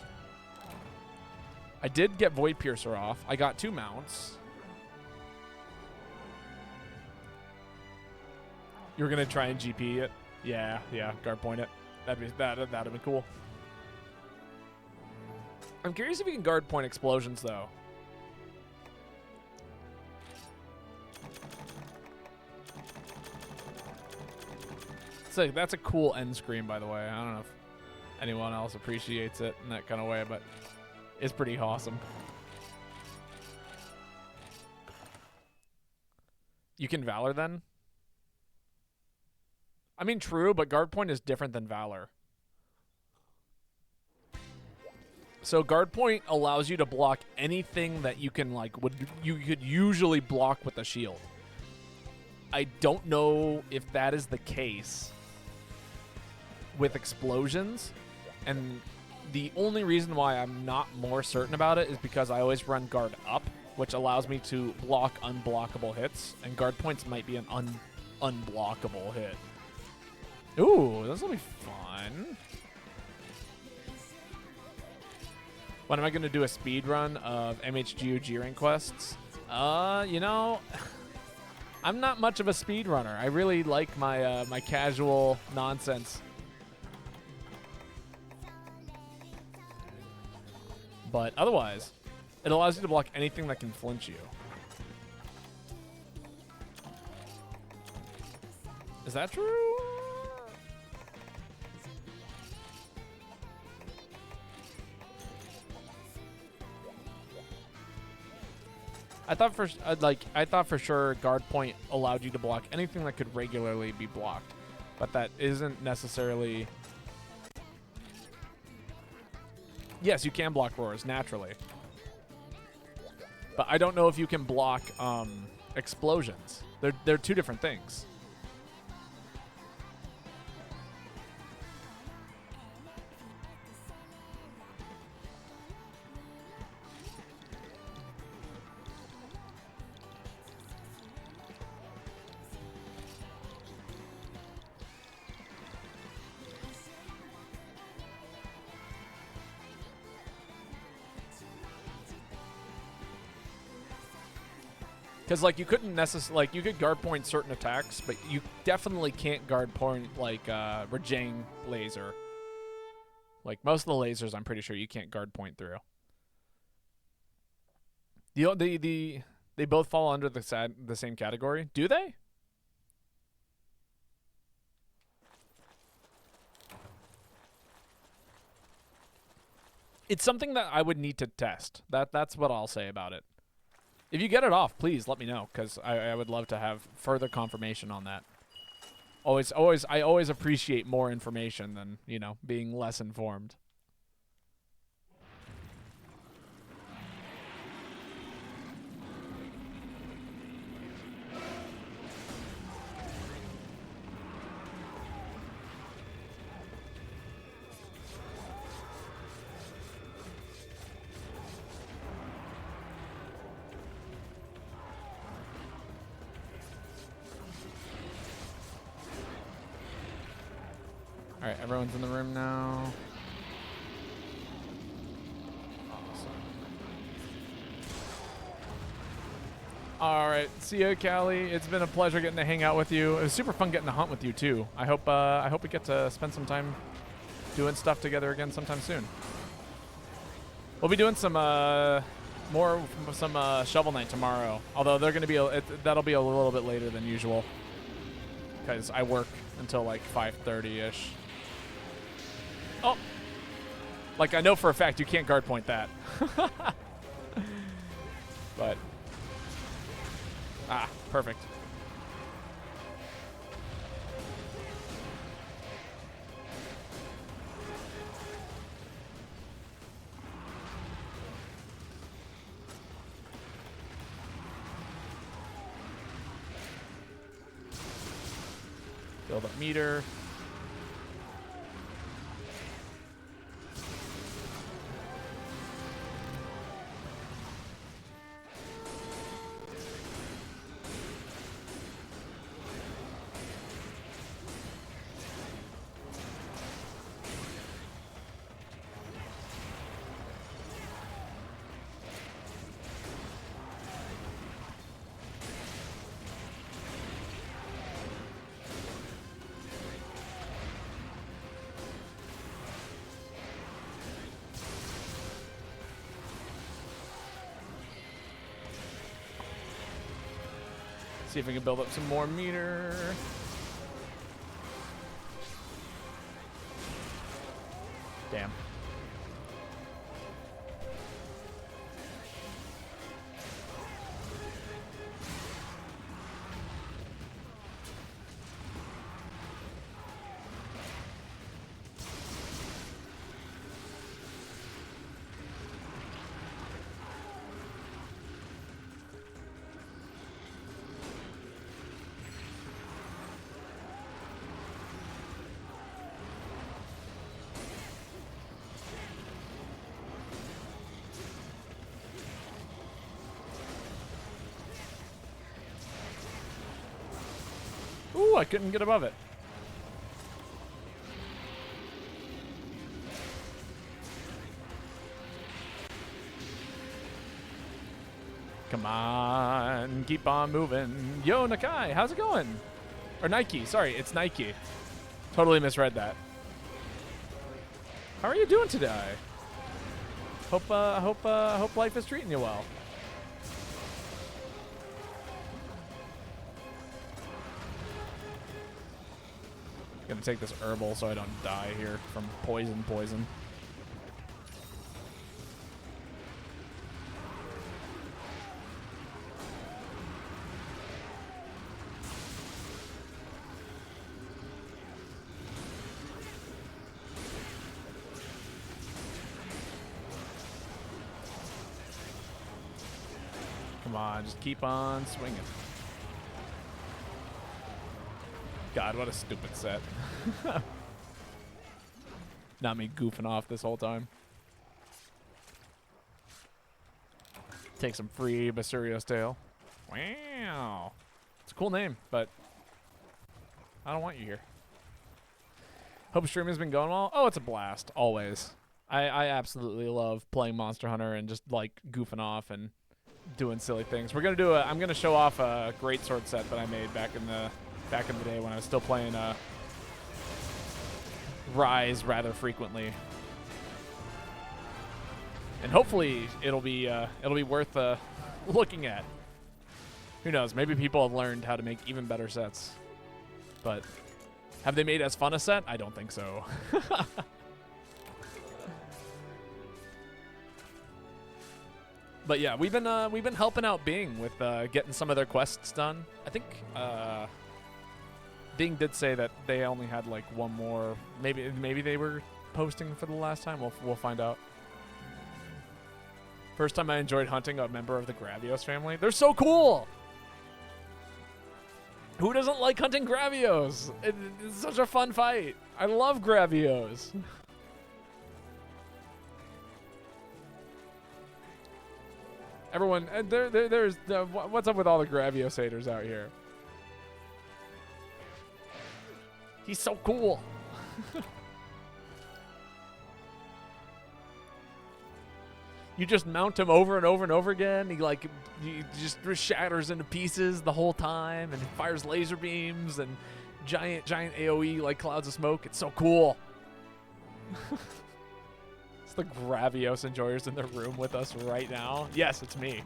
I did get Void Piercer off. I got 2 mounts. You were gonna try and GP it? Yeah, guard point it. That'd have been cool. I'm curious if you can guard point explosions, though. So that's a cool end screen, by the way. I don't know if anyone else appreciates it in that kind of way, but it's pretty awesome. You can Valor then? I mean, true, but guard point is different than Valor. So guard point allows you to block anything that you can you could usually block with a shield. I don't know if that is the case with explosions, and the only reason why I'm not more certain about it is because I always run guard up, which allows me to block unblockable hits, and guard points might be an unblockable hit. Ooh, this will be fun. When am I going to do a speed run of MHGU G-Rank quests? You know, I'm not much of a speed runner. I really like my my casual nonsense. But otherwise, it allows you to block anything that can flinch you. Is that true? I thought for sure guard point allowed you to block anything that could regularly be blocked, but that isn't necessarily. Yes, you can block roars naturally, but I don't know if you can block explosions. They're 2 different things. Because, like, you couldn't necessarily, like, you could guard point certain attacks, but you definitely can't guard point, like, Rajang laser. Like, most of the lasers, I'm pretty sure you can't guard point through. They both fall under the same category. Do they? It's something that I would need to test. That's what I'll say about it. If you get it off, please let me know, because I would love to have further confirmation on that. I always appreciate more information than, you know, being less informed. All right, everyone's in the room now. Awesome. All right, see you, Callie. It's been a pleasure getting to hang out with you. It was super fun getting to hunt with you too. I hope we get to spend some time doing stuff together again sometime soon. We'll be doing some Shovel Knight tomorrow. Although they're gonna be that'll be a little bit later than usual because I work until like 5:30ish. Oh, like I know for a fact you can't guard point that. But perfect. Build up meter. See if we can build up some more meter. Damn. Ooh, I couldn't get above it. Come on, keep on moving. Yo, Nakai, how's it going? Or Nike, sorry, it's Nike. Totally misread that. How are you doing today? Hope life is treating you well. Gonna take this herbal so I don't die here from poison. Come on, just keep on swinging. God, what a stupid set. Not me goofing off this whole time. Take some free Basurio's tail. Wow. It's a cool name, but I don't want you here. Hope streaming has been going well. Oh, it's a blast, always. I absolutely love playing Monster Hunter and just like goofing off and doing silly things. We're gonna I'm gonna show off a greatsword set that I made back in the day when I was still playing Rise rather frequently, and hopefully it'll be worth looking at. Who knows? Maybe people have learned how to make even better sets, but have they made as fun a set? I don't think so. But yeah, we've been helping out Bing with getting some of their quests done. I think Bing did say that they only had like one more. Maybe they were posting for the last time. We'll find out. First time I enjoyed hunting a member of the Gravios family. They're so cool. Who doesn't like hunting Gravios? It's such a fun fight. I love Gravios. Everyone, there's what's up with all the Gravios haters out here? He's so cool. You just mount him over and over and over again. He just shatters into pieces the whole time and fires laser beams and giant AoE like clouds of smoke. It's so cool. It's the Gravios enjoyers in the room with us right now. Yes, it's me.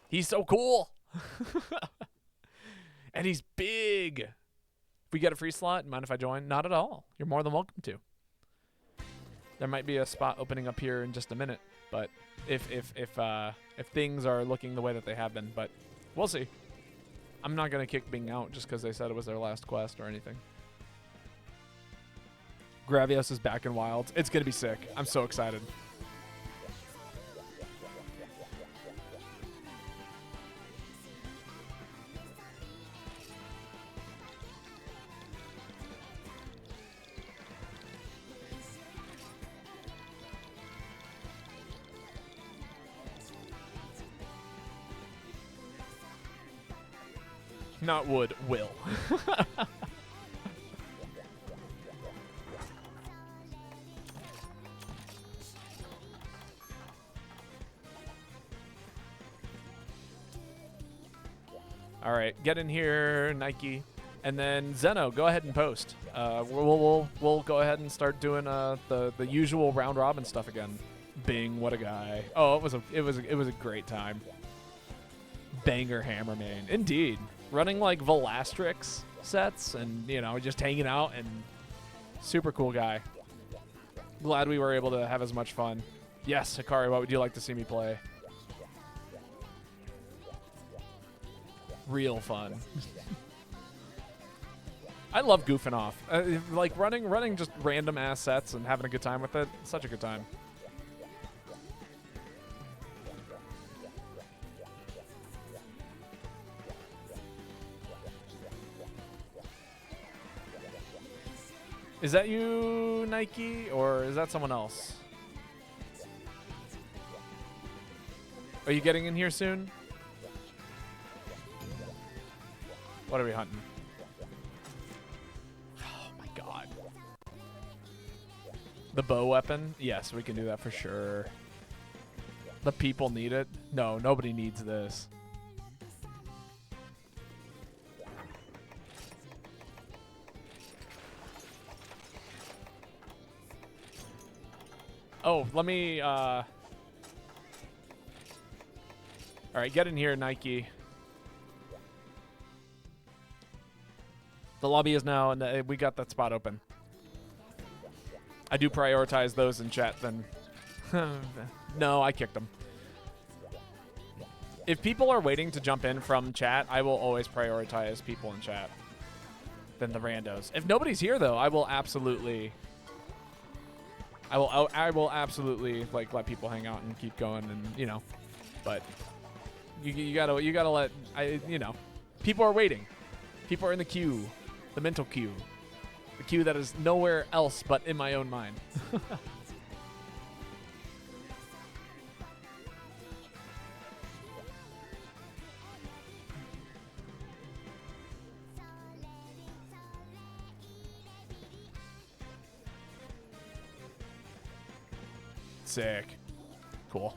He's so cool. And he's big. If we get a free slot, mind if I join? Not at all. You're more than welcome to. There might be a spot opening up here in just a minute, but if things are looking the way that they have been, but we'll see. I'm not gonna kick Bing out just because they said it was their last quest or anything. Gravios is back in Wilds. It's gonna be sick. I'm so excited. Not would, will. All right, get in here, Nike, and then Zeno, go ahead and post. We'll go ahead and start doing the usual round robin stuff again. Bing, what a guy! Oh, it was a great time. Banger hammer main, indeed. Running like Velastrix sets, and just hanging out, and super cool guy. Glad we were able to have as much fun. Yes, Hikari, what would you like to see me play? Real fun. I love goofing off. Like running just random ass sets and having a good time with it. Such a good time. Is that you, Nike, or is that someone else? Are you getting in here soon? What are we hunting? Oh my god. The bow weapon? Yes, we can do that for sure. The people need it? No, nobody needs this. Oh, let me, all right, get in here, Nike. The lobby is now, and we got that spot open. I do prioritize those in chat, then. No, I kicked them. If people are waiting to jump in from chat, I will always prioritize people in chat than the randos. If nobody's here, though, I will absolutely... I will absolutely like let people hang out and keep going, and but you gotta let people are waiting. People are in the queue, the mental queue, the queue that is nowhere else but in my own mind. Sick. Cool.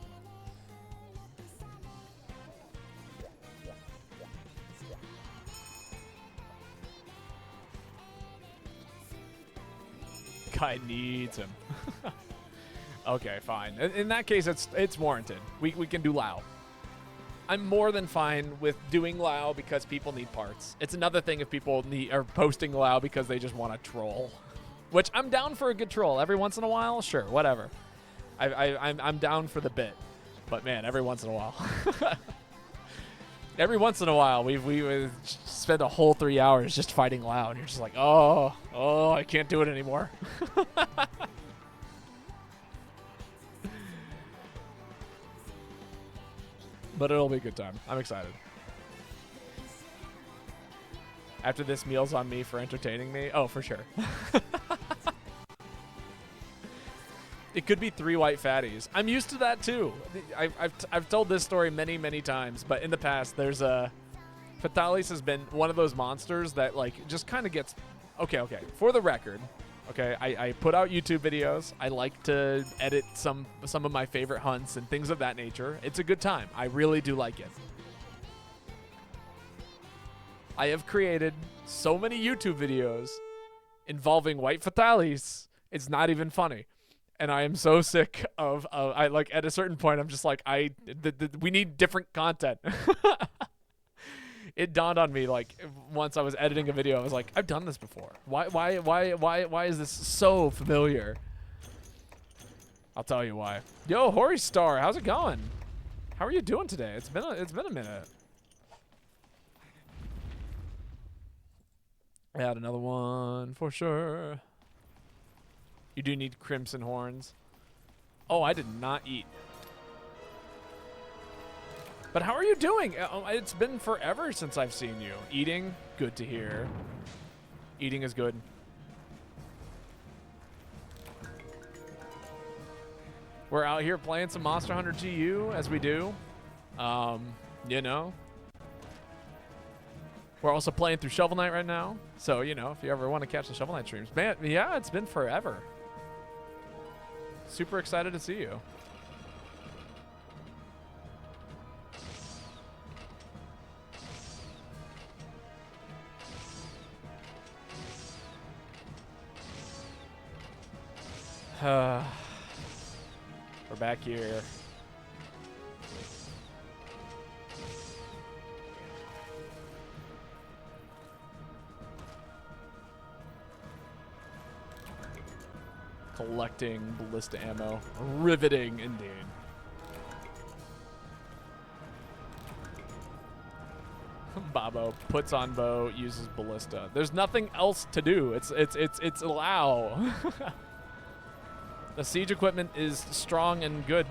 Guy needs him. Okay, fine. In that case, it's warranted. We can do Lao. I'm more than fine with doing Lao because people need parts. It's another thing if people are posting Lao because they just want to troll, which I'm down for a good troll every once in a while. Sure, whatever. I'm down for the bit, but man, every once in a while, we spend a whole 3 hours just fighting Lao, and you're just like, oh, I can't do it anymore. But it'll be a good time. I'm excited. After this, meal's on me for entertaining me. Oh, for sure. It could be 3 white fatties. I'm used to that too. I've told this story many, many times, but in the past, there's Fatalis has been one of those monsters that like just kind of gets. Okay. For the record, okay, I put out YouTube videos. I like to edit some of my favorite hunts and things of that nature. It's a good time. I really do like it. I have created so many YouTube videos involving white Fatalis. It's not even funny. And I am so sick of I like at a certain point I'm just like we need different content. It dawned on me like once I was editing a video, I was like, I've done this before. Why is this so familiar? I'll tell you why. Yo, Hori Star, how's it going? How are you doing today? It's been a minute. Add another one for sure. You do need crimson horns. Oh, I did not eat. But how are you doing? It's been forever since I've seen you. Eating? Good to hear. Eating is good. We're out here playing some Monster Hunter GU, as we do. You know. We're also playing through Shovel Knight right now. So, you know, if you ever want to catch the Shovel Knight streams. Man, yeah, it's been forever. Super excited to see you. We're back here. Collecting ballista ammo. Riveting indeed. Babo puts on bow, uses ballista. There's nothing else to do. It's allow. The siege equipment is strong and good.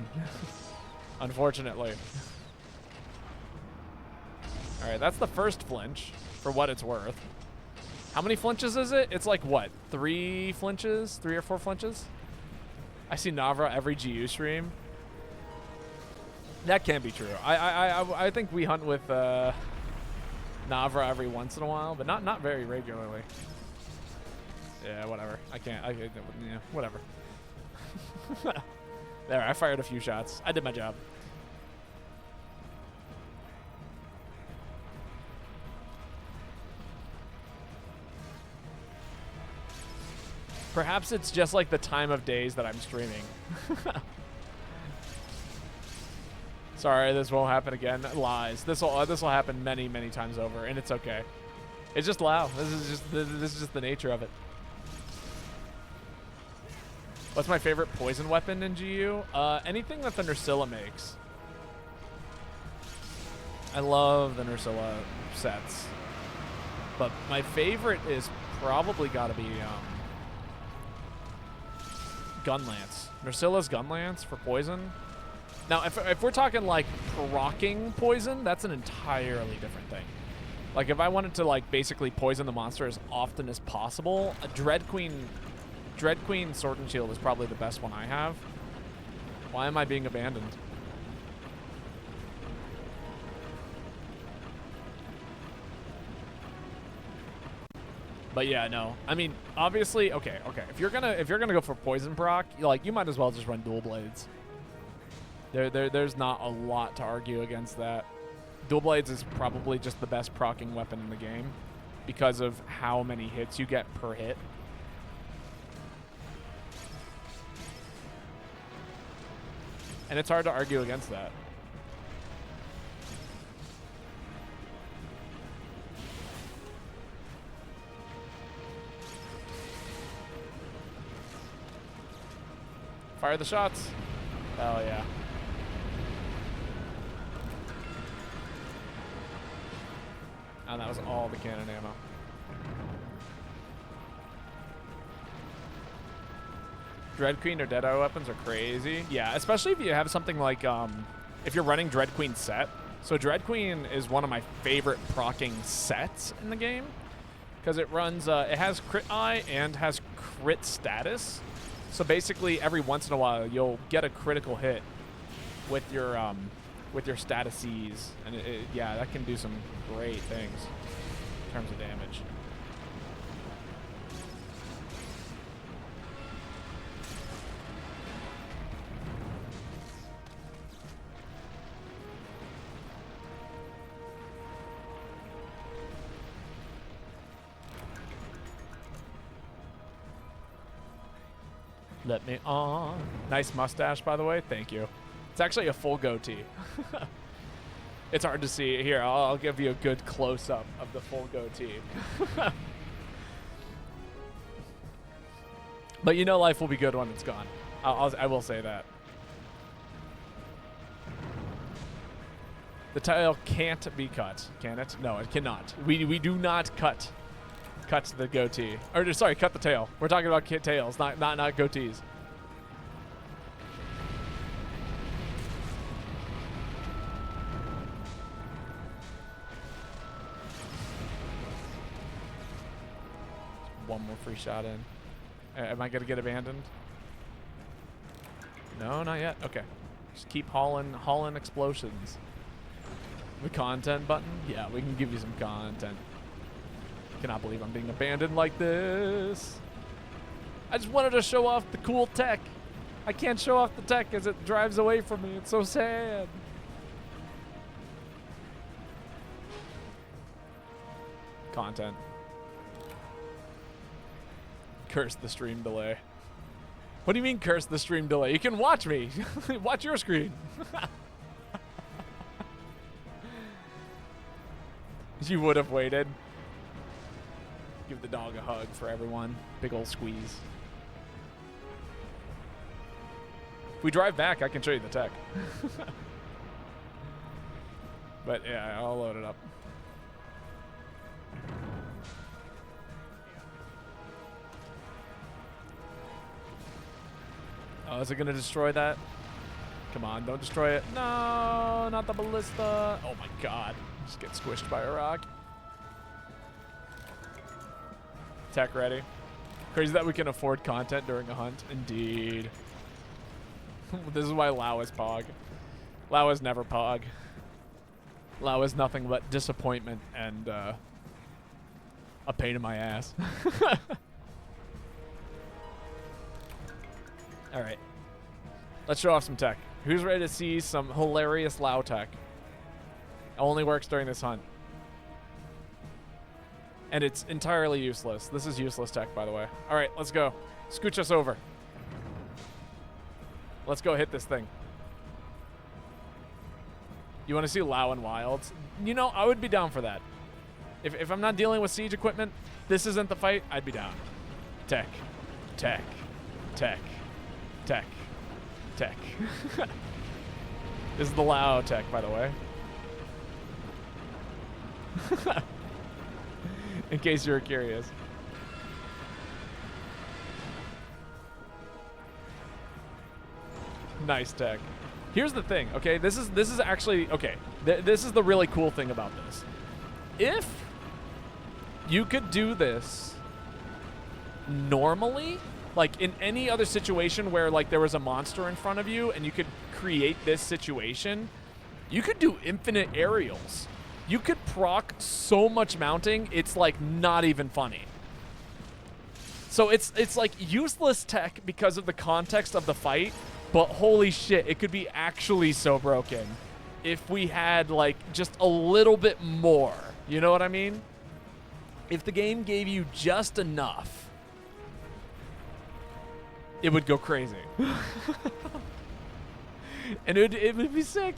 Unfortunately. Alright, that's the first flinch, for what it's worth. How many flinches is it? It's like, what, 3 flinches? 3 or 4 flinches? I see Navra every GU stream. That can't be true. I think we hunt with Navra every once in a while, but not very regularly. Yeah, whatever. Yeah, whatever. There, I fired a few shots. I did my job. Perhaps it's just like the time of days that I'm streaming. Sorry, this won't happen again. Lies. This will happen many, many times over, and it's okay. It's just loud. This is just the nature of it. What's my favorite poison weapon in GU? Anything that the Nursilla makes. I love the Nursilla sets. But my favorite is probably gotta be Gunlance. Nursilla's Gunlance for poison. Now, if we're talking like proccing poison, that's an entirely different thing. Like if I wanted to like basically poison the monster as often as possible, a Dread Queen Sword and Shield is probably the best one I have. Why am I being abandoned? But yeah, no. I mean, obviously, okay. If you're gonna go for poison proc, you might as well just run dual blades. There's not a lot to argue against that. Dual blades is probably just the best proccing weapon in the game because of how many hits you get per hit. And it's hard to argue against that. Fire the shots. Hell yeah. And that was all the cannon ammo. Dread Queen or Deadeye weapons are crazy. Yeah, especially if you have something like, if you're running Dread Queen set. So Dread Queen is one of my favorite proccing sets in the game. Because it runs, it has crit eye and has crit status. So basically every once in a while you'll get a critical hit with your statuses. And yeah, that can do some great things in terms of damage. Let me on. Nice mustache, by the way. Thank you. It's actually a full goatee. It's hard to see. Here, I'll give you a good close-up of the full goatee. But you know life will be good when it's gone. I will say that. The tail can't be cut, can it? No, it cannot. We do not cut the goatee. Or sorry, cut the tail. We're talking about tails, not goatees. One more free shot in. Am I gonna get abandoned? No, not yet. Okay. Just keep hauling explosions. The content button? Yeah, we can give you some content. Cannot believe I'm being abandoned like this. I just wanted to show off the cool tech. I can't show off the tech as it drives away from me. It's so sad. Content. Curse the stream delay. What do you mean curse the stream delay? You can watch me. Watch your screen. You would have waited. Give the dog a hug for everyone. Big old squeeze. If we drive back, I can show you the tech. But yeah, I'll load it up. Oh, is it going to destroy that? Come on, don't destroy it. No, not the ballista. Oh my god. Just get squished by a rock. Tech ready. Crazy that we can afford content during a hunt. Indeed. This is why Lao is Pog. Lao is never Pog. Lao is nothing but disappointment and a pain in my ass. All right. Let's show off some tech. Who's ready to see some hilarious Lao tech? Only works during this hunt. And it's entirely useless. This is useless tech, by the way. All right, let's go. Scooch us over. Let's go hit this thing. You want to see Lao and Wilds? You know, I would be down for that. If I'm not dealing with siege equipment, this isn't the fight, I'd be down. Tech. Tech. Tech. Tech. Tech. This is the Lao tech, by the way. In case you were curious. Nice tech. Here's the thing, okay? This is actually okay. This is the really cool thing about this. If you could do this normally, like in any other situation where like there was a monster in front of you and you could create this situation, you could do infinite aerials. You could proc so much mounting, it's like not even funny. So it's like useless tech because of the context of the fight, but holy shit, it could be actually so broken if we had like just a little bit more. You know what I mean? If the game gave you just enough, it would go crazy. And it would be sick.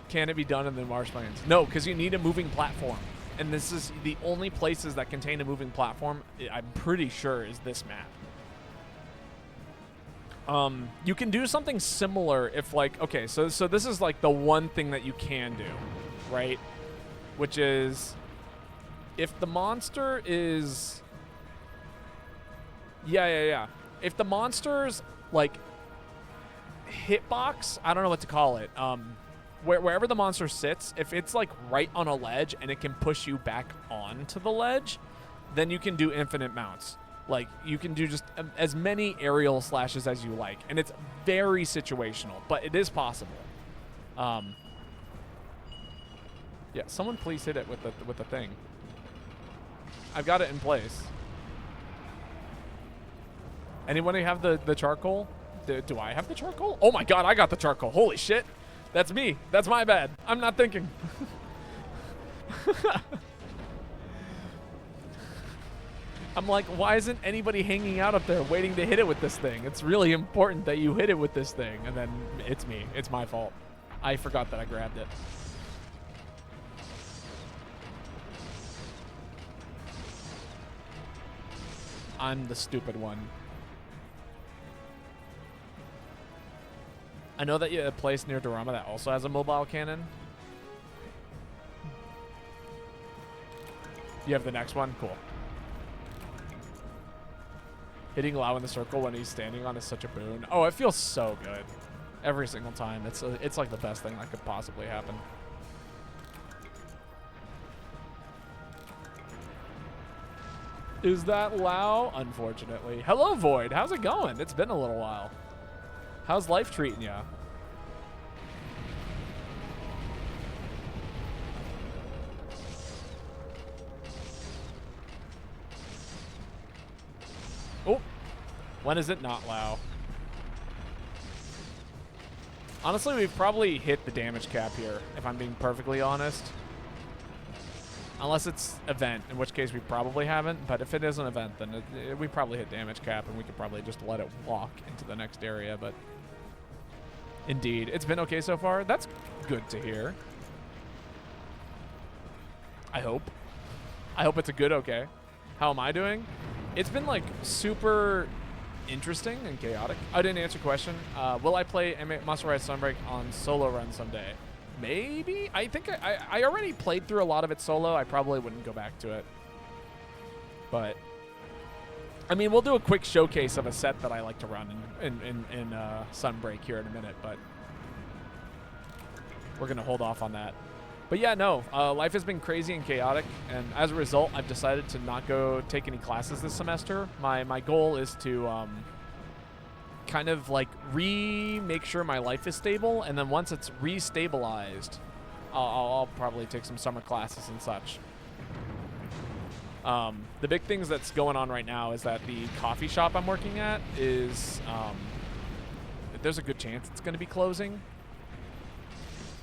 Can it be done in the marshlands? No, because you need a moving platform. And this is the only places that contain a moving platform, I'm pretty sure, is this map. You can do something similar if like, okay, so this is like the one thing that you can do, right? Which is if the monster is, yeah. If the monster's like hitbox, I don't know what to call it, wherever the monster sits, if it's like right on a ledge and it can push you back onto the ledge, then you can do infinite mounts. Like, you can do just as many aerial slashes as you like. And it's very situational, but it is possible. Yeah, someone please hit it with the thing. I've got it in place. Anybody have the charcoal? Do I have the charcoal? Oh my god, I got the charcoal. Holy shit. That's me. That's my bad. I'm not thinking. I'm like, why isn't anybody hanging out up there waiting to hit it with this thing? It's really important that you hit it with this thing. And then it's me. It's my fault. I forgot that I grabbed it. I'm the stupid one. I know that you have a place near Dorama that also has a mobile cannon. You have the next one? Cool. Hitting Lao in the circle when he's standing on is such a boon. Oh, it feels so good. Every single time. It's like the best thing that could possibly happen. Is that Lao? Unfortunately. Hello, Void. How's it going? It's been a little while. How's life treating ya? When is it not Lao? Honestly, we've probably hit the damage cap here, if I'm being perfectly honest. Unless it's event, in which case we probably haven't. But if it is an event, then we probably hit damage cap, and we could probably just let it walk into the next area. But indeed, it's been okay so far. That's good to hear. I hope. I hope it's a good okay. How am I doing? It's been like super interesting and chaotic. I didn't answer your question. Will I play Monster Rise Sunbreak on solo run someday? Maybe. I think I already played through a lot of it solo. I probably wouldn't go back to it. But I mean, we'll do a quick showcase of a set that I like to run in Sunbreak here in a minute, but we're gonna hold off on that. But yeah, no, life has been crazy and chaotic, and as a result, I've decided to not go take any classes this semester. My goal is to kind of like make sure my life is stable, and then once it's re-stabilized, I'll probably take some summer classes and such. The big things that's going on right now is that the coffee shop I'm working at is there's a good chance it's going to be closing.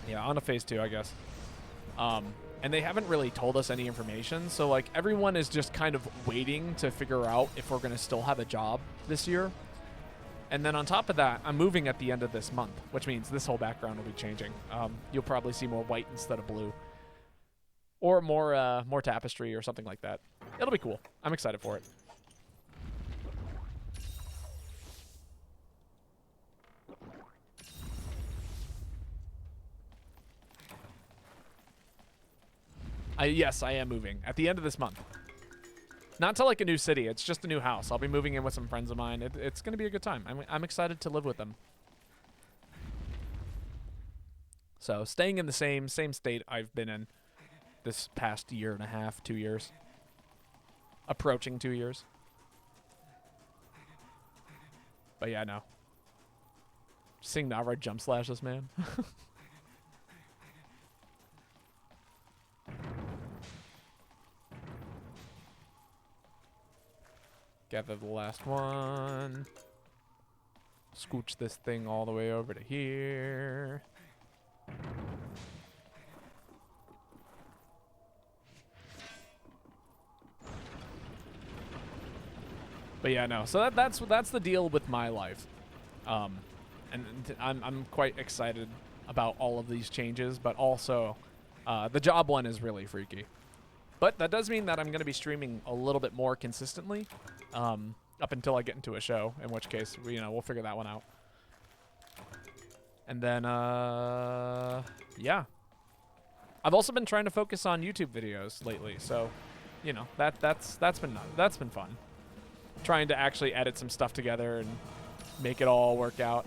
Yeah, on a phase 2, I guess. And they haven't really told us any information, so like everyone is just kind of waiting to figure out if we're going to still have a job this year. And then on top of that, I'm moving at the end of this month, which means this whole background will be changing. You'll probably see more white instead of blue, or more tapestry or something like that. It'll be cool. I'm excited for it. Yes, I am moving at the end of this month. Not to like a new city. It's just a new house. I'll be moving in with some friends of mine. It's going to be a good time. I'm excited to live with them. So staying in the same state I've been in this past year and a half, 2 years. Approaching 2 years. But yeah, no. Seeing Navarre jump slash this man. Gather the last one. Scooch this thing all the way over to here. But yeah, no. So that's the deal with my life. And I'm quite excited about all of these changes, but also the job one is really freaky. But that does mean that I'm going to be streaming a little bit more consistently up until I get into a show, in which case, we'll figure that one out. And then, yeah. I've also been trying to focus on YouTube videos lately, so, that's been fun. Trying to actually edit some stuff together and make it all work out.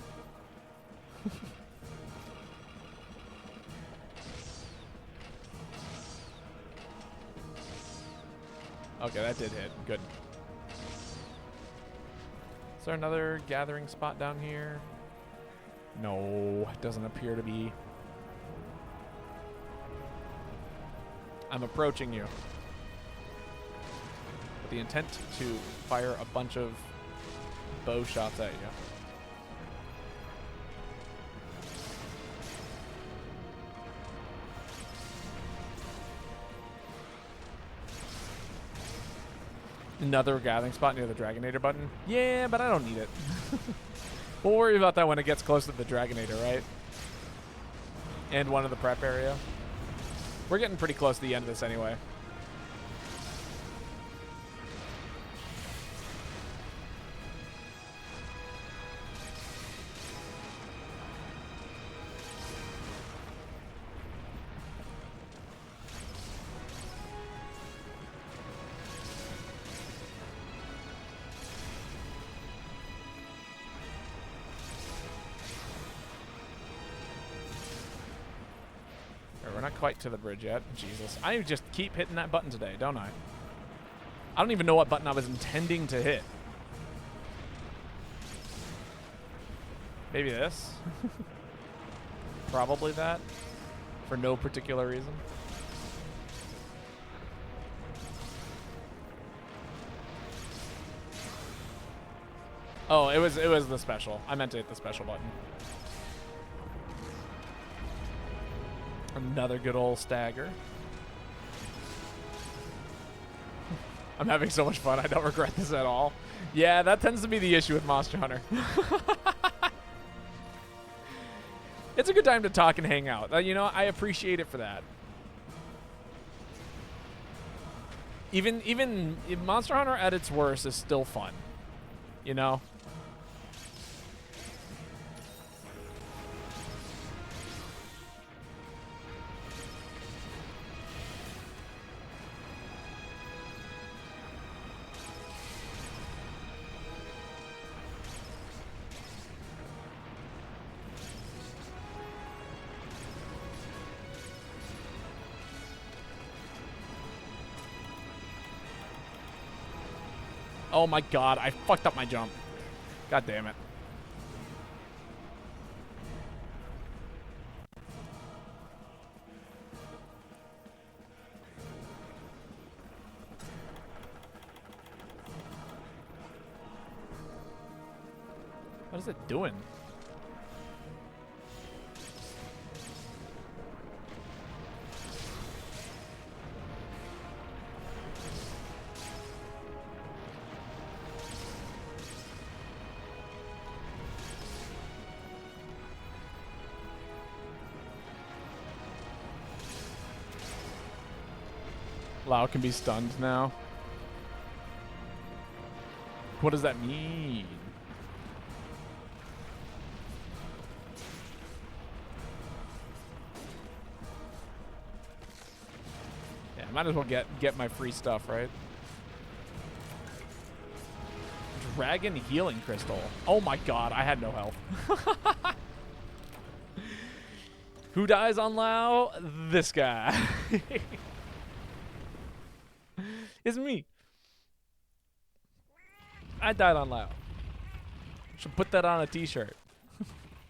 Okay, that did hit. Good. Is there another gathering spot down here? No, it doesn't appear to be. I'm approaching you with the intent to fire a bunch of bow shots at you. Another gathering spot near the Dragonator button? Yeah, but I don't need it. We'll worry about that when it gets close to the Dragonator, right? And one of the prep area. We're getting pretty close to the end of this anyway. We're not quite to the bridge yet. Jesus. I just keep hitting that button today, don't I? I don't even know what button I was intending to hit. Maybe this? Probably that. For no particular reason. Oh, it was the special. I meant to hit the special button. Another good old stagger. I'm having so much fun. I don't regret this at all. Yeah, that tends to be the issue with Monster Hunter. It's a good time to talk and hang out. You know, I appreciate it for that. Even Monster Hunter at its worst is still fun. You know? Oh my god, I fucked up my jump. God damn it. What is it doing? Lao can be stunned now. What does that mean? Yeah, might as well get my free stuff, right? Dragon healing crystal. Oh my god, I had no health. Who dies on Lao? This guy. It's me. I died on Lao. Should put that on a t-shirt.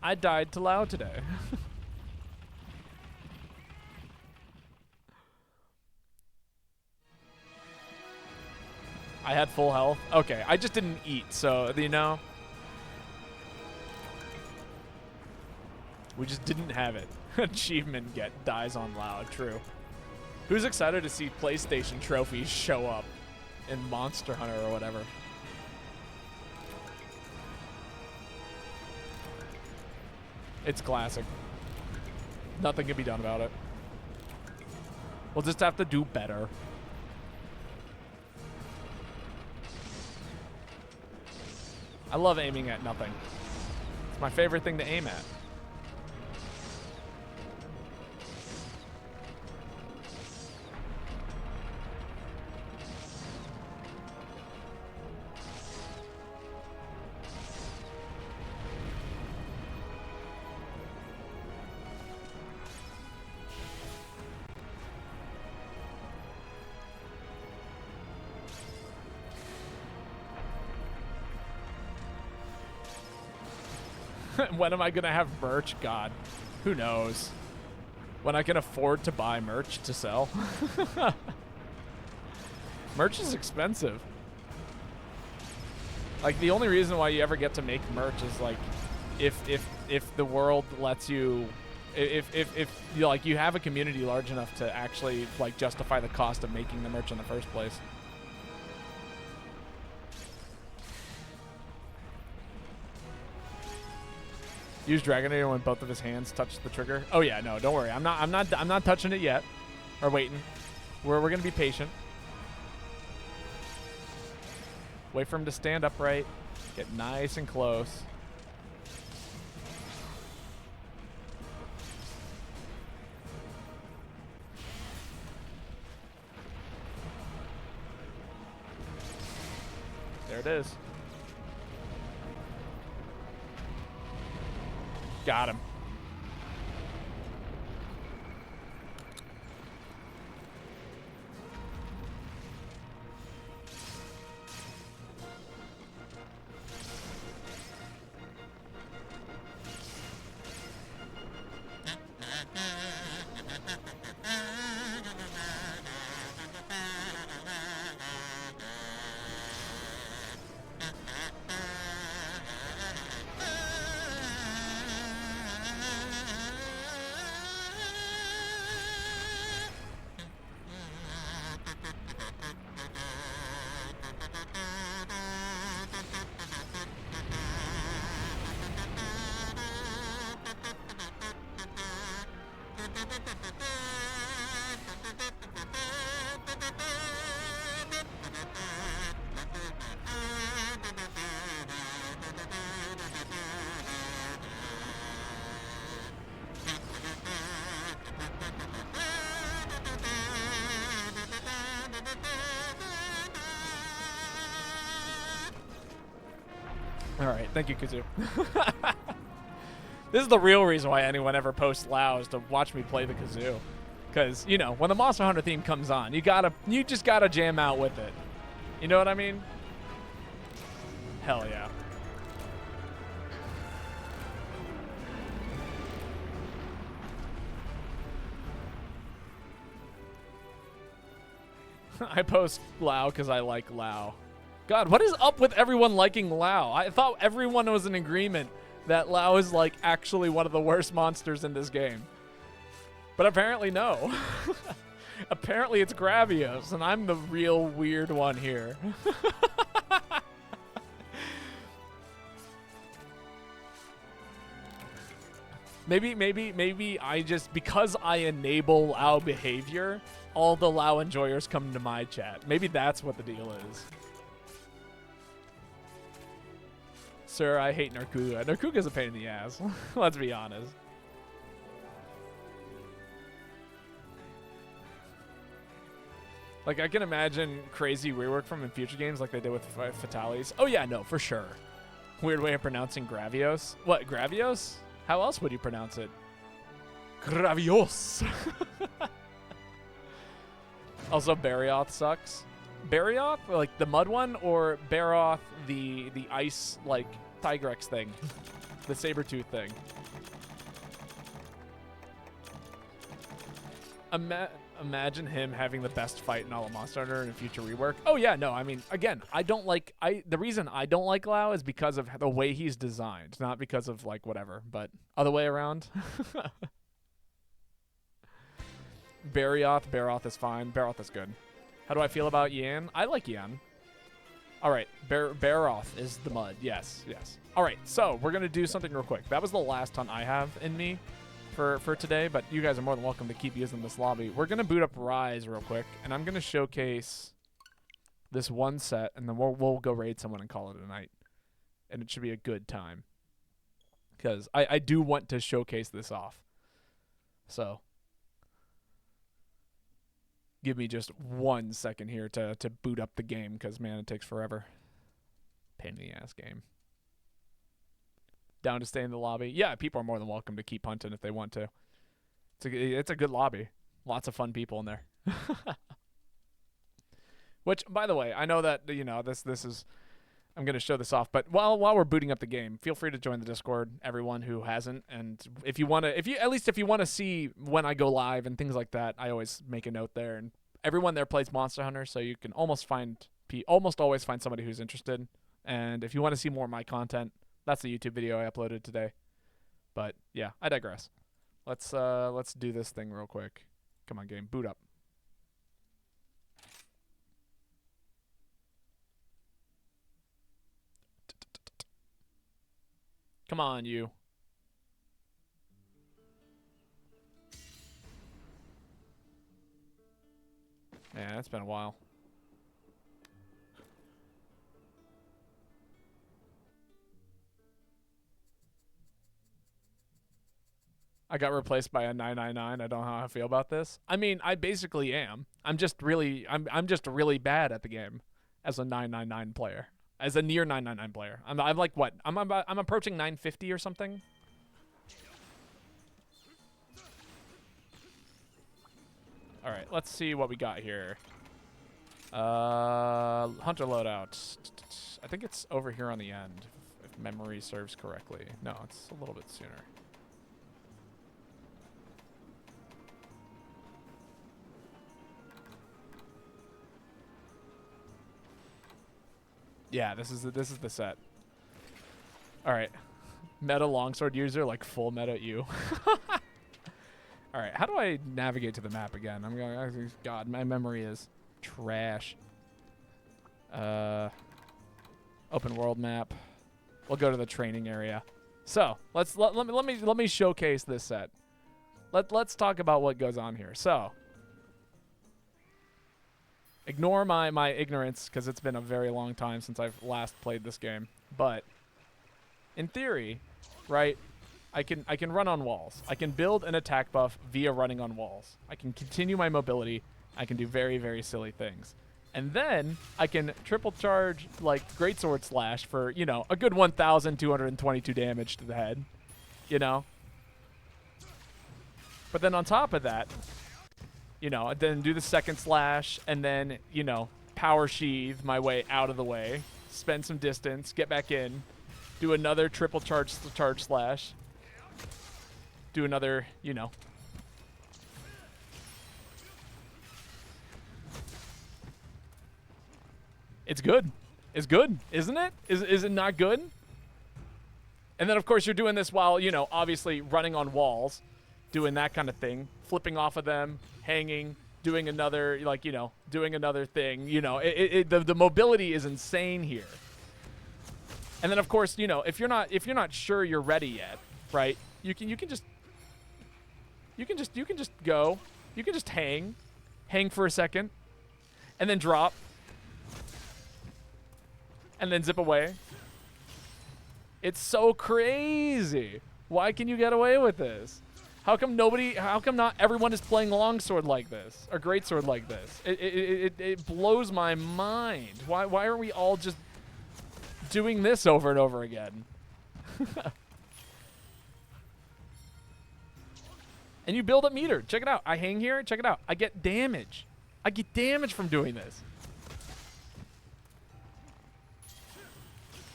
I died to Lao today. I had full health. Okay, I just didn't eat, so, you know. We just didn't have it. Achievement dies on Lao, true. Who's excited to see PlayStation trophies show up in Monster Hunter or whatever? It's classic. Nothing can be done about it. We'll just have to do better. I love aiming at nothing. It's my favorite thing to aim at. When am I going to have merch? God, who knows? When I can afford to buy merch to sell. Merch is expensive. Like, the only reason why you ever get to make merch is, like, if the world lets you... If you, like, you have a community large enough to actually, like, justify the cost of making the merch in the first place. Use Dragonator when both of his hands touch the trigger. Oh yeah, no, don't worry. I'm not touching it yet. Or waiting. We're gonna be patient. Wait for him to stand upright. Get nice and close. There it is. Got him. All right, thank you, Kazoo. This is the real reason why anyone ever posts Lao is to watch me play the kazoo, because you know when the Monster Hunter theme comes on, you just gotta jam out with it. You know what I mean? Hell yeah. I post Lao because I like Lao. God, what is up with everyone liking Lao? I thought everyone was in agreement that Lao is like actually one of the worst monsters in this game. But apparently no. Apparently it's Gravios, and I'm the real weird one here. Maybe I just, because I enable Lao behavior, all the Lao enjoyers come to my chat. Maybe that's what the deal is. Sir, I hate Narkuga. Narkuga's a pain in the ass. Let's be honest. Like, I can imagine crazy rework from in future games like they did with Fatalities. Oh, yeah, no, for sure. Weird way of pronouncing Gravios. What, Gravios? How else would you pronounce it? Gravios. Also, Barioth sucks. Barioth, like the mud one, or Baroth, the ice, like, Tigrex thing. The saber-tooth thing. Imagine him having the best fight in all of Monster Hunter in a future rework. Oh yeah, no, I mean, again, the reason I don't like Lao is because of the way he's designed, not because of, like, whatever, but other way around. Baroth is fine. Baroth is good. How do I feel about Yan? I like Yan. All right, Baroth is the mud. Yes, yes. All right, so we're going to do something real quick. That was the last hunt I have in me for today, but you guys are more than welcome to keep using this lobby. We're going to boot up Rise real quick, and I'm going to showcase this one set, and then we'll go raid someone and call it a night. And it should be a good time. Because I do want to showcase this off. So give me just 1 second here to boot up the game, because, man, it takes forever. Pain in the ass game. Down to stay in the lobby. Yeah, people are more than welcome to keep hunting if they want to. It's a good lobby. Lots of fun people in there. Which, by the way, I know that, you know, this is, I'm going to show this off, but while we're booting up the game, feel free to join the Discord, everyone who hasn't, and if you want to, at least if you want to see when I go live and things like that, I always make a note there, and everyone there plays Monster Hunter, so you can almost always find somebody who's interested. And if you want to see more of my content, that's the YouTube video I uploaded today. But yeah, I digress. Let's do this thing real quick. Come on, game, boot up. Come on, you. Man, it's been a while. I got replaced by a 999. I don't know how I feel about this. I mean, I basically am. I'm just really bad at the game as a 999 player. As a near 999 player. I'm like what? I'm approaching 950 or something. All right, let's see what we got here. Hunter loadout. I think it's over here on the end, if memory serves correctly. No, it's a little bit sooner. Yeah, this is the set. All right, meta longsword user, like full meta you. All right, how do I navigate to the map again? I'm going. God, my memory is trash. Open world map. We'll go to the training area. So let me showcase this set. let's talk about what goes on here. So, ignore my ignorance because it's been a very long time since I've last played this game. But in theory, right, I can run on walls. I can build an attack buff via running on walls. I can continue my mobility. I can do very, very silly things. And then I can triple charge like Greatsword Slash for, you know, a good 1,222 damage to the head, you know? But then on top of that, you know, then do the second slash and then, you know, power sheath my way out of the way, spend some distance, get back in, do another triple charge slash, do another, you know. It's good. It's good, isn't it? Is it not good? And then, of course, you're doing this while, you know, obviously running on walls, doing that kind of thing, flipping off of them, hanging, doing another, like, you know, doing another thing. You know, the mobility is insane here. And then, of course, you know, if you're not sure you're ready yet, right? You can just go. You can just hang for a second, and then drop. And then zip away. It's so crazy. Why can you get away with this? How come not everyone is playing longsword like this or greatsword like this? It blows my mind. Why aren't we all just doing this over and over again? And you build up meter. Check it out. I hang here. Check it out. I get damage. I get damage from doing this.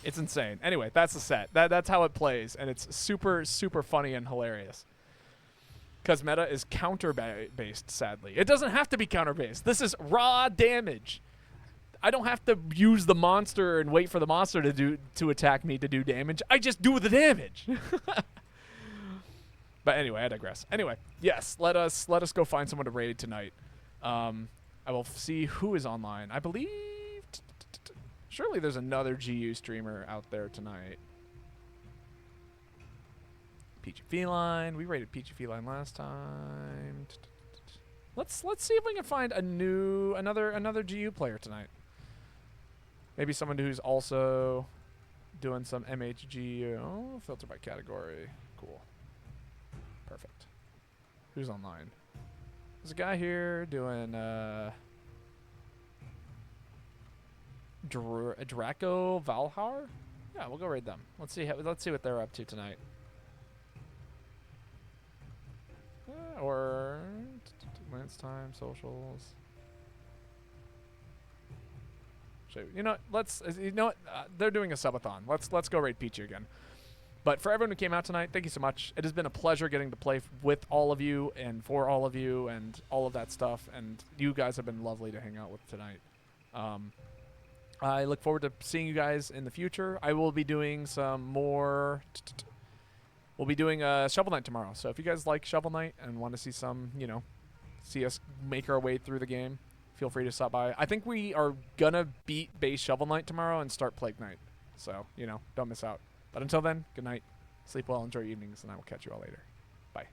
It's insane. Anyway, that's the set. That's how it plays, and it's super, super funny and hilarious. Because meta is counter-based, sadly. It doesn't have to be counter-based. This is raw damage. I don't have to use the monster and wait for the monster to attack me to do damage. I just do the damage. But anyway, I digress. Anyway, yes, let us go find someone to raid tonight. I will see who is online. I believe... Surely there's another GU streamer out there tonight. Peachy Feline. We rated Peachy Feline last time. Let's see if we can find another GU player tonight. Maybe someone who's also doing some MHGU. Oh, filter by category. Cool. Perfect. Who's online? There's a guy here doing Draco Valhar? Yeah, we'll go raid them. Let's see what they're up to tonight. Or Lance time, socials. You know, they're doing a subathon. Let's go raid Peachy again. But for everyone who came out tonight, thank you so much. It has been a pleasure getting to play with all of you and for all of you and all of that stuff. And you guys have been lovely to hang out with tonight. I look forward to seeing you guys in the future. I will be doing some more... We'll be doing a Shovel Knight tomorrow. So if you guys like Shovel Knight and want to see some, you know, see us make our way through the game, feel free to stop by. I think we are going to beat base Shovel Knight tomorrow and start Plague Knight. So, you know, don't miss out. But until then, good night. Sleep well, enjoy your evenings, and I will catch you all later. Bye.